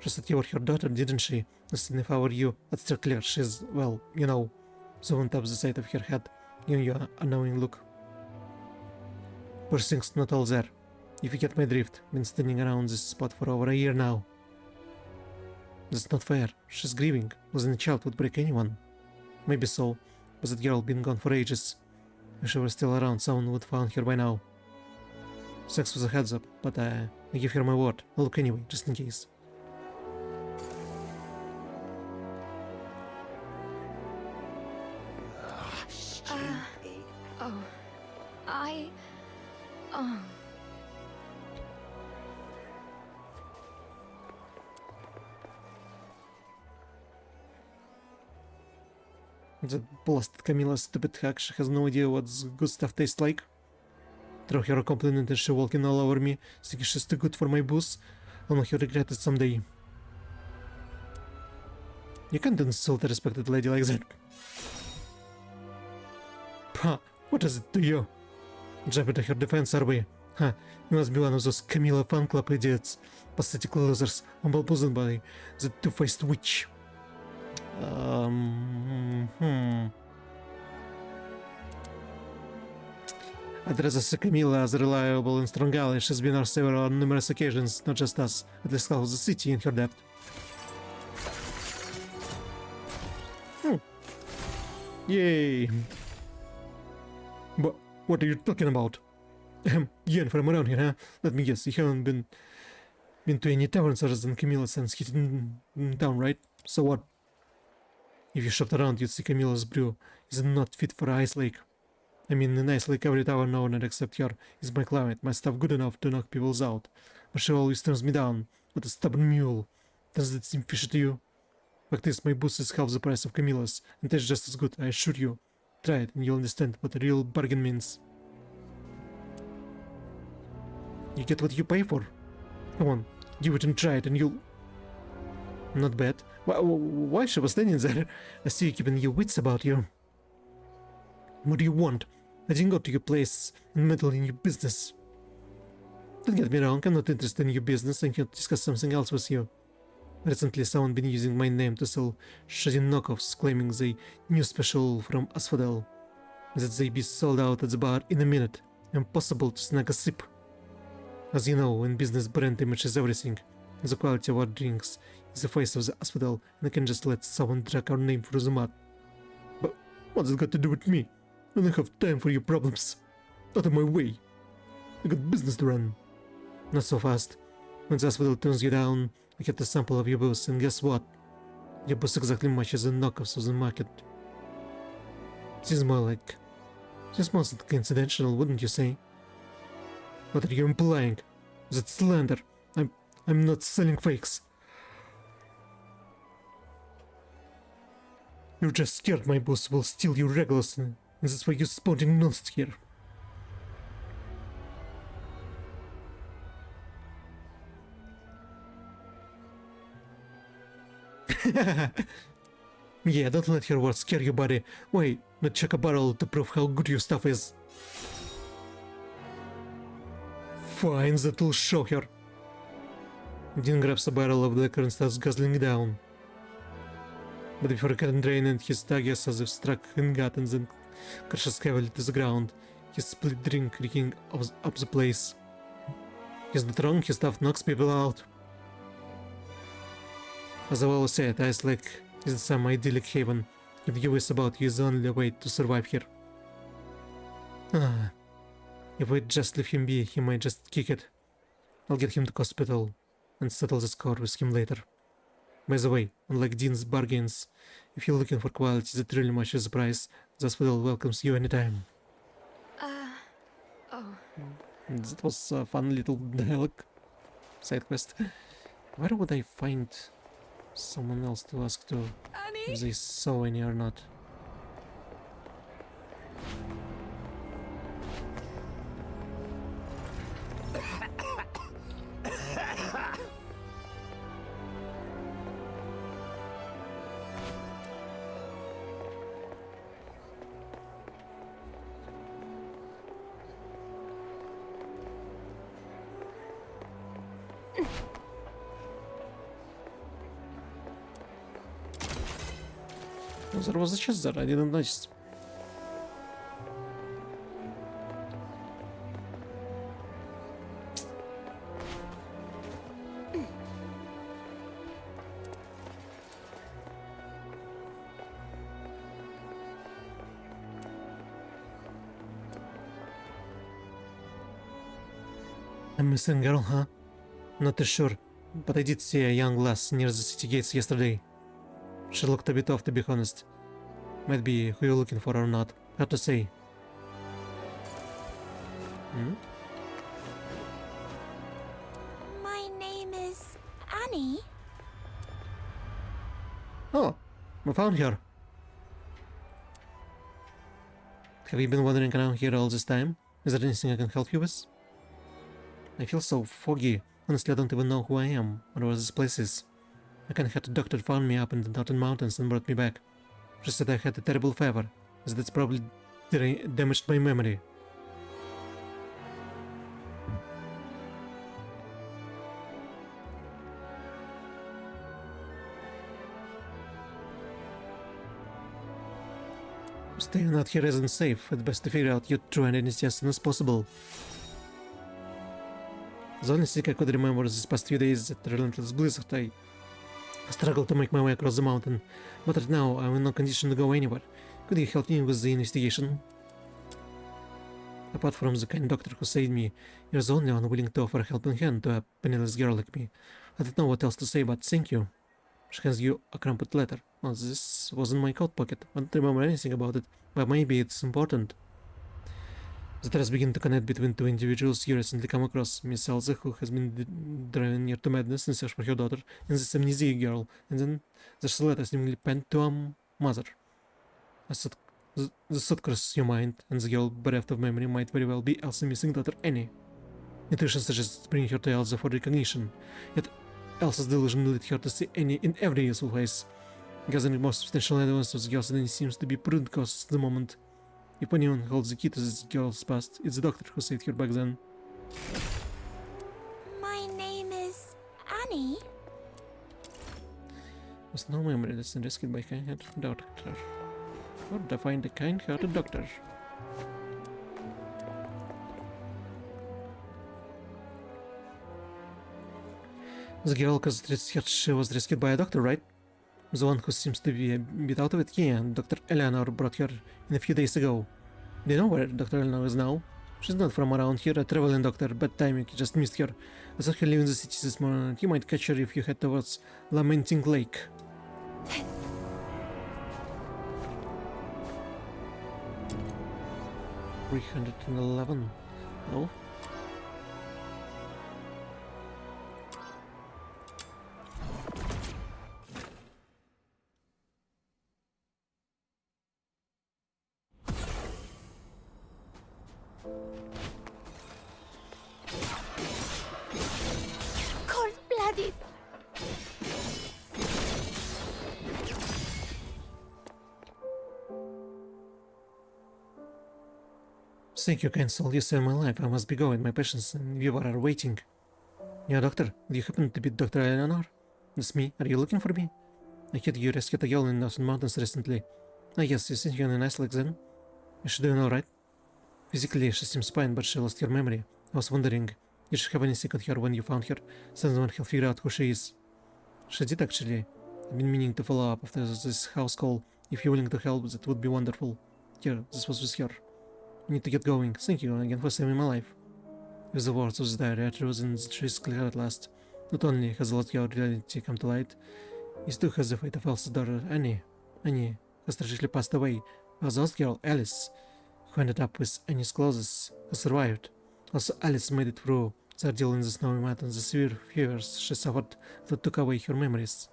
She said you were her daughter, didn't she? Listen, if I were you, I'd steer clear. She's, well, you know, so on top of the side of her head, giving you a knowing look. Poor thing's not all there. If you get my drift, been standing around this spot for over a year now. That's not fair. She's grieving. Losing a child would break anyone. Maybe so, but that girl been gone for ages. If she were still around, someone would found her by now. Sex was a heads up, but I give her my word. I'll look anyway, just in case. That blasted Camilla's stupid hack, she has no idea what good stuff tastes like. Throw her a compliment and she walking all over me, thinking she's too good for my booze. I'll make her regret it someday. You can't insult a respected lady like that. Pah, what is it to you? Jumping to her defense, are we? Huh, you must be one of those Camilla fan club idiots. Pathetic losers, unbosomed by the two-faced witch. I'd rather see Camilla as reliable and strong ally. She's been our savior on numerous occasions, not just us, at least half the city in her debt. Yay! But what are you talking about? You ain't from around here, huh? Let me guess, you haven't been to any taverns other than Camilla since hitting down, right? So what? If you shopped around, you'd see Camilla's brew is not fit for Ice Lake. I mean, in Ice Lake, every tavern owner except her is my client, my stuff good enough to knock people's out. But she always turns me down, with a stubborn mule. Does that seem fishy to you? Fact is, my boots is half the price of Camilla's, and tastes just as good, I assure you. Try it, and you'll understand what a real bargain means. You get what you pay for. Come on, give it and try it, and you'll... Not bad. Why she was standing there? I see you keeping your wits about you. What do you want? I didn't go to your place and meddle in your business. Don't get me wrong, I'm not interested in your business and can discuss something else with you. Recently, someone been using my name to sell shoddy knockoffs, claiming the new special from Asphodel. That they be sold out at the bar in a minute. Impossible to snag a sip. As you know, in business, brand image is everything. The quality of our drinks is the face of the Asphodel, and I can just let someone drag our name through the mud. But what's it got to do with me? I don't have time for your problems. Out of my way. I got business to run. Not so fast. When the Asphodel turns you down, I get a sample of your booze, and guess what? Your booze exactly matches the knockoffs of the market. This is more like... just most coincidental, wouldn't you say? What are you implying? That's slander. I'm not selling fakes. You're just scared my boss will steal your regulars, and that's why you're spouting nonsense here. Yeah, don't let her words scare you, buddy. Wait, not check a barrel to prove how good your stuff is. Fine, that'll show her. Dean grabs a barrel of liquor and starts guzzling down. But before he can drain it, his Sajeas as if struck in gut and then crashes heavily to the ground, his split drink reeking up the place. He's not wrong, his stuff knocks people out. As I always said, Ice Lake is some idyllic haven. If you wish about you is the only way to survive here. If we just leave him be, he might just kick it. I'll get him to hospital and settle the score with him later. By the way, unlike Dean's bargains, if you're looking for quality that really matches the price, the hospital welcomes you anytime. Oh. That was a fun little dialogue. Side quest. Where would I find someone else to ask to if they saw any or not? Oh, there was a chest there, I didn't notice. A missing girl, huh? Not too sure, but I did see a young lass near the city gates yesterday. She looked a bit off, to be honest. Might be who you're looking for or not. Hard to say. My name is Annie. Oh, we found her. Have you been wandering around here all this time? Is there anything I can help you with? I feel so foggy. Honestly, I don't even know who I am or where this place is. I kind of had a doctor found me up in the Northern Mountains and brought me back. She said I had a terrible fever, so that's probably damaged my memory. Staying out here isn't safe. It's best to figure out your true identity as soon as possible. The only thing I could remember these past few days is that relentless blizzard. I struggled to make my way across the mountain, but right now I'm in no condition to go anywhere. Could you help me with the investigation? Apart from the kind doctor who saved me, you're the only one willing to offer a helping hand to a penniless girl like me. I don't know what else to say, but thank you. She hands you a crumpled letter. Well, this was in my coat pocket. I don't remember anything about it, but maybe it's important. The threads begin to connect between two individuals you recently come across, Miss Elsa, who has been driven near to madness in search for her daughter, and this amnesia girl, and then there's a letter seemingly penned to a mother. The thought crosses your mind, and the girl bereft of memory might very well be Elsa's missing daughter Annie. Intuition suggests bringing her to Elsa for recognition, yet Elsa's delusion led her to see Annie in every useful place. Gathering more substantial evidence of the girl's identity seems to be prudent course at the moment. If anyone holds the key to this girl's past, it's the doctor who saved her back then. My name is Annie. With no memory that's been rescued by a kind-hearted doctor. Or to find a kind-hearted doctor. The girl she was rescued by a doctor, right? The one who seems to be a bit out of it? Yeah, Dr. Eleanor brought her in a few days ago. Do you know where Dr. Eleanor is now? She's not from around here, a traveling doctor. Bad timing, you just missed her. I saw her leaving the city this morning. You might catch her if you head towards Lamenting Lake. 311. No? Cold-blooded. Thank you, Cancel. You saved my life. I must be going. My patients and viewer are waiting. Yeah, doctor. Do you happen to be Dr. Eleanor? That's me. Are you looking for me? I heard you rescued a girl in Northern Mountains recently. Ah, yes, you seem in a nice like then. Is she doing alright? Physically, she seems fine, but she lost her memory. I was wondering, did she have anything on her when you found her? Someone help figure out who she is. She did, actually. I've been meaning to follow up after this house call. If you're willing to help, that would be wonderful. Here, this was with her. I need to get going. Thank you again for saving my life. With the words of the diary, I chose in the trees clear at last. Not only has a lot of your reality come to light, it too has the fate of Elsa's daughter, Annie. Annie has tragically passed away, while the last girl, Alice, who ended up with Annie's clothes, has survived. Also, Alice made it through the ordeal in the snowy mountains. The severe fevers she suffered that took away her memories.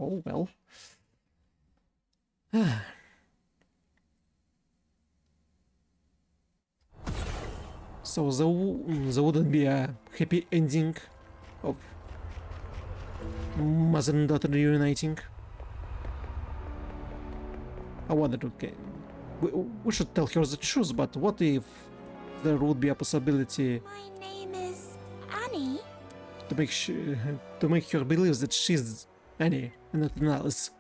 Oh well. So there wouldn't be a happy ending of mother and daughter reuniting. I wondered, okay, we should tell her the truth, but what if there would be a possibility My name is Annie. to make her believe that she's Annie and not Alice?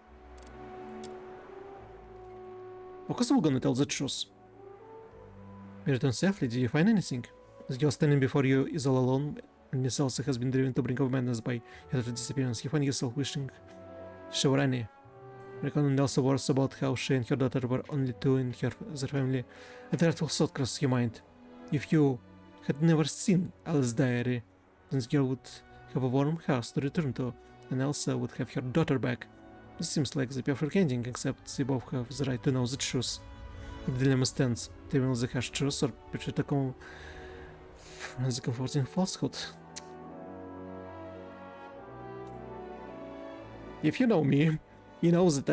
Of course we're gonna tell the truth. We return safely. Did you find anything? The girl standing before you is all alone, and Miss Elsa has been driven to brink of madness by her disappearance. You find yourself wishing she were Annie. Recalling Elsa's words about how she and her daughter were only two in their family, a dreadful thought crossed your mind. If you had never seen Alice's diary, then the girl would have a warm house to return to, and Elsa would have her daughter back. This seems like the perfect ending, except they both have the right to know the truth. The dilemma stands, reveal the harsh truth or betray the comforting falsehood. If you know me, you know that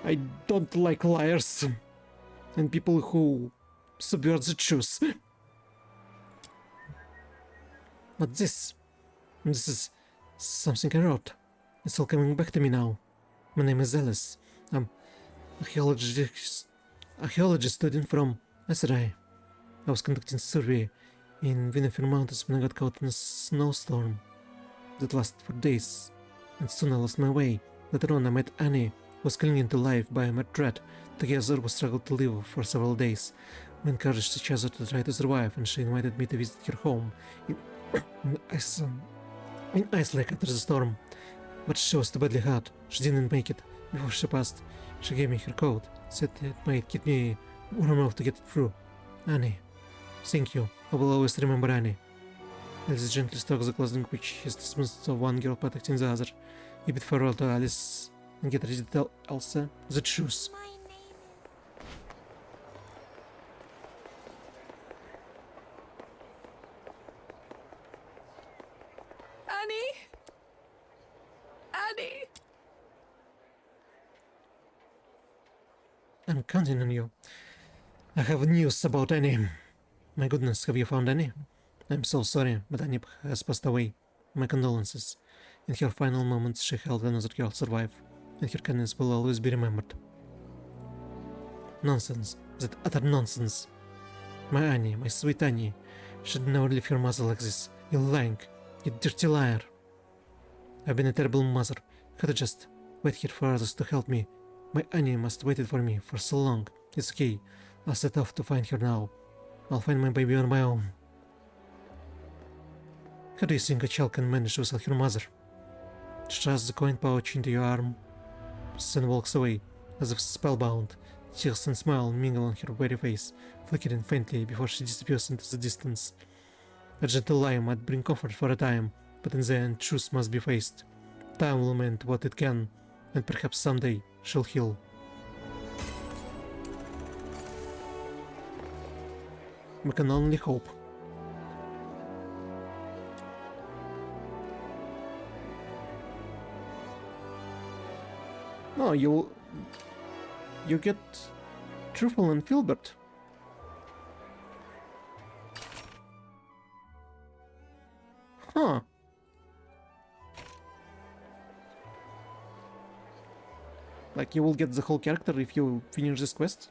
I don't like liars and people who subvert the truth. But this is something I wrote. It's all coming back to me now. My name is Alice. I'm archaeology student from SRI. I was conducting a survey in Winifred Mountains when I got caught in a snowstorm that lasted for days, and soon I lost my way. Later on I met Annie, who was clinging to life by a mad thread. Together we struggled to live for several days. We encouraged each other to try to survive, and she invited me to visit her home in Ice Lake after the storm. But she was too badly hurt. She didn't make it. Before she passed, she gave me her coat, said it might keep me one move to get through. Annie. Thank you. I will always remember Annie. Alice gently strokes the clothing which is the smooth of one girl protecting the other. A bit farewell to Alice and get ready to tell Elsa the truth. Annie! Annie! I'm counting on you. I have news about Annie. My goodness, have you found Annie? I'm so sorry, but Annie has passed away. My condolences. In her final moments, she helped another girl survive, and her kindness will always be remembered. Nonsense. That utter nonsense. My Annie, my sweet Annie, should never leave her mother like this. You lying. You dirty liar. I've been a terrible mother. Had to just wait here for others to help me. My Annie must waited for me for so long. It's okay. I'll set off to find her now. I'll find my baby on my own. How do you think a child can manage without her mother? She thrusts the coin pouch into your arm, then walks away, as if spellbound. Tears and smile mingle on her very face, flickering faintly before she disappears into the distance. A gentle lie might bring comfort for a time, but in the end, truth must be faced. Time will mend what it can, and perhaps someday she'll heal. We can only hope. No, you get Truffle and Filbert. Huh. Like, you will get the whole character if you finish this quest?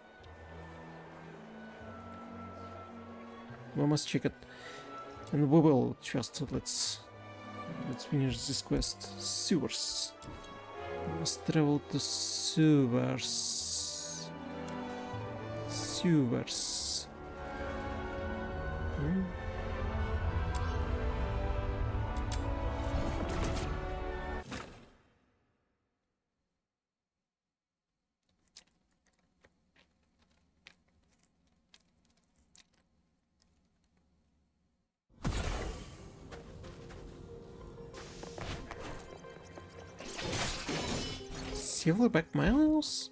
We must check it. And we will just let's finish this quest. Sewers. We must travel to sewers. Sewers. Hmm? Silverback mouse?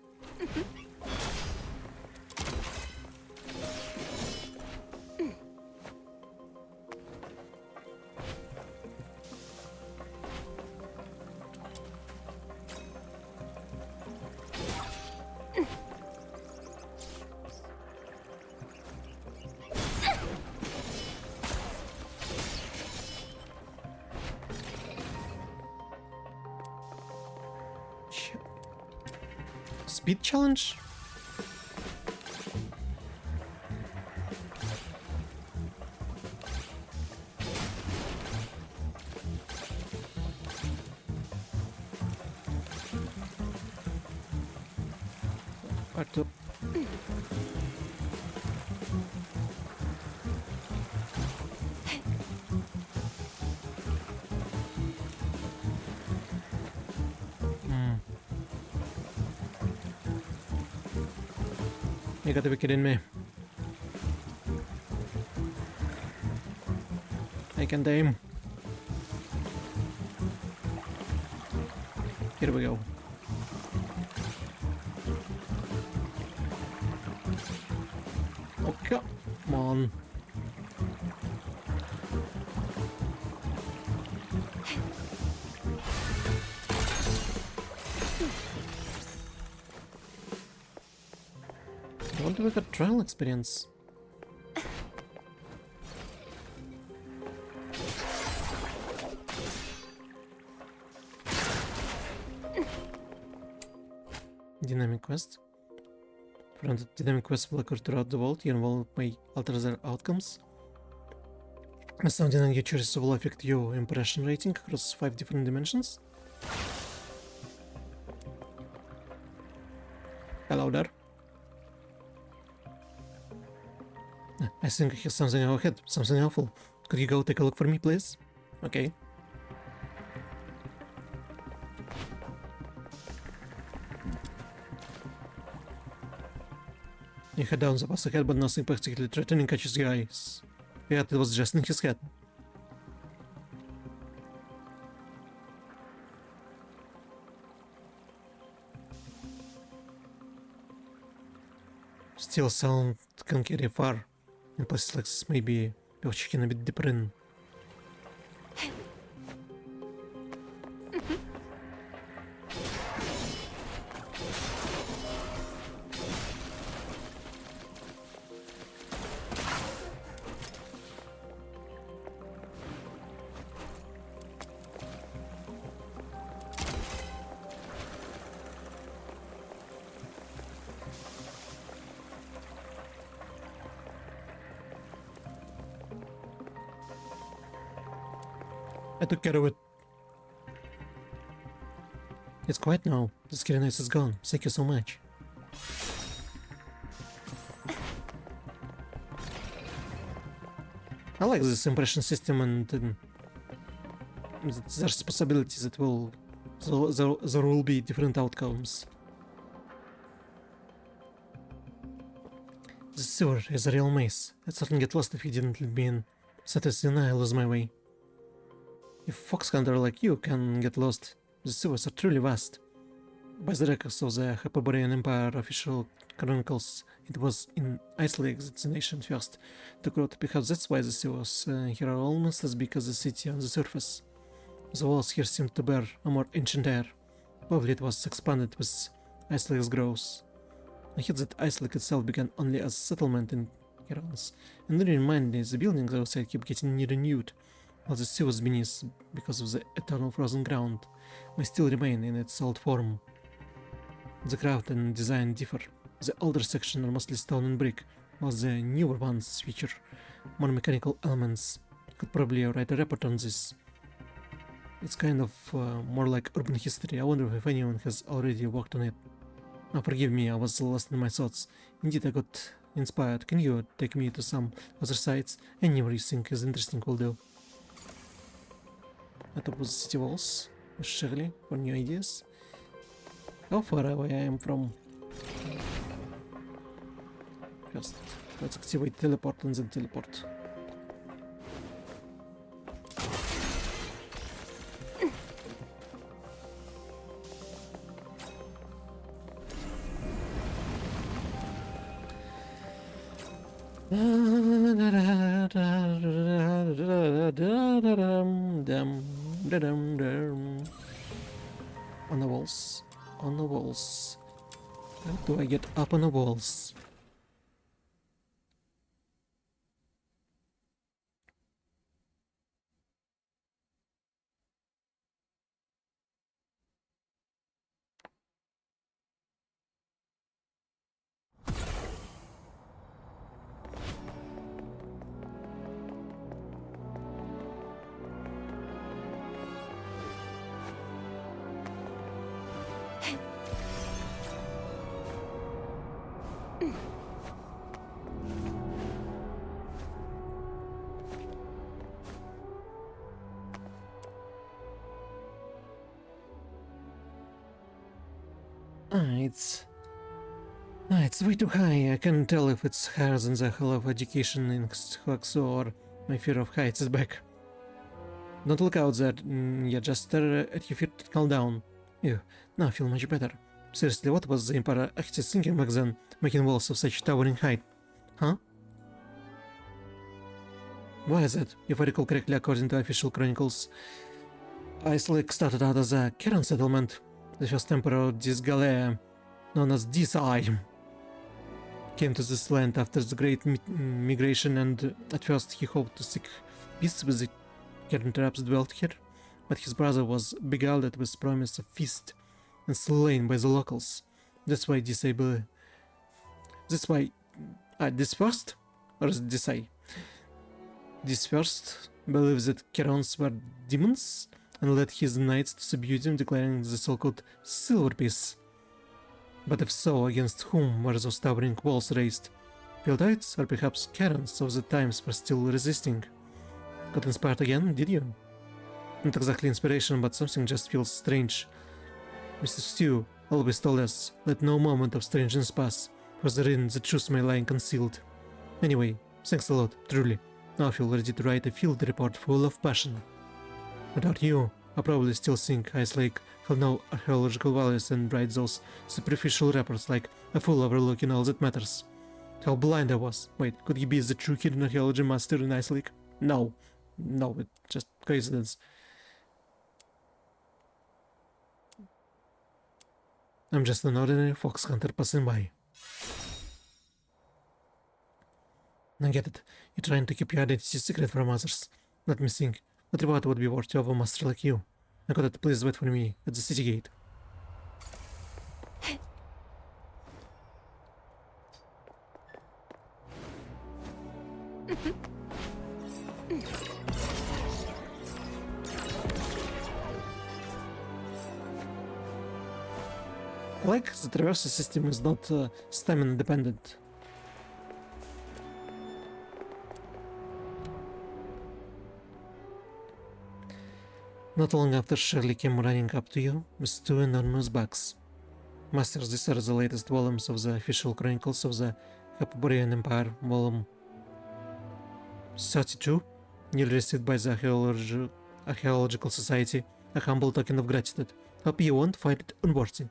Speed challenge? Part 2. You gotta be kidding me. I can aim. Here we go. Oh, come on. I want to look at trial experience. Dynamic quest. Granted, dynamic quests will occur throughout the world. Your involvement may alter their outcomes. Sounding on your choices will affect your impression rating across 5 different dimensions. Hello there. I think I hear something in our head, something awful. Could you go take a look for me, please? Okay. You head down the path ahead, but nothing particularly threatening catches your eyes. Yet it was just in his head. Still, sound can carry far. In places like this, maybe you're checking a bit deeper in. I took care of it. It's quiet now. The scariness is gone. Thank you so much. I like this impression system, and there's possibilities that there will be different outcomes. The sewer is a real maze. I'd certainly get lost if you didn't let me in. Satisfied, I lose my way. If fox hunter like you can get lost, the sewers are truly vast. By the records of the Hyperborean Empire official chronicles, it was in Iceland that the nation first took root. Perhaps that's why the sewers here are almost as big as the city on the surface. The walls here seem to bear a more ancient air. Probably it was expanded with Iceland's growth. I heard that Iceland itself began only as a settlement in Herons, and then remind me the buildings outside keep getting renewed, while the sewers beneath, because of the eternal frozen ground, may still remain in its old form. The craft and design differ. The older sections are mostly stone and brick, while the newer ones feature more mechanical elements. Could probably write a report on this. It's kind of more like urban history. I wonder if anyone has already worked on it. Oh, forgive me, I was lost in my thoughts. Indeed, I got inspired. Can you take me to some other sites? Anywhere you think is interesting will do. Это was city walls, Shirley, for new ideas. How far away I am from? First, let's activate teleport and then teleport. On the walls, on the walls. How do I get up on the walls? It's way too high. I can't tell if it's higher than the hell of education in Huaxu or my fear of heights is back. Don't look out there, yeah, just stare at your feet and calm down. Ew, now I feel much better. Seriously, what was the Emperor actually thinking back then, making walls of such towering height? Huh? Why is it? If I recall correctly, according to official chronicles, Iceland started out as a Karen settlement. The first emperor, Disgalea, known as Disai, came to this land after the great migration, and at first he hoped to seek peace with the Karen tribes dwelt here, but his brother was beguiled with promise of feast and slain by the locals. That's why this first, or is it Disai? This first believes that Kerons were demons and led his knights to subdue them, declaring the so-called Silver Peace. But if so, against whom were those towering walls raised? Pildites, or perhaps Karens of the times were still resisting? Got inspired again, did you? Not exactly inspiration, but something just feels strange. Mr. Stew always told us, let no moment of strangeness pass. For the reason the truth may lie concealed. Anyway, thanks a lot, truly. Now I feel ready to write a field report full of passion. Without you, I probably still think Ice Lake had no archaeological values and write those superficial reports like a fool overlooking all that matters. How blind I was. Wait, could he be the true hidden archaeology master in Ice Lake? No. No, it's just coincidence. I'm just an ordinary fox hunter passing by. I get it. You're trying to keep your identity secret from others. Let me think. What reward would be worth of a master like you? I got it, please wait for me at the city gate. Like the traversal system is not stamina dependent. Not long after Shirley came running up to you with two enormous bags. Masters, these are the latest volumes of the official chronicles of the Hyperborean Empire, volume 32, newly received by the Archaeological Society, a humble token of gratitude. Hope you won't find it unworthy.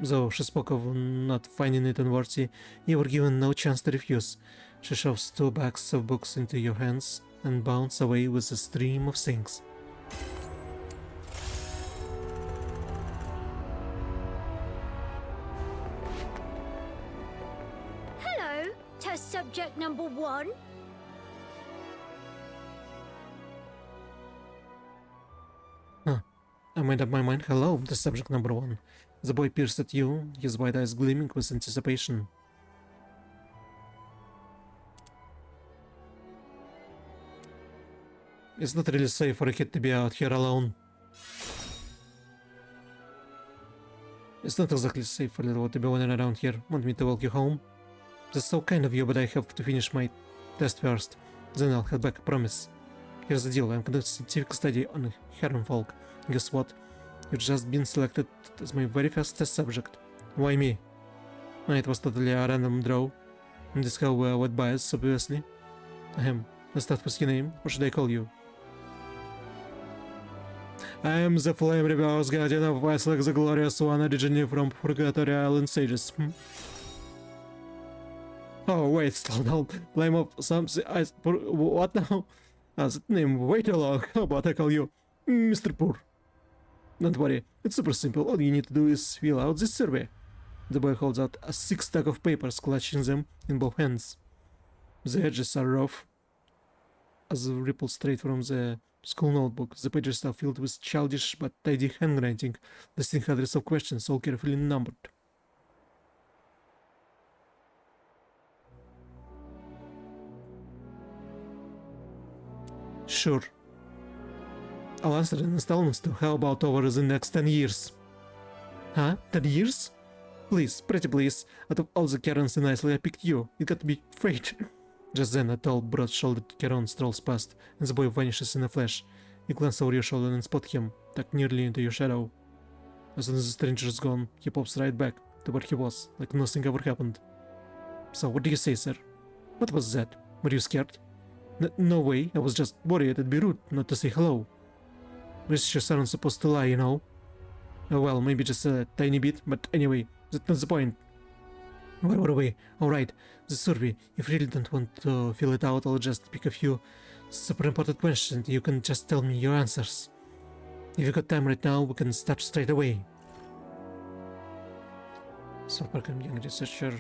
Though she spoke of not finding it unworthy, you were given no chance to refuse. She shoves two bags of books into your hands and bounds away with a stream of things. Hello, test subject number 1. Huh. I made up my mind. Hello, the subject number 1. The boy peers at you, his wide eyes gleaming with anticipation. It's not really safe for a kid to be out here alone. It's not exactly safe for a little to be wandering around here. Want me to walk you home? That's so kind of you, but I have to finish my test first. Then I'll head back, I promise. Here's the deal, I'm conducting a scientific study on Heron folk. Guess what? You've just been selected as my very first test subject. Why me? It was totally a random draw. And this how what bias, obviously. Ahem. Let's start with your name. What should I call you? I am the Flame Rebel's guardian of Ice Lake, the glorious one, originally from Purgatory Island Sages. Oh, wait, slow down. Flame of something. What now? That name way too long. How about I call you Mr. Poor? Don't worry, it's super simple. All you need to do is fill out this survey. The boy holds out a 6 stack of papers, clutching them in both hands. The edges are rough as ripple straight from the school notebook. The pages are filled with childish but tidy handwriting, listing hundreds of questions, all carefully numbered. Sure. I'll answer in installments too. How about over the next 10 years? Huh? 10 years? Please, pretty please. Out of all the Karens in Iceland, I picked you. It got to be fate. Just then, a tall, broad-shouldered Karen strolls past, and the boy vanishes in a flash. You glance over your shoulder and spot him, tucked nearly into your shadow. As soon as the stranger is gone, he pops right back to where he was, like nothing ever happened. So, what do you say, sir? What was that? Were you scared? No way, I was just worried it'd be rude not to say hello. Visitors aren't supposed to lie, you know. Well, maybe just a tiny bit, but anyway, that's not the point. Where were we? Alright, the survey. If you really don't want to fill it out, I'll just pick a few super important questions. You can just tell me your answers. If you got time right now, we can start straight away. So, Parker, young researcher.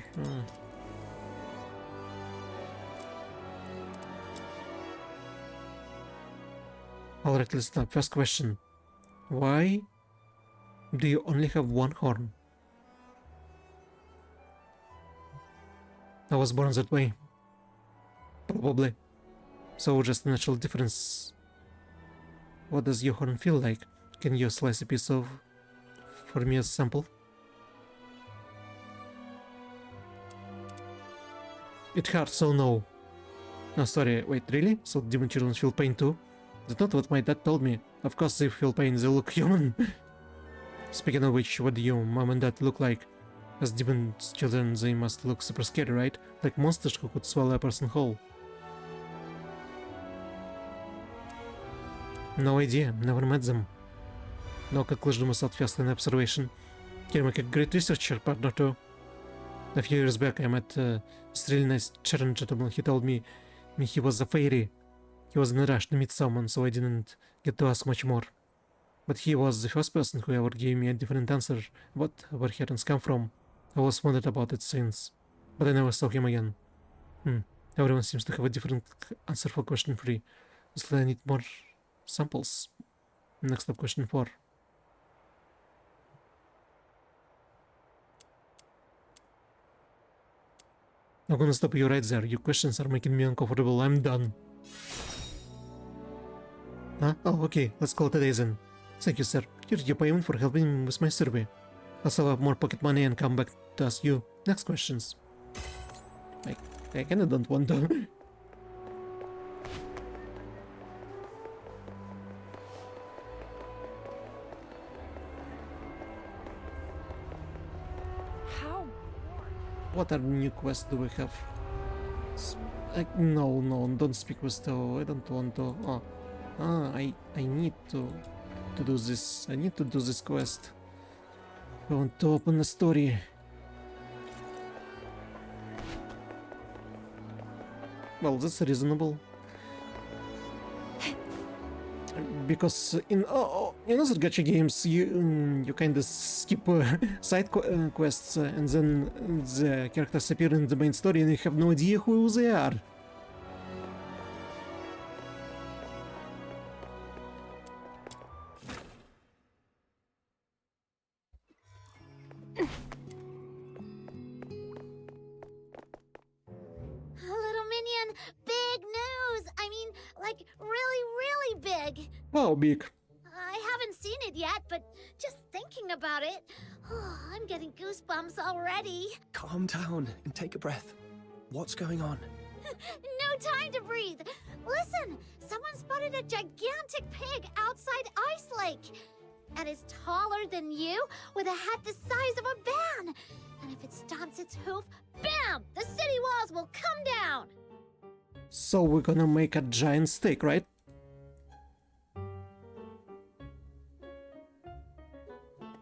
Alright, listen up. First question. Why do you only have one horn? I was born that way. Probably. So just a natural difference. What does your horn feel like? Can you slice a piece of for me as a sample? It hurts, so no. No, sorry, wait, really? So demon children feel pain too? That's not what my dad told me. Of course they feel pain, they look human. Speaking of which, what do your mom and dad look like? As demon children, they must look super scary, right? Like monsters who could swallow a person whole. No idea, never met them. No conclusion without first an observation. Can make a great researcher partner too. A few years back I met this really nice Charan gentleman. He told me he was a fairy. He was in a rush to meet someone, so I didn't get to ask much more. But he was the first person who ever gave me a different answer about where herons come from. I always wondered about it since, but I never saw him again. Everyone seems to have a different answer for question 3. So I need more samples. Next up, question 4. I'm gonna stop you right there. Your questions are making me uncomfortable. I'm done. Huh? Oh, okay. Let's call it a day then. Thank you, sir. Here's your payment for helping me with my survey. I'll save up more pocket money and come back to ask you next questions. I kinda don't want to. How? What are new quests do we have? No, don't speak with Theo. I don't want to. I need to do this. I need to do this quest. I want to open the story. Well, that's reasonable. Because in other gacha games, you kind of skip side quests, and then the characters appear in the main story, and you have no idea who they are. Little minion, big news! I mean, like, really, really big! How big? I haven't seen it yet, but just thinking about it, I'm getting goosebumps already. Calm down and take a breath. What's going on? No time to breathe. Listen, someone spotted a gigantic pig outside Ice Lake. And it's taller than you, with a head the size of a van. And if it stomps its hoof, bam! The city walls will come down. So we're gonna make a giant steak, right?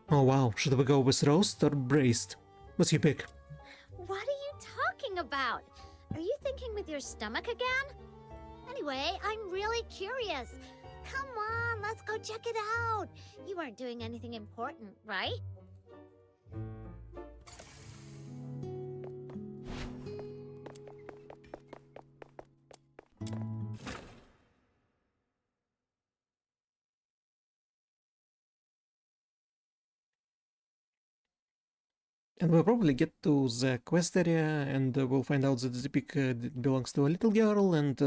Oh wow, should we go with roast or braised? What's your pick? What are you talking about? Are you thinking with your stomach again? Anyway, I'm really curious. Come on, let's go check it out. You weren't doing anything important, right? And we'll probably get to the quest area, and we'll find out that the pig belongs to a little girl, and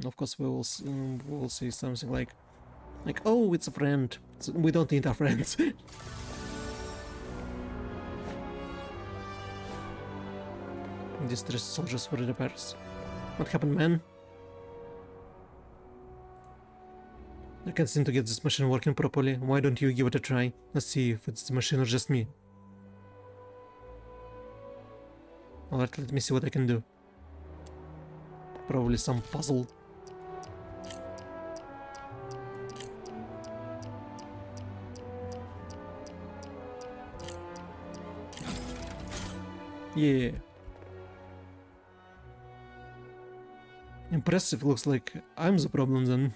of course we will say something like, oh, it's a friend. We don't need our friends. Distress soldiers for repairs. What happened, man? I can't seem to get this machine working properly. Why don't you give it a try? Let's see if it's the machine or just me. Alright, let me see what I can do. Probably some puzzle. Yeah. Impressive, looks like I'm the problem then.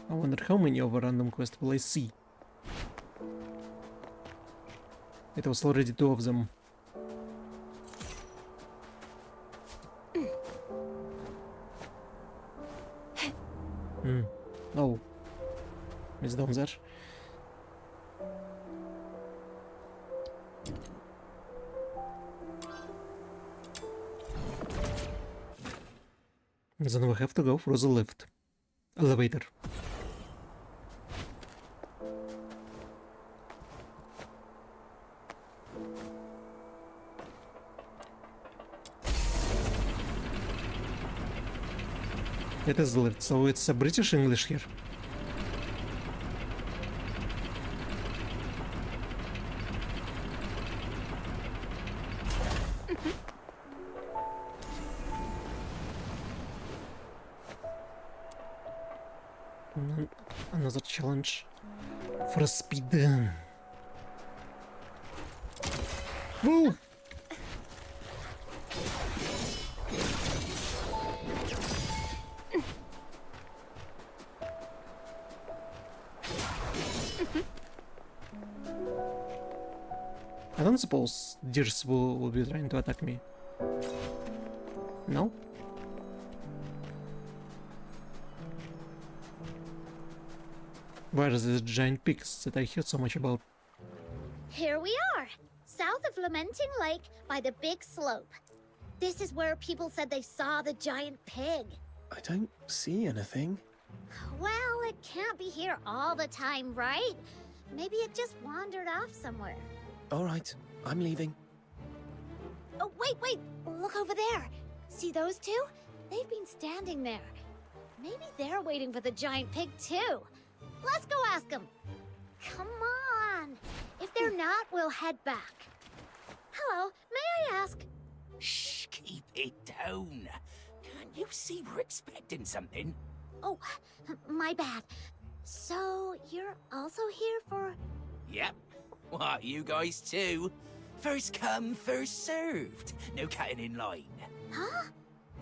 I wonder how many of a random quest will I see. It was already 2 of them. Oh. It's down there. Then we have to go through the lift. Elevator. It is lit, so it's a British English here. Another challenge for a speed. Woo! I don't suppose deers will be trying to attack me. No? Where are the giant pigs that I heard so much about? Here we are, south of Lamenting Lake by the big slope. This is where people said they saw the giant pig. I don't see anything. Well, it can't be here all the time, right? Maybe it just wandered off somewhere. All right, I'm leaving. Oh, wait! Look over there. See those two? They've been standing there. Maybe they're waiting for the giant pig, too. Let's go ask them. Come on. If they're not, we'll head back. Hello, may I ask? Shh, keep it down. Can't you see we're expecting something? Oh, my bad. So, you're also here for... Yep. What, you guys too? First come, first served. No cutting in line. Huh?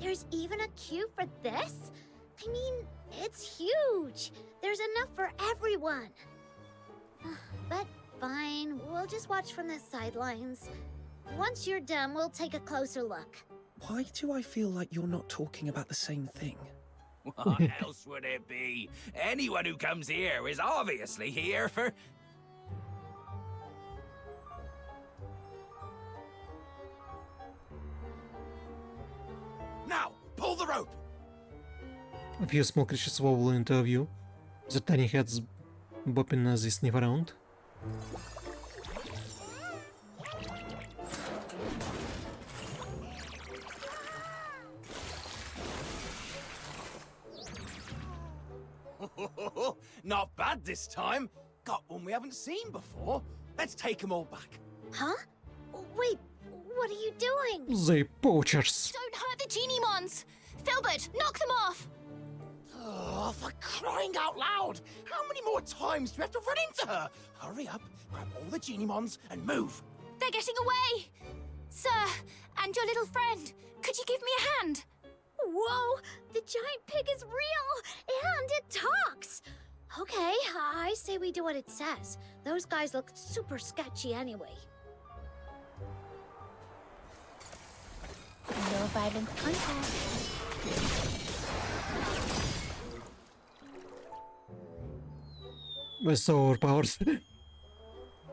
There's even a queue for this? I mean, it's huge. There's enough for everyone. But fine, we'll just watch from the sidelines. Once you're done, we'll take a closer look. Why do I feel like you're not talking about the same thing? What else would it be? Anyone who comes here is obviously here for... Now, pull the rope! A few small creatures wobble into view, their tiny heads bopping as they sniff around. Not bad this time. Got one we haven't seen before. Let's take them all back. Huh? Wait, what are you doing? They poachers. Don't hurt the genie mons! Filbert, knock them off! Oh, for crying out loud! How many more times do we have to run into her? Hurry up, grab all the genie mons and move. They're getting away! Sir, and your little friend, could you give me a hand? Whoa, the giant pig is real, and it talks! Okay, I say we do what it says. Those guys look super sketchy anyway. No violent contact. We're so overpowered.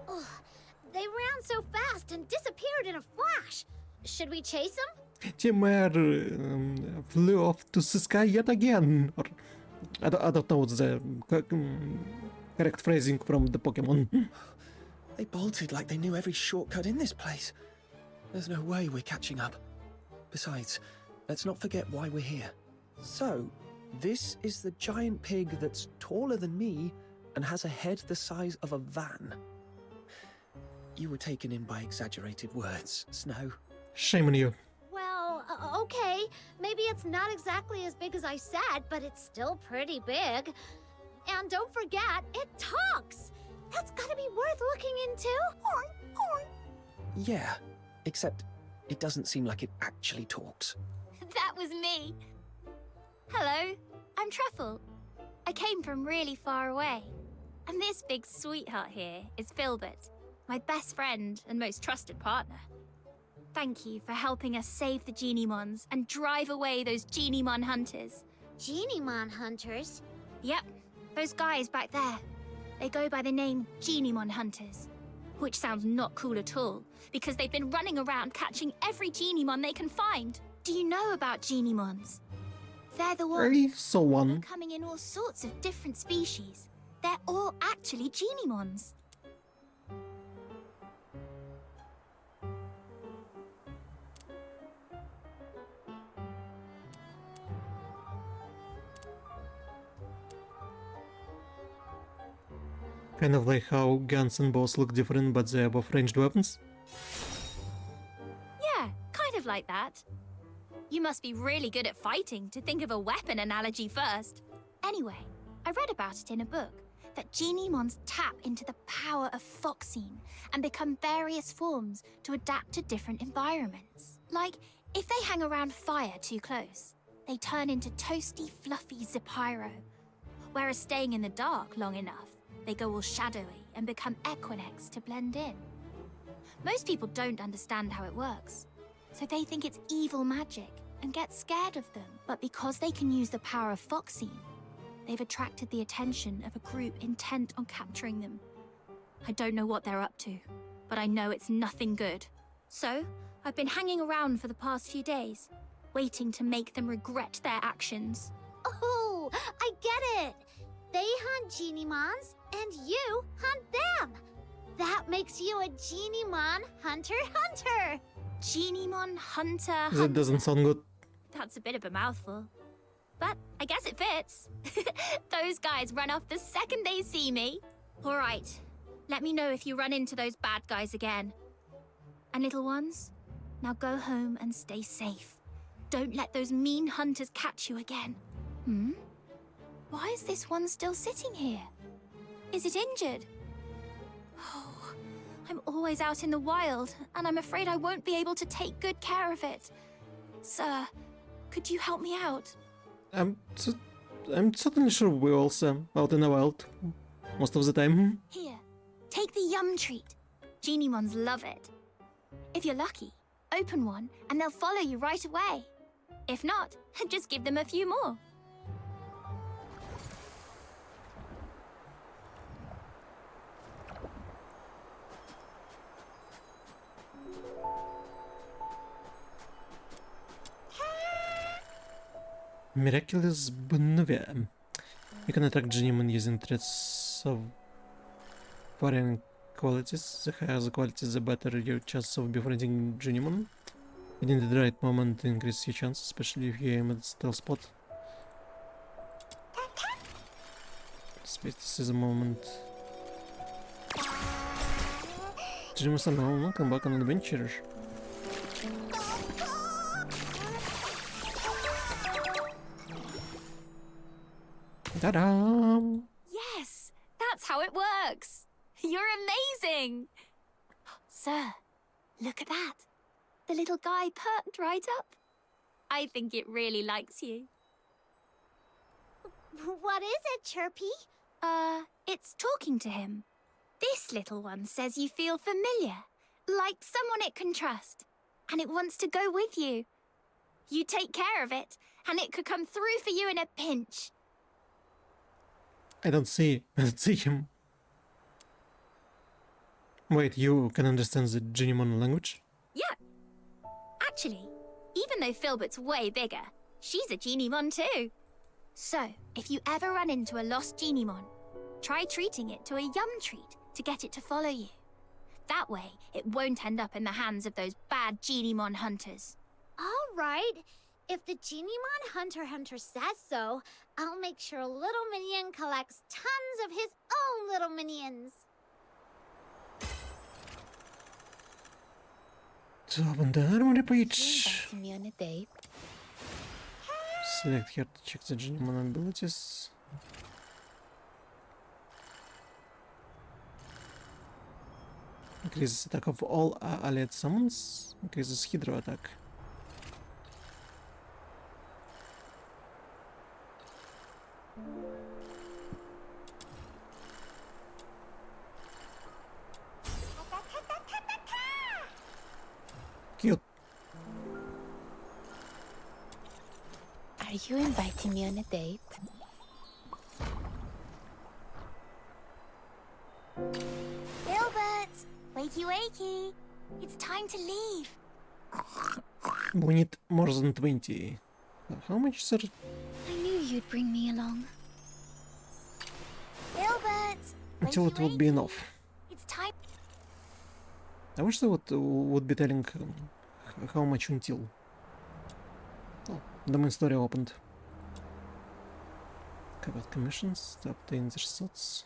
Ugh, they ran so fast and disappeared in a flash. Should we chase them? Timmer flew off to the sky yet again. Or I don't know the correct phrasing from the Pokemon. They bolted like they knew every shortcut in this place. There's no way we're catching up. Besides, let's not forget why we're here. So, this is the giant pig that's taller than me and has a head the size of a van. You were taken in by exaggerated words, Snow. Shame on you. Well, okay. Maybe it's not exactly as big as I said, but it's still pretty big. And don't forget, it talks! That's gotta be worth looking into. Yeah, except it doesn't seem like it actually talks. That was me. Hello, I'm Truffle. I came from really far away. And this big sweetheart here is Filbert, my best friend and most trusted partner. Thank you for helping us save the Geniemons and drive away those Geniemon hunters. Geniemon hunters? Yep, those guys back there. They go by the name Geniemon hunters. Which sounds not cool at all, because they've been running around catching every Geniemon they can find. Do you know about Geniemons? They're the ones I saw one. coming in all sorts of different species. They're all actually Geniemons. Kind of like how guns and bows look different, but they're both ranged weapons. Yeah, kind of like that. You must be really good at fighting to think of a weapon analogy first. Anyway, I read about it in a book, that Genimons tap into the power of Foxine and become various forms to adapt to different environments. Like, if they hang around fire too close, they turn into toasty, fluffy Zapyro. Whereas staying in the dark long enough, they go all shadowy and become Equinix to blend in. Most people don't understand how it works, so they think it's evil magic and get scared of them. But because they can use the power of Foxine, they've attracted the attention of a group intent on capturing them. I don't know what they're up to, but I know it's nothing good. So, I've been hanging around for the past few days, waiting to make them regret their actions. Oh, I get it! They hunt Genimons, and you hunt them! That makes you a Genimon hunter-hunter! Genimon hunter. That doesn't sound good. That's a bit of a mouthful. But I guess it fits. Those guys run off the second they see me. All right, let me know if you run into those bad guys again. And little ones, now go home and stay safe. Don't let those mean hunters catch you again. Why is this one still sitting here? Is it injured? Oh, I'm always out in the wild, and I'm afraid I won't be able to take good care of it. Sir, could you help me out? I'm certainly sure we're also out in the wild most of the time. Here, take the yum treat. Genimons love it. If you're lucky, open one and they'll follow you right away. If not, just give them a few more. Miraculous Bonuvia. You can attract Genimon using traits of varying qualities. The higher the quality, the better your chances of befriending Genimon. Within the right moment, increase your chance, especially if you aim at the stealth spot. Space, this is a moment. Genimon now come back on an adventure. Ta-da! Yes, that's how it works. You're amazing. Sir, look at that. The little guy perked right up. I think it really likes you. What is it, Chirpy? It's talking to him. This little one says you feel familiar, like someone it can trust, and it wants to go with you. You take care of it, and it could come through for you in a pinch. I don't see him. Wait, you can understand the Genimon language? Yeah. Actually, even though Filbert's way bigger, she's a Genimon too. So, if you ever run into a lost Genimon, try treating it to a yum treat to get it to follow you. That way, it won't end up in the hands of those bad Genimon hunters. All right. If the Genimon hunter says so, I'll make sure Little Minion collects tons of his own little minions. So on the armory page, Inviting me on a date. select here to check the Genimon abilities. Increases attack of all allied summons. Increases Hydro attack. Cute. Are you inviting me on a date? Filbert! Wakey wakey! It's time to leave. We need more than 20. How much, sir? I knew you'd bring me along. Filbert! Until it would be enough. It's time. I wish they would be telling how much until. Oh, the main story opened. Covered commissions to obtain their slots.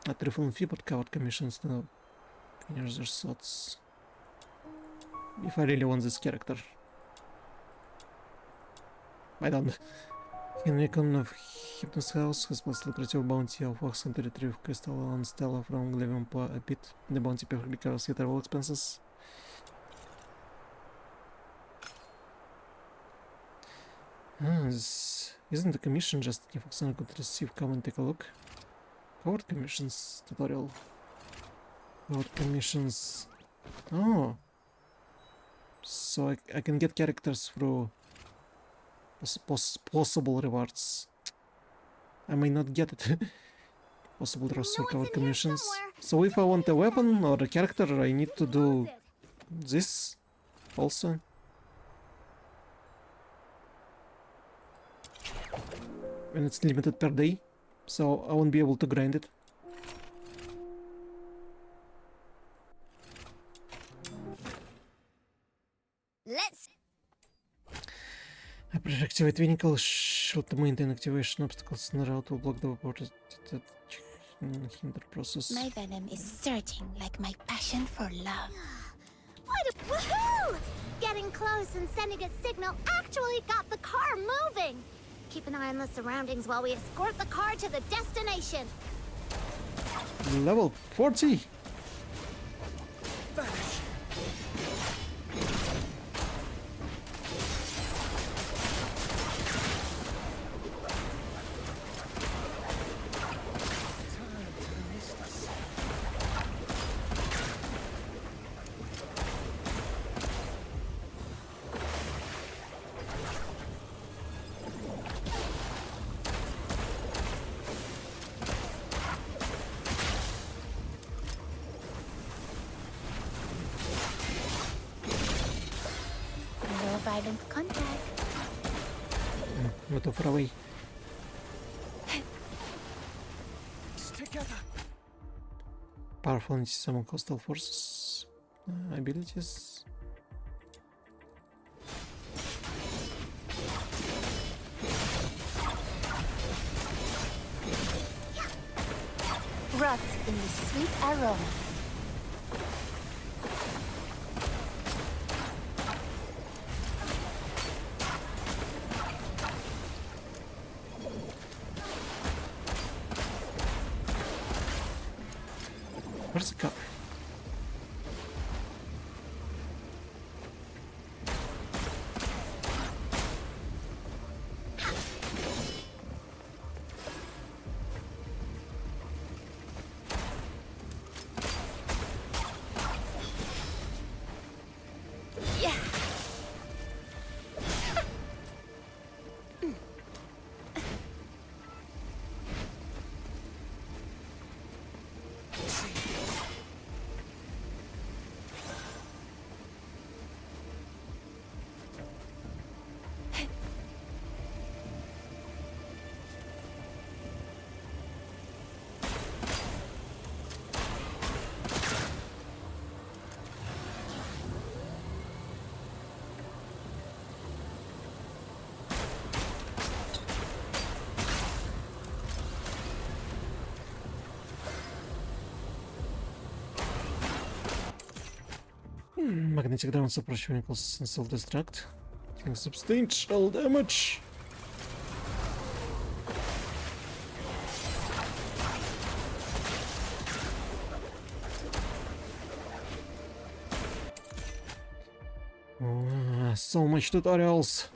Not refund fee, but covered commissions. No, can use their thoughts. If I really want this character. I don't. Henricon of Hypnos House has plus lucrative bounty of Fox and to retrieve Crystal and Stella from Glevium a bit. The bounty perfectly covers your travel expenses. Isn't the commission just if Oksana could receive? Come and take a look. Covered commissions tutorial. Covered commissions. Oh. So I can get characters through possible rewards. I may not get it. Possible rewards for covered commissions. So if I want a weapon or a character, I need to do this also. And it's limited per day, so I won't be able to grind it. Let's. After activate vehicle, should maintain activation obstacles in the route will block the port hinder process. My venom is surging like my passion for love. What a woohoo! Getting close and sending a signal actually got the car moving. Keep an eye on the surroundings while we escort the car to the destination. Level 40. Vanish. Violent contact. Not too far away. Together. Powerful and summon hostile forces. Abilities. Rot in the sweet aroma. Where's the car? Yeah. Magnetic damage approach vehicles and self-destruct. Taking substantial damage. So much tutorials.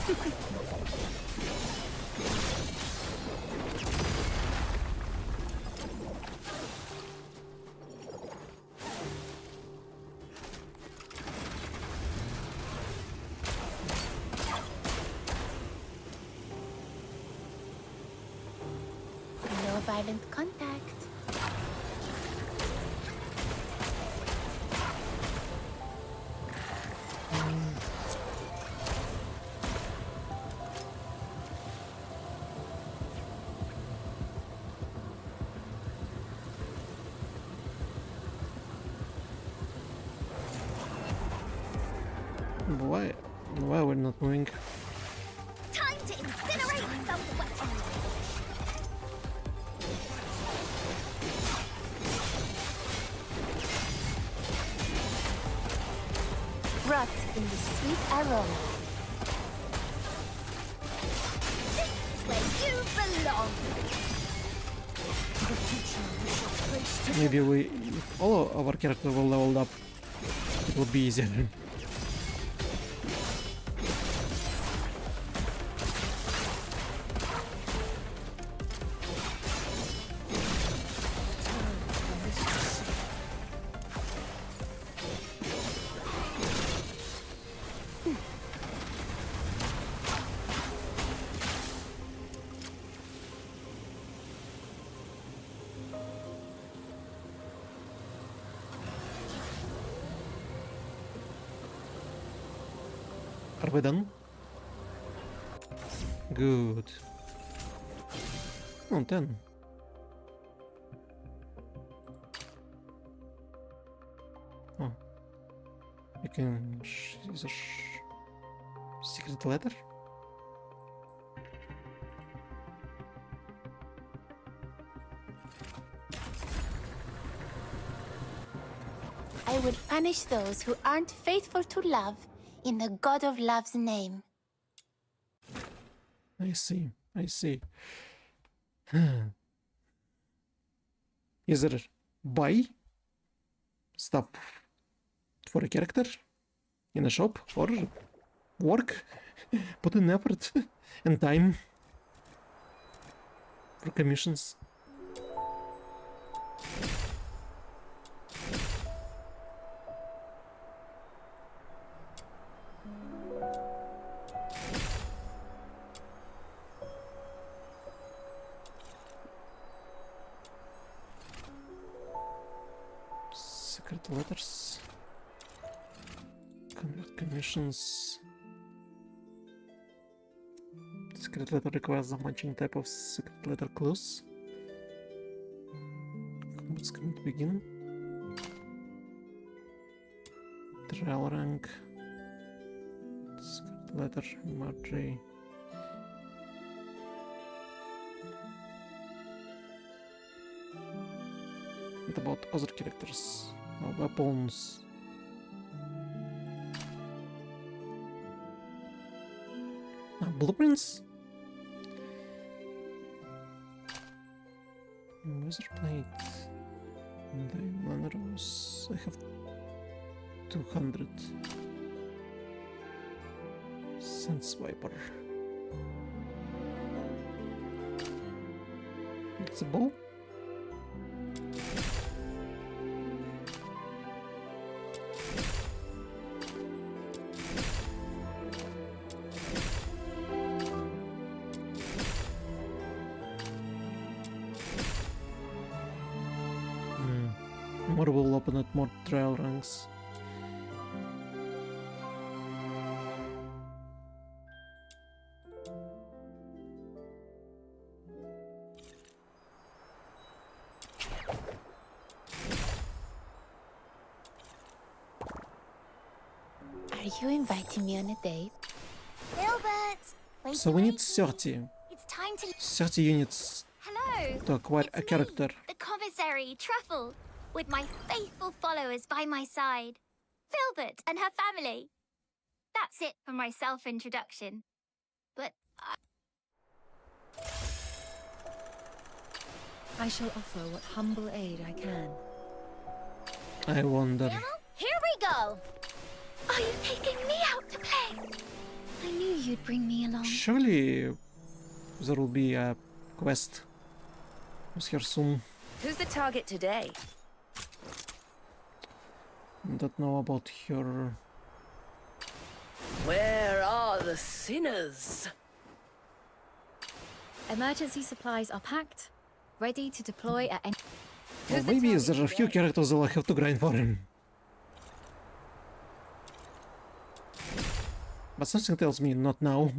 No violent contact. Why we're not moving? Time to incinerate some weapons. Rot in the sweet aroma. This is where you belong. Maybe if all our characters were leveled up, it would be easier. Are we done? Good. Oh, 10. Oh. You can use a secret letter? I will punish those who aren't faithful to love in the God of Love's name. I see. I see. Is there buy stuff for a character in a shop or work? Put in effort and time for commissions. Secret letters. Convert commissions. Secret letter requires a matching type of secret letter clues. Combat's going to begin. Trial rank. Secret letter Marjorie. What about other characters? Weapons. Blueprints? Wizard plate. Diamond rose. I have 200. Sense wiper. It's a bow. More will open at more trial ranks. Are you inviting me on a date? Filbert! So we need 30. It's time to... 30 units Hello! to acquire a character. The commissary, Truffle, with my faithful followers by my side. Filbert and her family. That's it for my self-introduction. But I shall offer what humble aid I can. I wonder. here we go! Are you taking me out to play? I knew you'd bring me along. Surely there will be a quest with her soon. Who's the target today? Don't know about her. Where are the sinners? Emergency supplies are packed, ready to deploy at any... Well, maybe there are a few characters that I have to grind for him. But something tells me not now.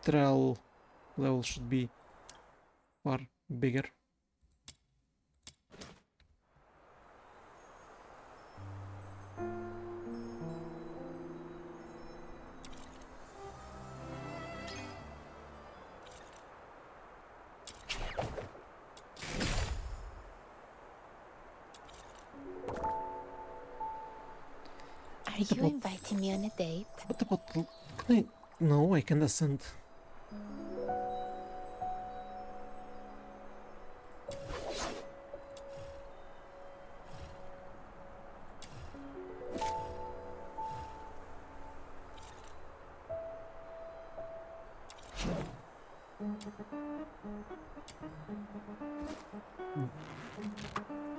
Trial level should be far bigger. Are you inviting me on a date? What about... Can I... No, I can ascend.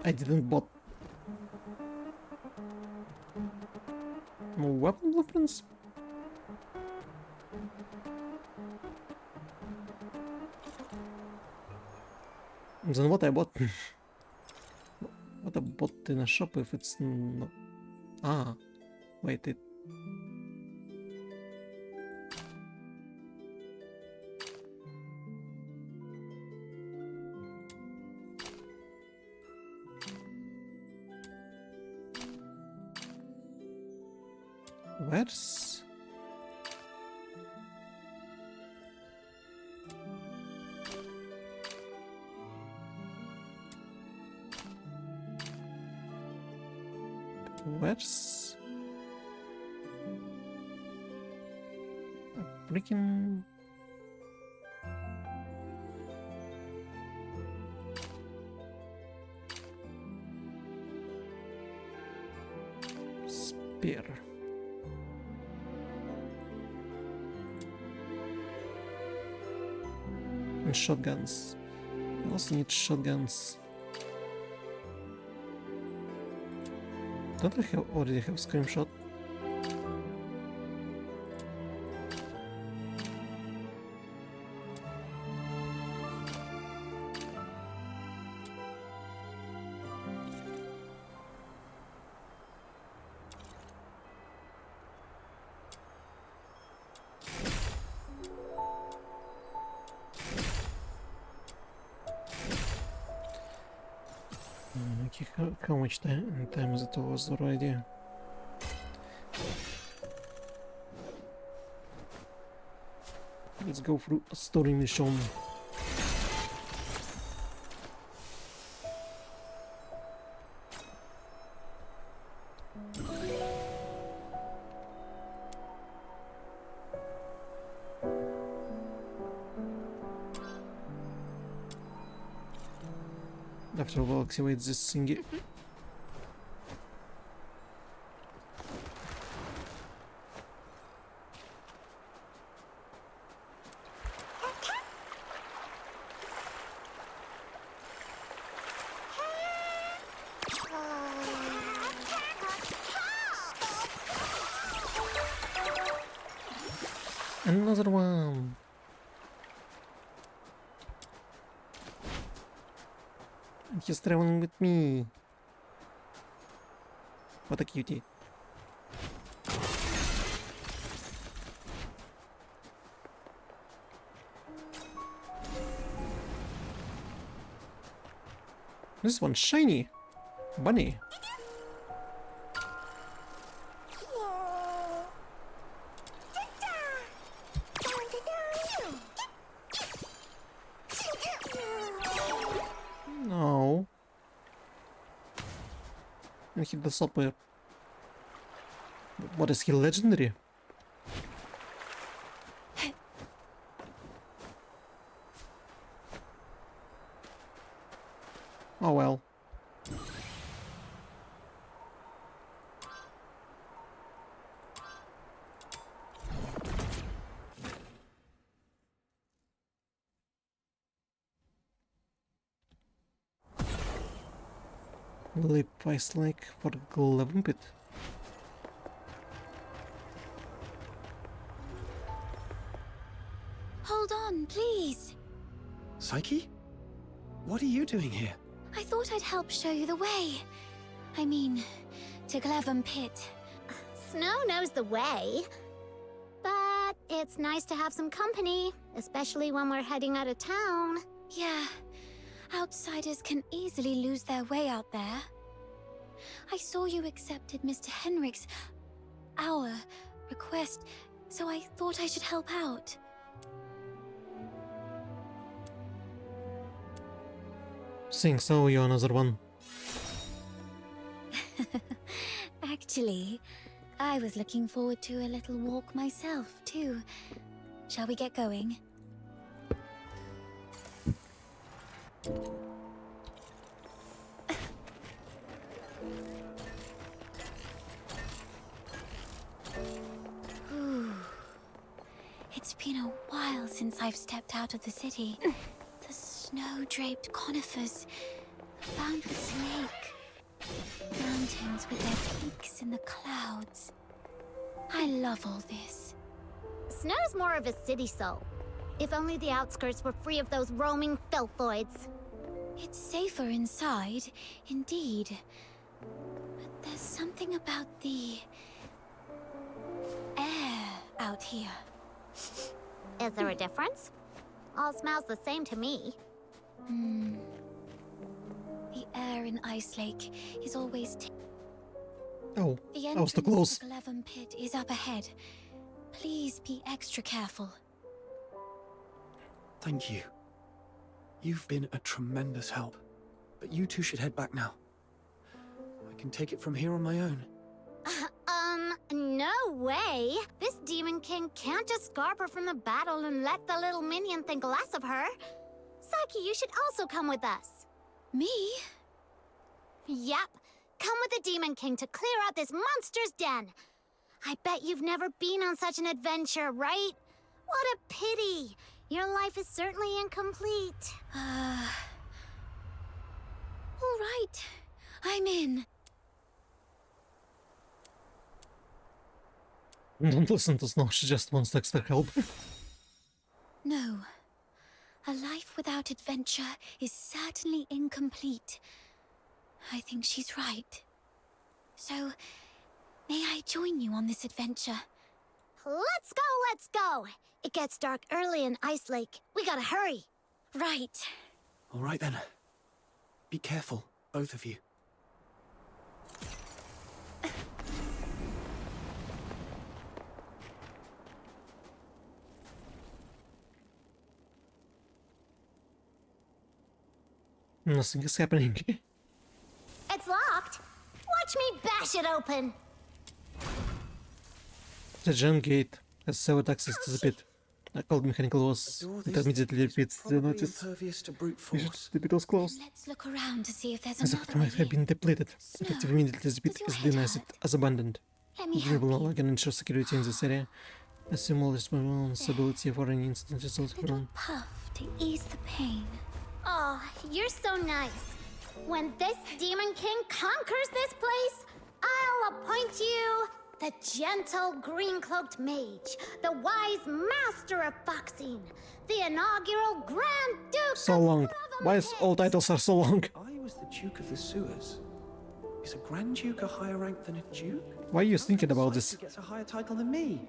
I didn't bought more weapon blueprints. Then what I bought? What I bought in a shop if it's not... Ah, wait, it... Where's... Where's... a freaking... spear. And shotguns. I also need shotguns. Don't I already have screenshot? Okay, how much time is it was already? Let's go through a story mission. After all, activate this thingy. Another one. He's traveling with me. What a cutie. This one's shiny. Bunny. No. And hit the software. What is he, legendary? Oh well. Lip Ice Lake for Glove Pit. Hold on, please. Psyche? What are you doing here? I thought I'd help show you the way. I mean, to Glevum Pit. Snow knows the way. But it's nice to have some company, especially when we're heading out of town. Yeah, outsiders can easily lose their way out there. I saw you accepted Mr. our request, so I thought I should help out. Seeing so, you're another one. Actually, I was looking forward to a little walk myself, too. Shall we get going? Ooh. It's been a while since I've stepped out of the city. The snow-draped conifers, boundless lake, mountains with their peaks in the clouds. I love all this. Snow's more of a city soul. If only the outskirts were free of those roaming filthoids. It's safer inside, indeed. But there's something about the air out here. Is there a difference? All smells the same to me. The air in Ice Lake is always... Oh, the I was too close. entrance to the Glevum Pit is up ahead. Please be extra careful. Thank you. You've been a tremendous help. But you two should head back now. I can take it from here on my own. No way! This Demon King can't just scarp her from the battle and let the little minion think less of her. Psyche, you should also come with us. Me? Yep. Come with the Demon King to clear out this monster's den. I bet you've never been on such an adventure, right? What a pity. Your life is certainly incomplete. All right. I'm in. Don't listen to Snow, she just wants extra help. No. A life without adventure is certainly incomplete. I think she's right. So, may I join you on this adventure? Let's go, let's go! It gets dark early in Ice Lake. We gotta hurry. Right. All right then. Be careful, both of you. Nothing is happening. It's locked. Watch me bash it open. The jam gate has severed access to the pit. A cold mechanical was immediately repeats the notice. The pit was closed. Let's look around to see if there's As the another might have been depleted. Effective immediately the pit is denied as abandoned. Let me The help will no longer ensure security in this area. Assume all responsibility for any incident result from. puff to ease the pain. Oh, you're so nice. When this Demon King conquers this place, I'll appoint you the gentle green-cloaked mage, the wise master of foxing, the inaugural Grand Duke. So long. Why is all titles are so long? I was the Duke of the Sewers. Is a Grand Duke a higher rank than a Duke? Why are you thinking about this? He gets a higher title than me.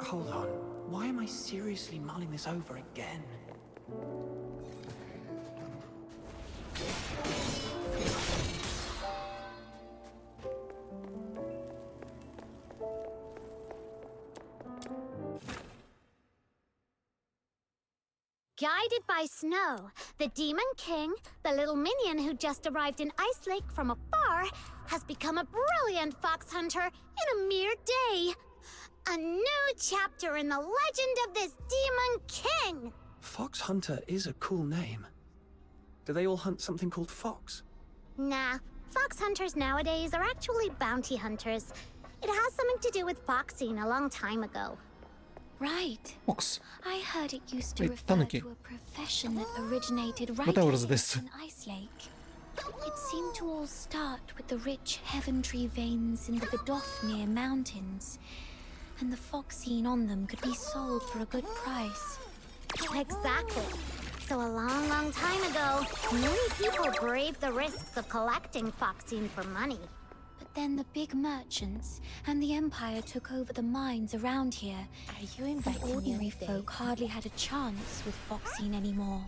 Hold on. Why am I seriously mulling this over again? Guided by Snow, the Demon King, the little minion who just arrived in Ice Lake from afar, has become a brilliant fox hunter in a mere day. A new chapter in the legend of this Demon King! Fox Hunter is a cool name. Do they all hunt something called fox? Nah, fox hunters nowadays are actually bounty hunters. It has something to do with foxing a long time ago. Right. Fox. I heard it used to Wait, refer Tanuki. to a profession that originated right Whatever is here this? in Ice Lake. It seemed to all start with the rich Heaventree veins in the Vidofnir mountains, and the foxine on them could be sold for a good price. Exactly. So a long, long time ago, many people braved the risks of collecting foxine for money. But then the big merchants and the Empire took over the mines around here. Are you inviting and me ordinary on a date? folk hardly had a chance with foxine anymore.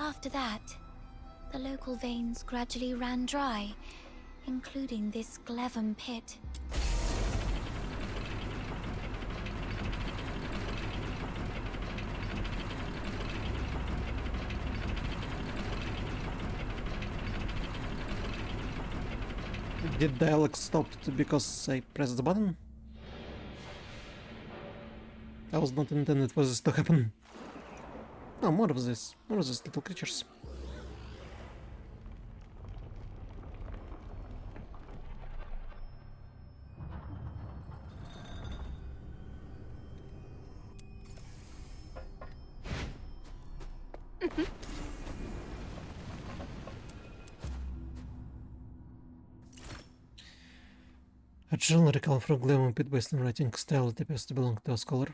After that, the local veins gradually ran dry, including this Glevum pit. Did dialogue stop because I pressed the button? I was not intended for this to happen. No, more of this. More of these little creatures. A journal recall from Glenmore Pit based on writing style that appears to belong to a scholar.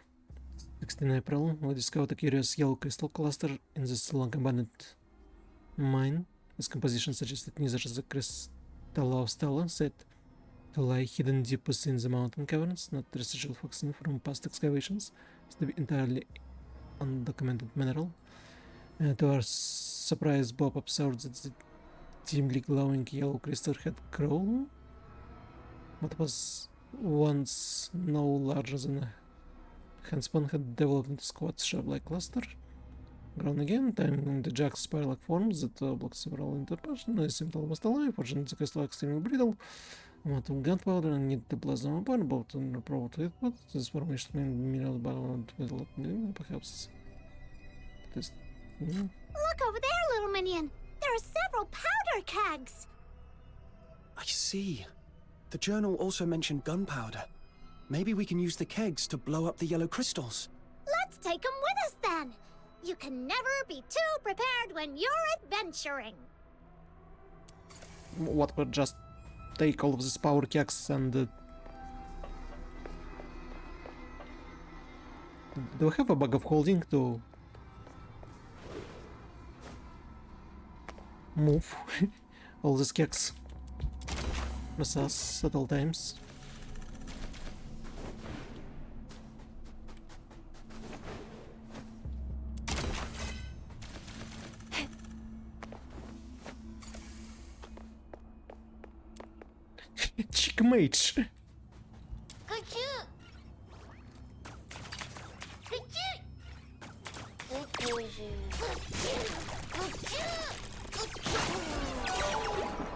16 April, we discovered a curious yellow crystal cluster in this long-abandoned mine. Its composition suggested neither the crystal or stella said to lie hidden deep within the mountain caverns, not residual foxine from past excavations, is to be entirely undocumented mineral. To our surprise, Bob observed that the dimly glowing yellow crystal had grown. What was once no larger than a handspan had developed into squat shape-like cluster, grown again, time in the jagged spiral-like forms that blocked several interpulsions. It seemed almost alive, fortunately the crystal extremely brittle. Amount of gunpowder and need to blast them apart, both and report it, but this formation made mineral balance with a lot, perhaps. This. Look over there, little minion! There are several powder kegs! I see. The journal also mentioned gunpowder. Maybe we can use the kegs to blow up the yellow crystals. Let's take them with us then! You can never be too prepared when you're adventuring! What would just take all of these power kegs and... do I have a bag of holding to... move all these kegs with us at all times? Checkmate.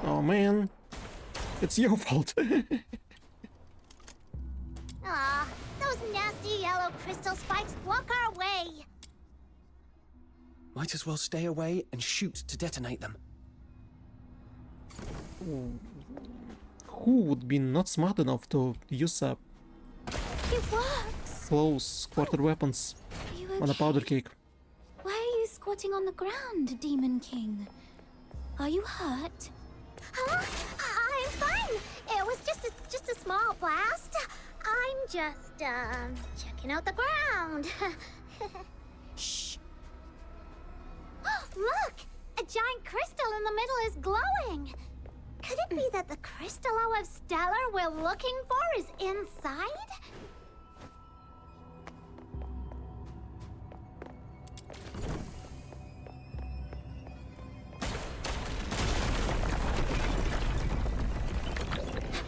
Oh man, it's your fault. Aw, those nasty yellow crystal spikes block our way. Might as well stay away and shoot to detonate them. Who would be not smart enough to use a It works! close quarter weapons Are you on a okay? powder cake? Why are you squatting on the ground, Demon King? Are you hurt? Huh? I'm fine. It was just a small blast. I'm just, checking out the ground. Shh. Look! A giant crystal in the middle is glowing. Could it be that the crystallo of Stellar we're looking for is inside?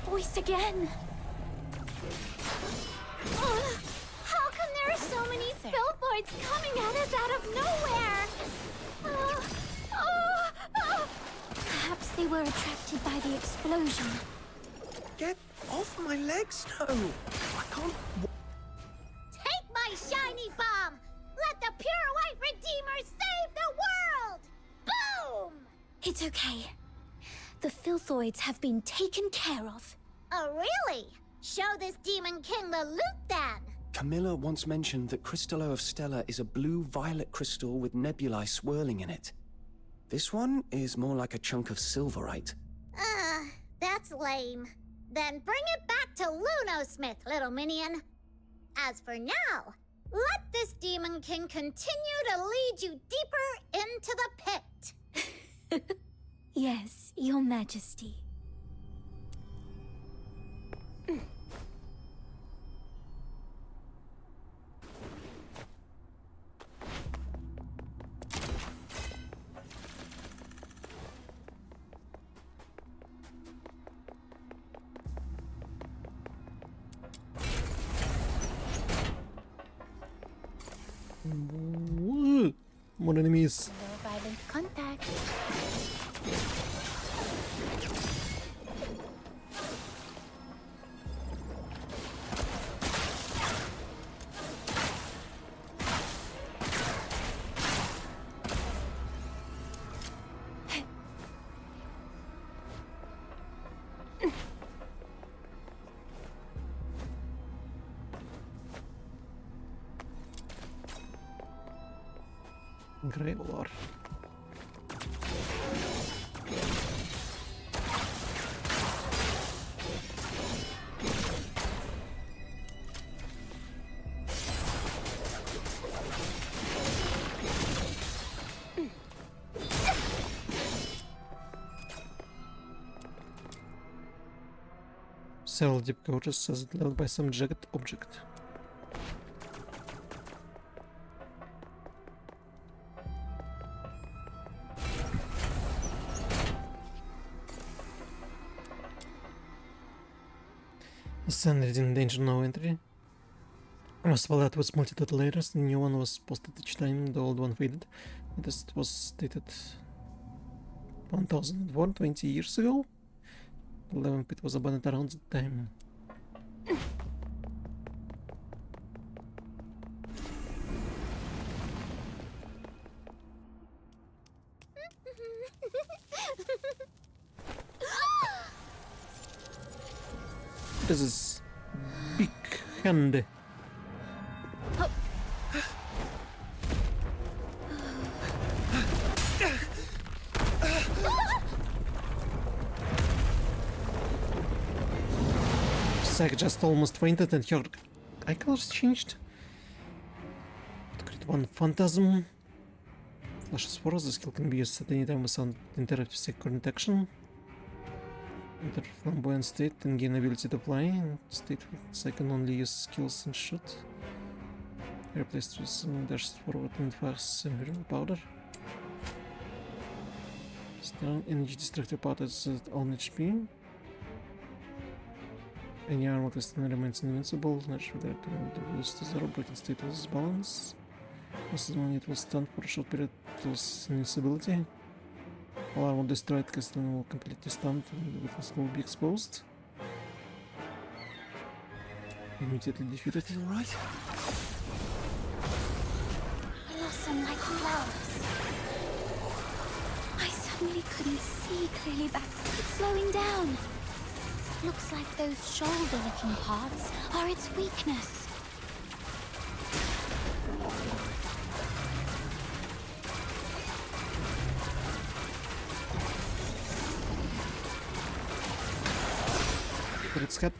Voice again. How come there are so many spellvoids coming at us out of nowhere? Perhaps they were attracted by the explosion. Get off my legs! No! I can't... Take my shiny bomb! It's okay. The Filthoids have been taken care of. Oh, really? Show this Demon King the loot then! Camilla once mentioned that Crystallo of Stella is a blue-violet crystal with nebulae swirling in it. This one is more like a chunk of silverite. That's lame. Then bring it back to Lunosmith, little minion. As for now, let this Demon King continue to lead you deeper into the pit. Yes, Your Majesty. More enemies. No violent contact. Graveler. Several deep gorges as it led by some jagged object. Standard in danger, no entry. Was spelled with multi-dot layers. The new one was posted each time the old one faded. It was dated 1001, 20 years ago. The 11 pit was abandoned around that time. This is big hand. Zach just almost fainted and her eye colors changed. To create one phantasm. Flashes force, the skill can be used at any time without interactive second action. Enter flamboyant state and gain ability to fly. State so I can only use skills and shoot. Replaced with dash forward and fast and powder. Strong energy destructive powder is at all HP. Any armor class remains invincible. Naturally, reduced to 0, breaking state loses balance. Most of the money it will stand for a short period to lose invincibility. All armor destroyed, Castellan will completely stunned and the weakness will be exposed. Immediately defeated. Alright. Blossom like flowers. I suddenly couldn't see clearly back. It's slowing down. Looks like those shoulder-looking parts are its weakness. Its head.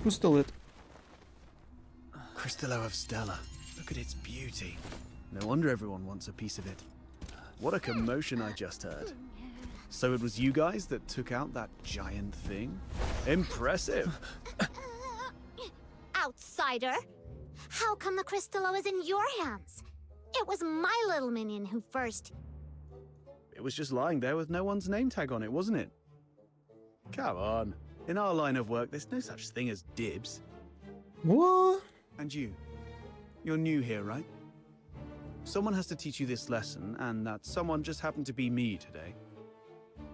Who stole it? Crystallo of Stella. Look at its beauty. No wonder everyone wants a piece of it. What a commotion I just heard. So it was you guys that took out that giant thing? Impressive! Outsider! How come the Crystallo is in your hands? It was my little minion who first... It was just lying there with no one's name tag on it, wasn't it? Come on. In our line of work, there's no such thing as dibs. What? And you're new here, right? Someone has to teach you this lesson, and that someone just happened to be me today.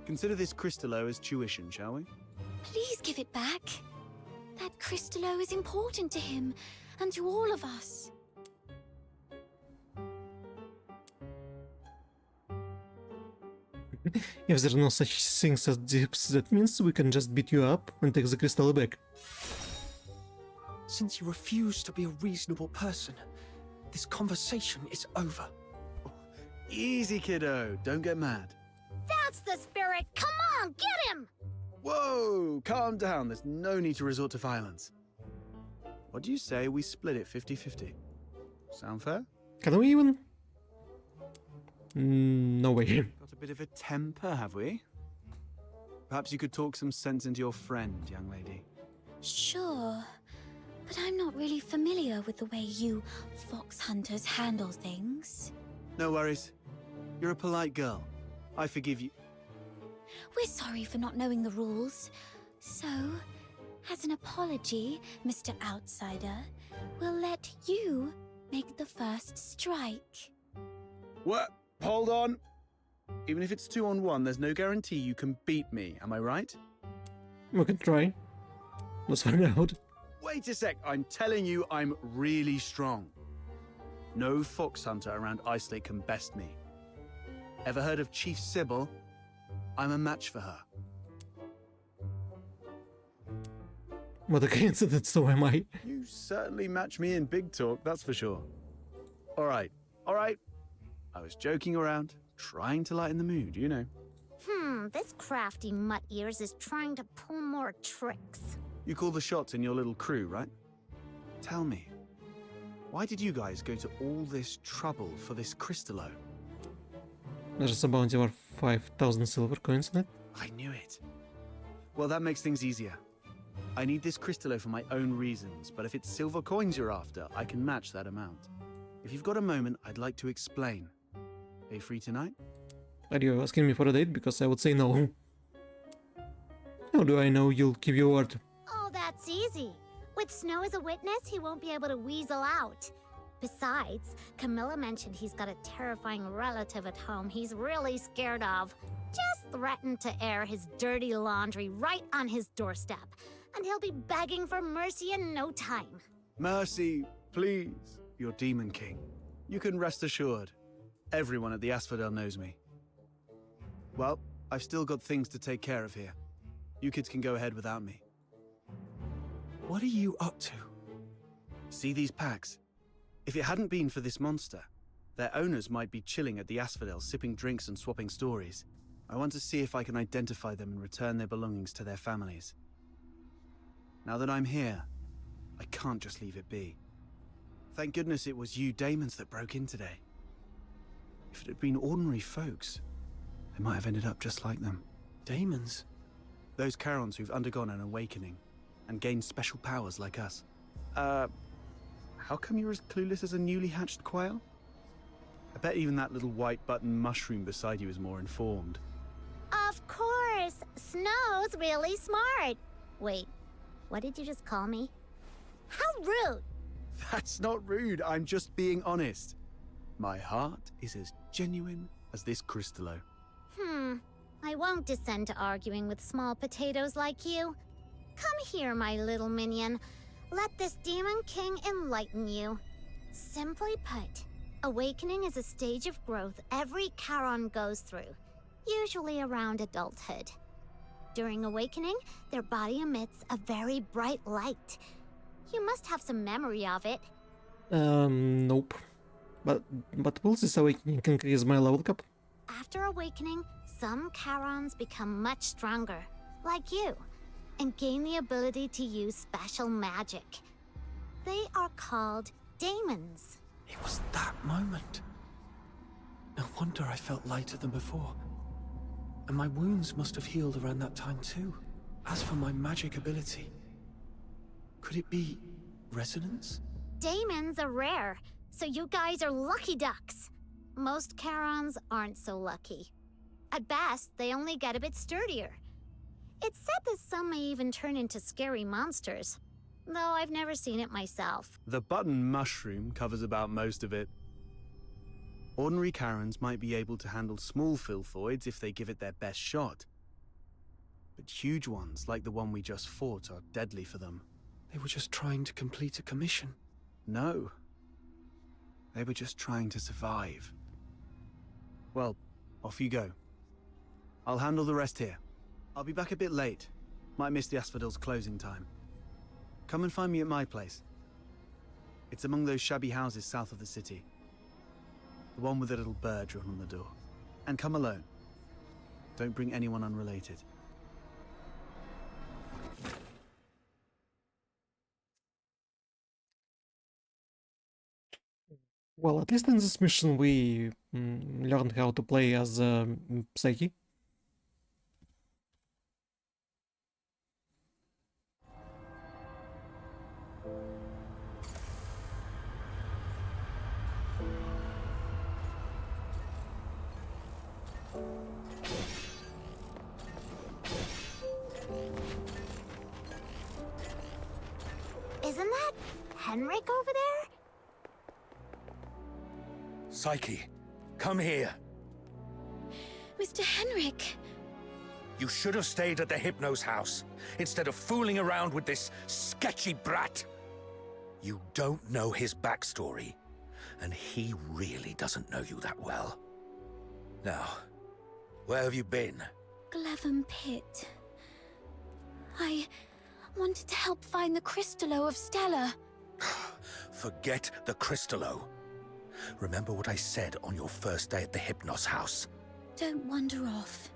Consider this Crystallo as tuition, shall we? Please give it back. That Crystallo is important to him, and to all of us. If there's no such things as dips, that means we can just beat you up and take the crystal back. Since you refuse to be a reasonable person, this conversation is over. Easy, kiddo. Don't get mad. That's the spirit! Come on, get him! Whoa! Calm down. There's no need to resort to violence. What do you say we split it 50-50? Sound fair? Can we even? No way. Got a bit of a temper, have we? Perhaps you could talk some sense into your friend, young lady. Sure, but I'm not really familiar with the way you fox hunters handle things. No worries. You're a polite girl. I forgive you. We're sorry for not knowing the rules. So, as an apology, Mr. Outsider, we'll let you make the first strike. What? Hold on. Even if it's 2-on-1, there's no guarantee you can beat me, am I right? We can try. Let's find out. Wait a sec, I'm telling you I'm really strong. No fox hunter around Ice Lake can best me. Ever heard of Chief Sybil? I'm a match for her. What a coincidence, so am I. You certainly match me in big talk, that's for sure. All right. I was joking around, trying to lighten the mood, you know. This crafty mutt ears is trying to pull more tricks. You call the shots in your little crew, right? Tell me, why did you guys go to all this trouble for this Crystallo? There's a bounty over 5,000 silver coins in it. I knew it. Well, that makes things easier. I need this Crystallo for my own reasons, but if it's silver coins you're after, I can match that amount. If you've got a moment, I'd like to explain. Are you free tonight? Are you asking me for a date? Because I would say no. How do I know you'll keep your word? Oh, that's easy. With Snow as a witness, he won't be able to weasel out. Besides, Camilla mentioned he's got a terrifying relative at home he's really scared of. Just threatened to air his dirty laundry right on his doorstep, and he'll be begging for mercy in no time. Mercy, please, your Demon King. You can rest assured. Everyone at the Asphodel knows me. Well, I've still got things to take care of here. You kids can go ahead without me. What are you up to? See these packs? If it hadn't been for this monster, their owners might be chilling at the Asphodel, sipping drinks and swapping stories. I want to see if I can identify them and return their belongings to their families. Now that I'm here, I can't just leave it be. Thank goodness it was you Daemons that broke in today. If it had been ordinary folks, they might have ended up just like them. Daemons? Those Charons who've undergone an awakening and gained special powers like us. How come you're as clueless as a newly hatched quail? I bet even that little white button mushroom beside you is more informed. Of course! Snow's really smart! Wait, what did you just call me? How rude! That's not rude, I'm just being honest. My heart is as genuine as this Crystallo. I won't descend to arguing with small potatoes like you. Come here, my little minion. Let this Demon King enlighten you. Simply put, awakening is a stage of growth every Charon goes through, usually around adulthood. During awakening, their body emits a very bright light. You must have some memory of it. Nope. But will this awakening increase my level cap? After awakening, some Charons become much stronger, like you, and gain the ability to use special magic. They are called daemons. It was that moment. No wonder I felt lighter than before. And my wounds must have healed around that time too. As for my magic ability, could it be resonance? Daemons are rare, so you guys are lucky ducks. Most Charons aren't so lucky. At best, they only get a bit sturdier. It's said that some may even turn into scary monsters, though I've never seen it myself. The button mushroom covers about most of it. Ordinary Charons might be able to handle small filthoids if they give it their best shot, But huge ones, like the one we just fought, are deadly for them. They were just trying to complete a commission. No. They were just trying to survive. Well, off you go. I'll handle the rest here. I'll be back a bit late. Might miss the Asphodel's closing time. Come and find me at my place. It's among those shabby houses south of the city. The one with the little bird drawn on the door. And come alone. Don't bring anyone unrelated. Well, at least in this mission we learned how to play as Psyche. Isn't that Henrik over there? Psyche, come here. Mr. Henrik! You should have stayed at the Hypno's house, instead of fooling around with this sketchy brat. You don't know his backstory, and he really doesn't know you that well. Now, where have you been? Glevum Pit. I wanted to help find the Crystallo of Stella. Forget the Crystallo. Remember what I said on your first day at the Hypnos house. Don't wander off,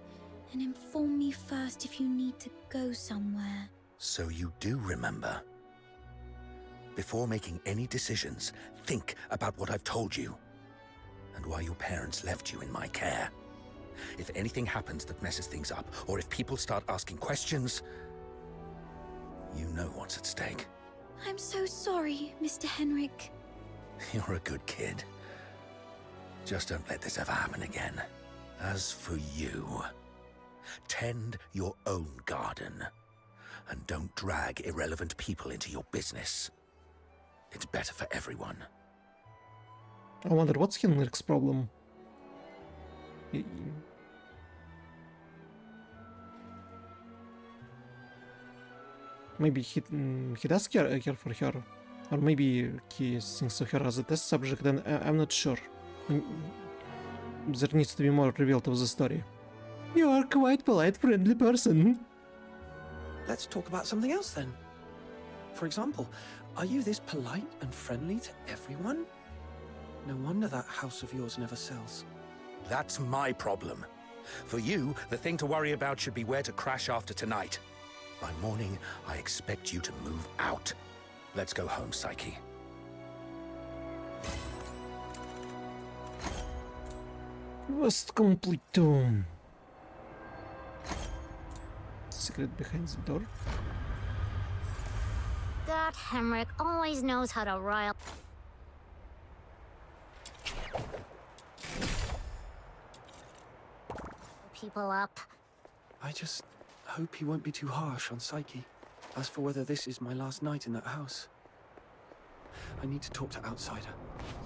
and inform me first if you need to go somewhere. So you do remember. Before making any decisions, think about what I've told you, and why your parents left you in my care. If anything happens that messes things up, or if people start asking questions, you know what's at stake. I'm so sorry, Mr. Henrik. You're a good kid. Just don't let this ever happen again. As for you, tend your own garden, and don't drag irrelevant people into your business. It's better for everyone. I wonder what's Henrik's problem. Maybe he does care for her, or maybe he thinks of her as a test subject, and I'm not sure. There needs to be more revealed of the story. You are quite polite, friendly person. Let's talk about something else then. For example, are you this polite and friendly to everyone? No wonder that house of yours never sells. That's my problem. For you, the thing to worry about should be where to crash after tonight. By morning, I expect you to move out. Let's go home, Psyche. Quest complete. Secret behind the door. That Henrik always knows how to rile people up. I just hope he won't be too harsh on Psyche. As for whether this is my last night in that house, I need to talk to Outsider.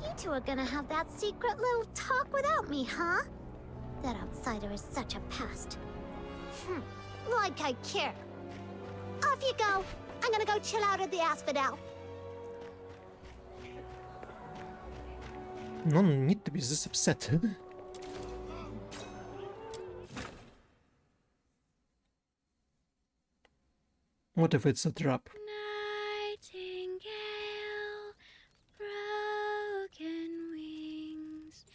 You two are gonna have that secret little talk without me, huh? That Outsider is such a pest. Like I care. Off you go. I'm gonna go chill out at the Asphodel. No need to be this upset. What if it's a trap? Nightingale, broken wings.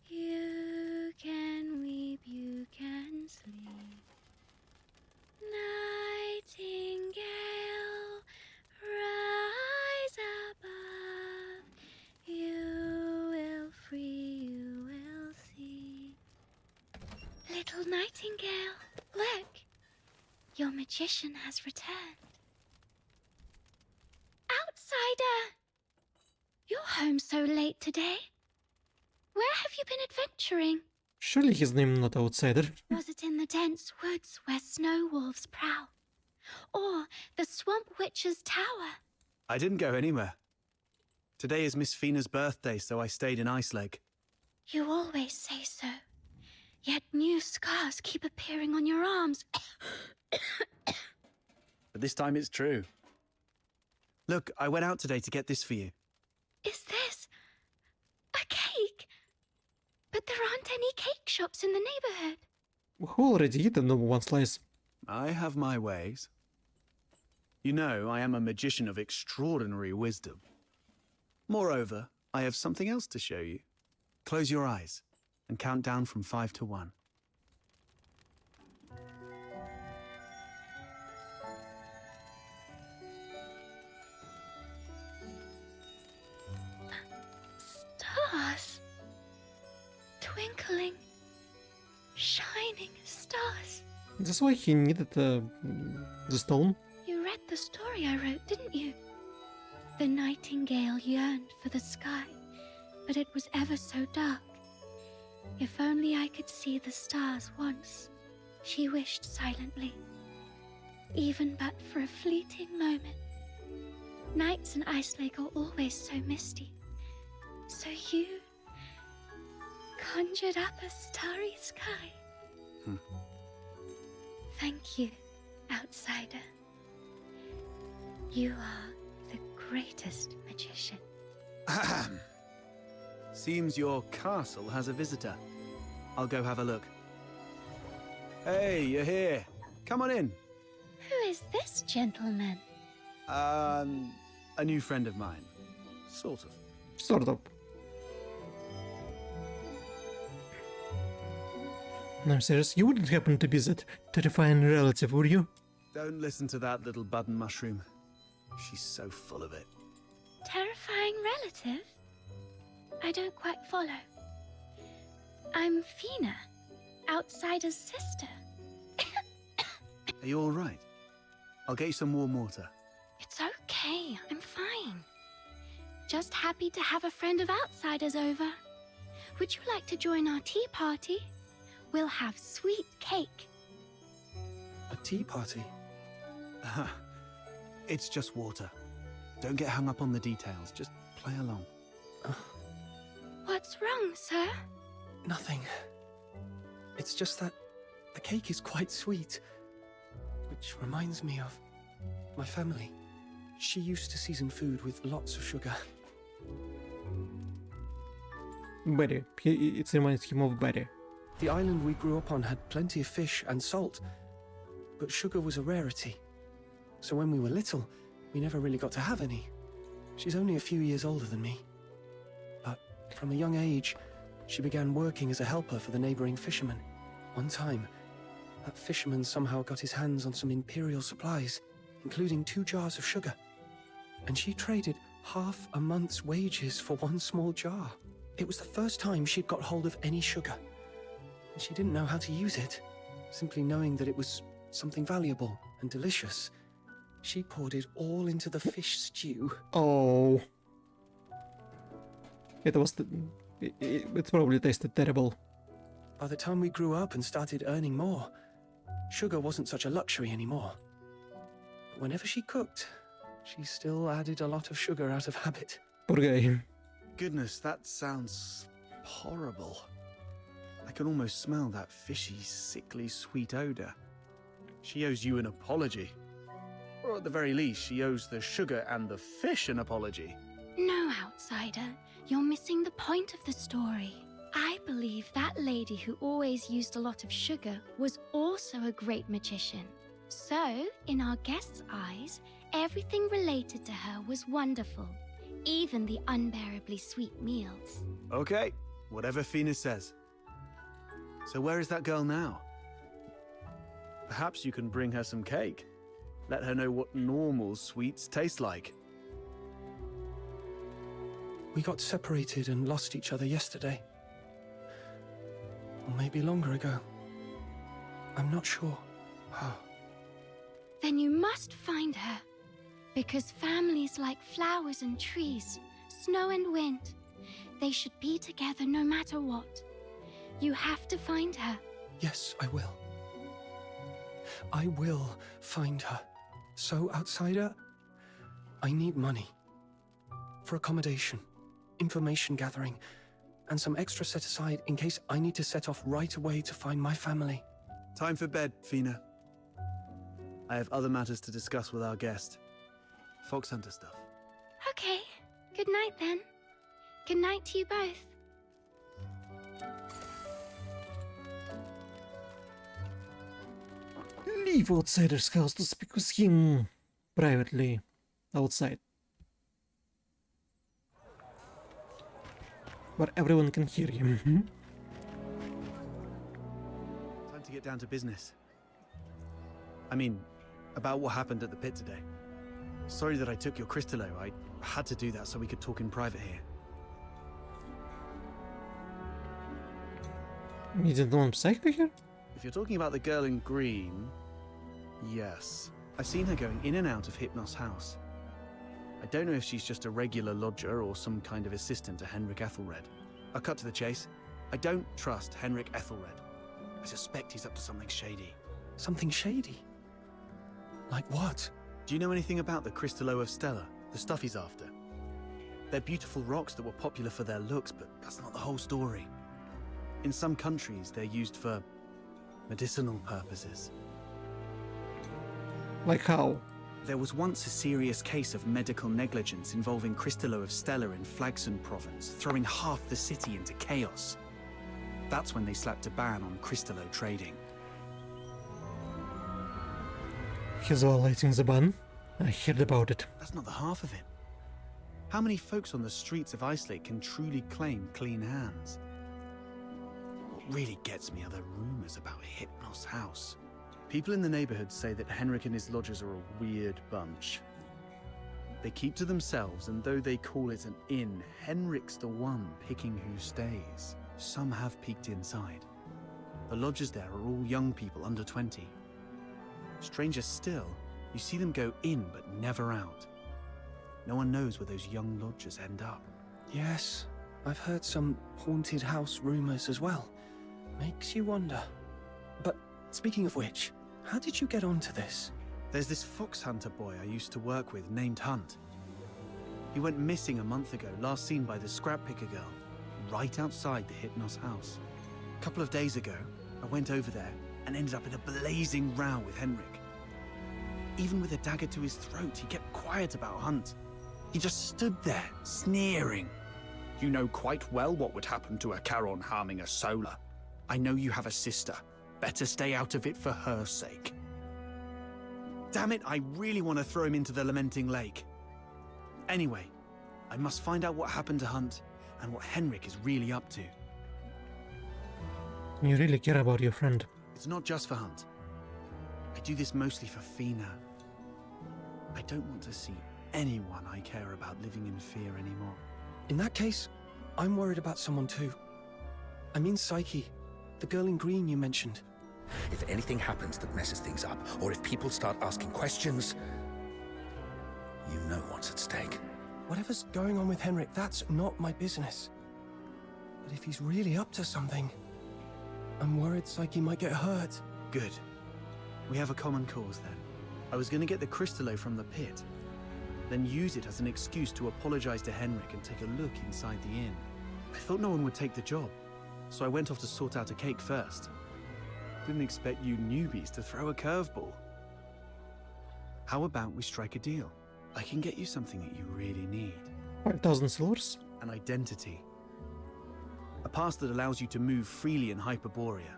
You can weep, you can sleep. Nightingale, rise above. You will free, you will see. Little nightingale, look. Your magician has returned. Outsider! You're home so late today. Where have you been adventuring? Surely his name not Outsider. Was it in the dense woods where snow wolves prowl? Or the swamp witch's tower? I didn't go anywhere. Today is Miss Fina's birthday, so I stayed in Iceleg. You always say so. Yet new scars keep appearing on your arms. But this time it's true. Look, I went out today to get this for you. Is this a cake? But there aren't any cake shops in the neighborhood. Who already eaten one slice? I have my ways. You know, I am a magician of extraordinary wisdom. Moreover, I have something else to show you. Close your eyes and count down from 5 to 1. Stars. Twinkling, shining stars. That's why he needed the stone. You read the story I wrote, didn't you? The nightingale yearned for the sky, but it was ever so dark. If only I could see the stars once, she wished silently. Even but for a fleeting moment. Nights in Ice Lake are always so misty. So you conjured up a starry sky. Thank you, outsider. You are the greatest magician. Ahem. Seems your castle has a visitor. I'll go have a look. Hey, you're here. Come on in. Who is this gentleman? A new friend of mine. Sort of. Sort of. I'm serious, you wouldn't happen to be that terrifying relative, would you? Don't listen to that little button mushroom. She's so full of it. Terrifying relative? I don't quite follow. I'm Fina, outsider's sister. Are you all right? I'll get you some warm water. It's okay, I'm fine. Just happy to have a friend of outsiders over. Would you like to join our tea party? We'll have sweet cake. A tea party? It's just water. Don't get hung up on the details. Just play along. What's wrong, sir? Nothing. It's just that the cake is quite sweet. Which reminds me of my family. She used to season food with lots of sugar. Barry. It reminds him of Barry. The island we grew up on had plenty of fish and salt, but sugar was a rarity. So when we were little, we never really got to have any. She's only a few years older than me. But from a young age, she began working as a helper for the neighboring fishermen. One time, that fisherman somehow got his hands on some imperial supplies, including 2 jars of sugar. And she traded half a month's wages for one small jar. It was the first time she'd got hold of any sugar. And she didn't know how to use it. Simply knowing that it was something valuable and delicious, she poured it all into the fish stew. Oh. It probably tasted terrible. By the time we grew up and started earning more, sugar wasn't such a luxury anymore. But whenever she cooked, she still added a lot of sugar out of habit. Poor guy. Goodness, that sounds horrible. I can almost smell that fishy, sickly, sweet odor. She owes you an apology. Or at the very least, she owes the sugar and the fish an apology. No, outsider. You're missing the point of the story. I believe that lady who always used a lot of sugar was also a great magician. So, in our guest's eyes, everything related to her was wonderful. Even the unbearably sweet meals. Okay, whatever Fina says. So where is that girl now? Perhaps you can bring her some cake. Let her know what normal sweets taste like. We got separated and lost each other yesterday. Or maybe longer ago. I'm not sure. Then you must find her. Because families like flowers and trees, snow and wind, they should be together no matter what. You have to find her. Yes, I will. I will find her. So, outsider, I need money. For accommodation, information gathering, and some extra set aside in case I need to set off right away to find my family. Time for bed, Fina. I have other matters to discuss with our guest. Fox Hunter stuff. Okay. Good night then. Good night to you both. Leave outsider's house to speak with him privately outside. Where everyone can hear him. Time to get down to business. I mean, about what happened at the pit today. Sorry that I took your Crystallo. I had to do that so we could talk in private here. You didn't want Psycho here? If you're talking about the girl in green, yes. I've seen her going in and out of Hypnos' house. I don't know if she's just a regular lodger or some kind of assistant to Henrik Ethelred. I'll cut to the chase. I don't trust Henrik Ethelred. I suspect he's up to something shady. Something shady? Like what? Do you know anything about the Crystallo of Stella, the stuff he's after? They're beautiful rocks that were popular for their looks, but that's not the whole story. In some countries, they're used for medicinal purposes. Like how? There was once a serious case of medical negligence involving Crystallo of Stella in Flagson province, throwing half the city into chaos. That's when they slapped a ban on Crystallo trading. He's violating the ban. I heard about it. That's not the half of it. How many folks on the streets of Icelake can truly claim clean hands? What really gets me are the rumors about Hypnos' house. People in the neighborhood say that Henrik and his lodgers are a weird bunch. They keep to themselves, and though they call it an inn, Henrik's the one picking who stays. Some have peeked inside. The lodgers there are all young people under 20. Stranger still, you see them go in but never out. No one knows where those young lodgers end up. Yes, I've heard some haunted house rumors as well. Makes you wonder. But speaking of which, how did you get onto this? There's this fox hunter boy I used to work with named Hunt. He went missing a month ago, last seen by the scrap picker girl, right outside the Hypnos house. A couple of days ago, I went over there and ended up in a blazing row with Henrik. Even with a dagger to his throat, he kept quiet about Hunt. He just stood there, sneering. You know quite well what would happen to a Charon harming a Solar. I know you have a sister. Better stay out of it for her sake. Damn it, I really want to throw him into the Lamenting Lake. Anyway, I must find out what happened to Hunt and what Henrik is really up to. You really care about your friend. It's not just for Hunt. I do this mostly for Fina. I don't want to see anyone I care about living in fear anymore. In that case, I'm worried about someone too. I mean Psyche, the girl in green you mentioned. If anything happens that messes things up, or if people start asking questions, you know what's at stake. Whatever's going on with Henrik, that's not my business. But if he's really up to something, I'm worried Psyche might get hurt. Good. We have a common cause then. I was going to get the Crystallo from the pit, then use it as an excuse to apologize to Henrik and take a look inside the inn. I thought no one would take the job, so I went off to sort out a cake first. Didn't expect you newbies to throw a curveball. How about we strike a deal? I can get you something that you really need. 5,000 silvers? An identity. A pass that allows you to move freely in Hyperborea,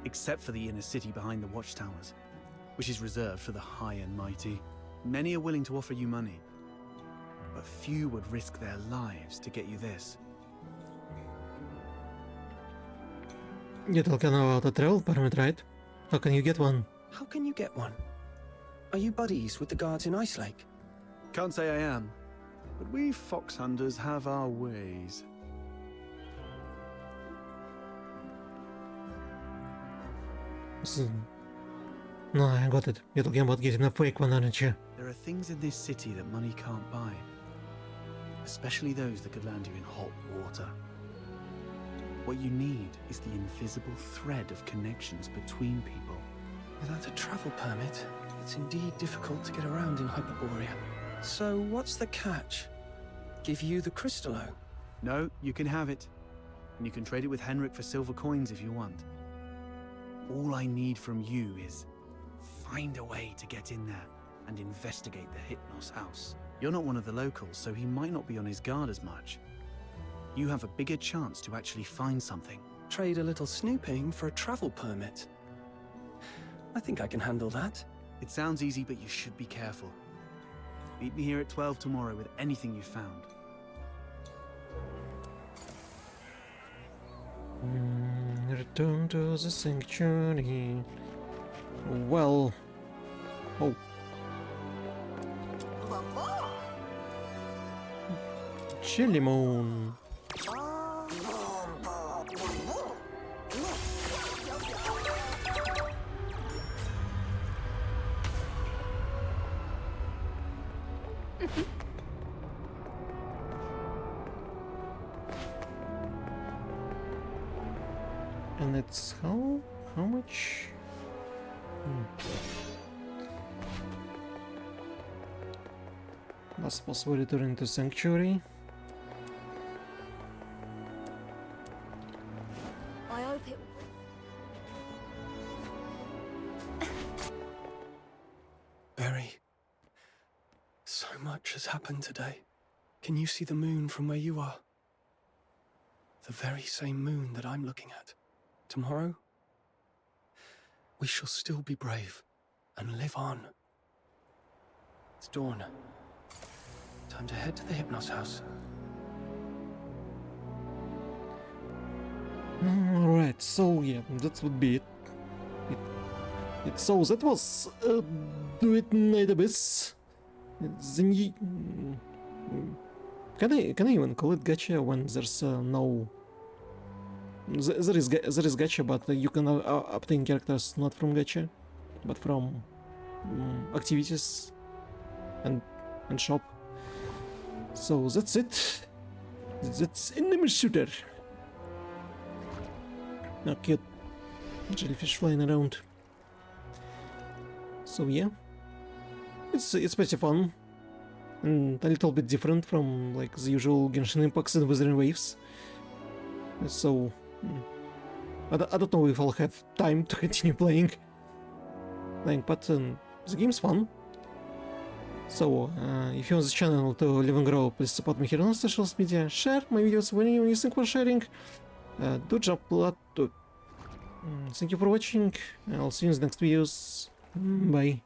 except for the inner city behind the watchtowers, which is reserved for the high and mighty. Many are willing to offer you money, but few would risk their lives to get you this. You're talking about a travel permit, right? How can you get one? How can you get one? Are you buddies with the guards in Icelake? Can't say I am, but we fox hunters have our ways. No, I got it. You're talking about getting a fake one, aren't you? There are things in this city that money can't buy, especially those that could land you in hot water. What you need is the invisible thread of connections between people. Without a travel permit, it's indeed difficult to get around in Hyperborea. So what's the catch? Give you the Crystallo? No, you can have it. And you can trade it with Henrik for silver coins if you want. All I need from you is find a way to get in there and investigate the Hypnos house. You're not one of the locals, so he might not be on his guard as much. You have a bigger chance to actually find something. Trade a little snooping for a travel permit. I think I can handle that. It sounds easy, but you should be careful. Meet me here at 12 tomorrow with anything you found. Return to the sanctuary. Well... Oh. Chili Moon. And it's how much? Last possible return to Sanctuary. I hope it... Barry, so much has happened today. Can you see the moon from where you are? The very same moon that I'm looking at. Tomorrow, we shall still be brave and live on. It's dawn. Time to head to the Hypnos house. Alright, so yeah, that would be it. So that was Duet Night Abyss. Can I even call it gacha when there's no... There is gacha, but you can obtain characters not from gacha, but from activities and shop. So that's it. That's Enemy Shooter. Oh, cute jellyfish flying around. So yeah, it's pretty fun and a little bit different from like the usual Genshin Impacts and Withering Waves. So I don't know if I'll have time to continue playing, but the game's fun. So, if you want this channel to live and grow, please support me here on social media, share my videos when you think worth sharing, do job a lot too. Thank you for watching, I'll see you in the next videos, bye.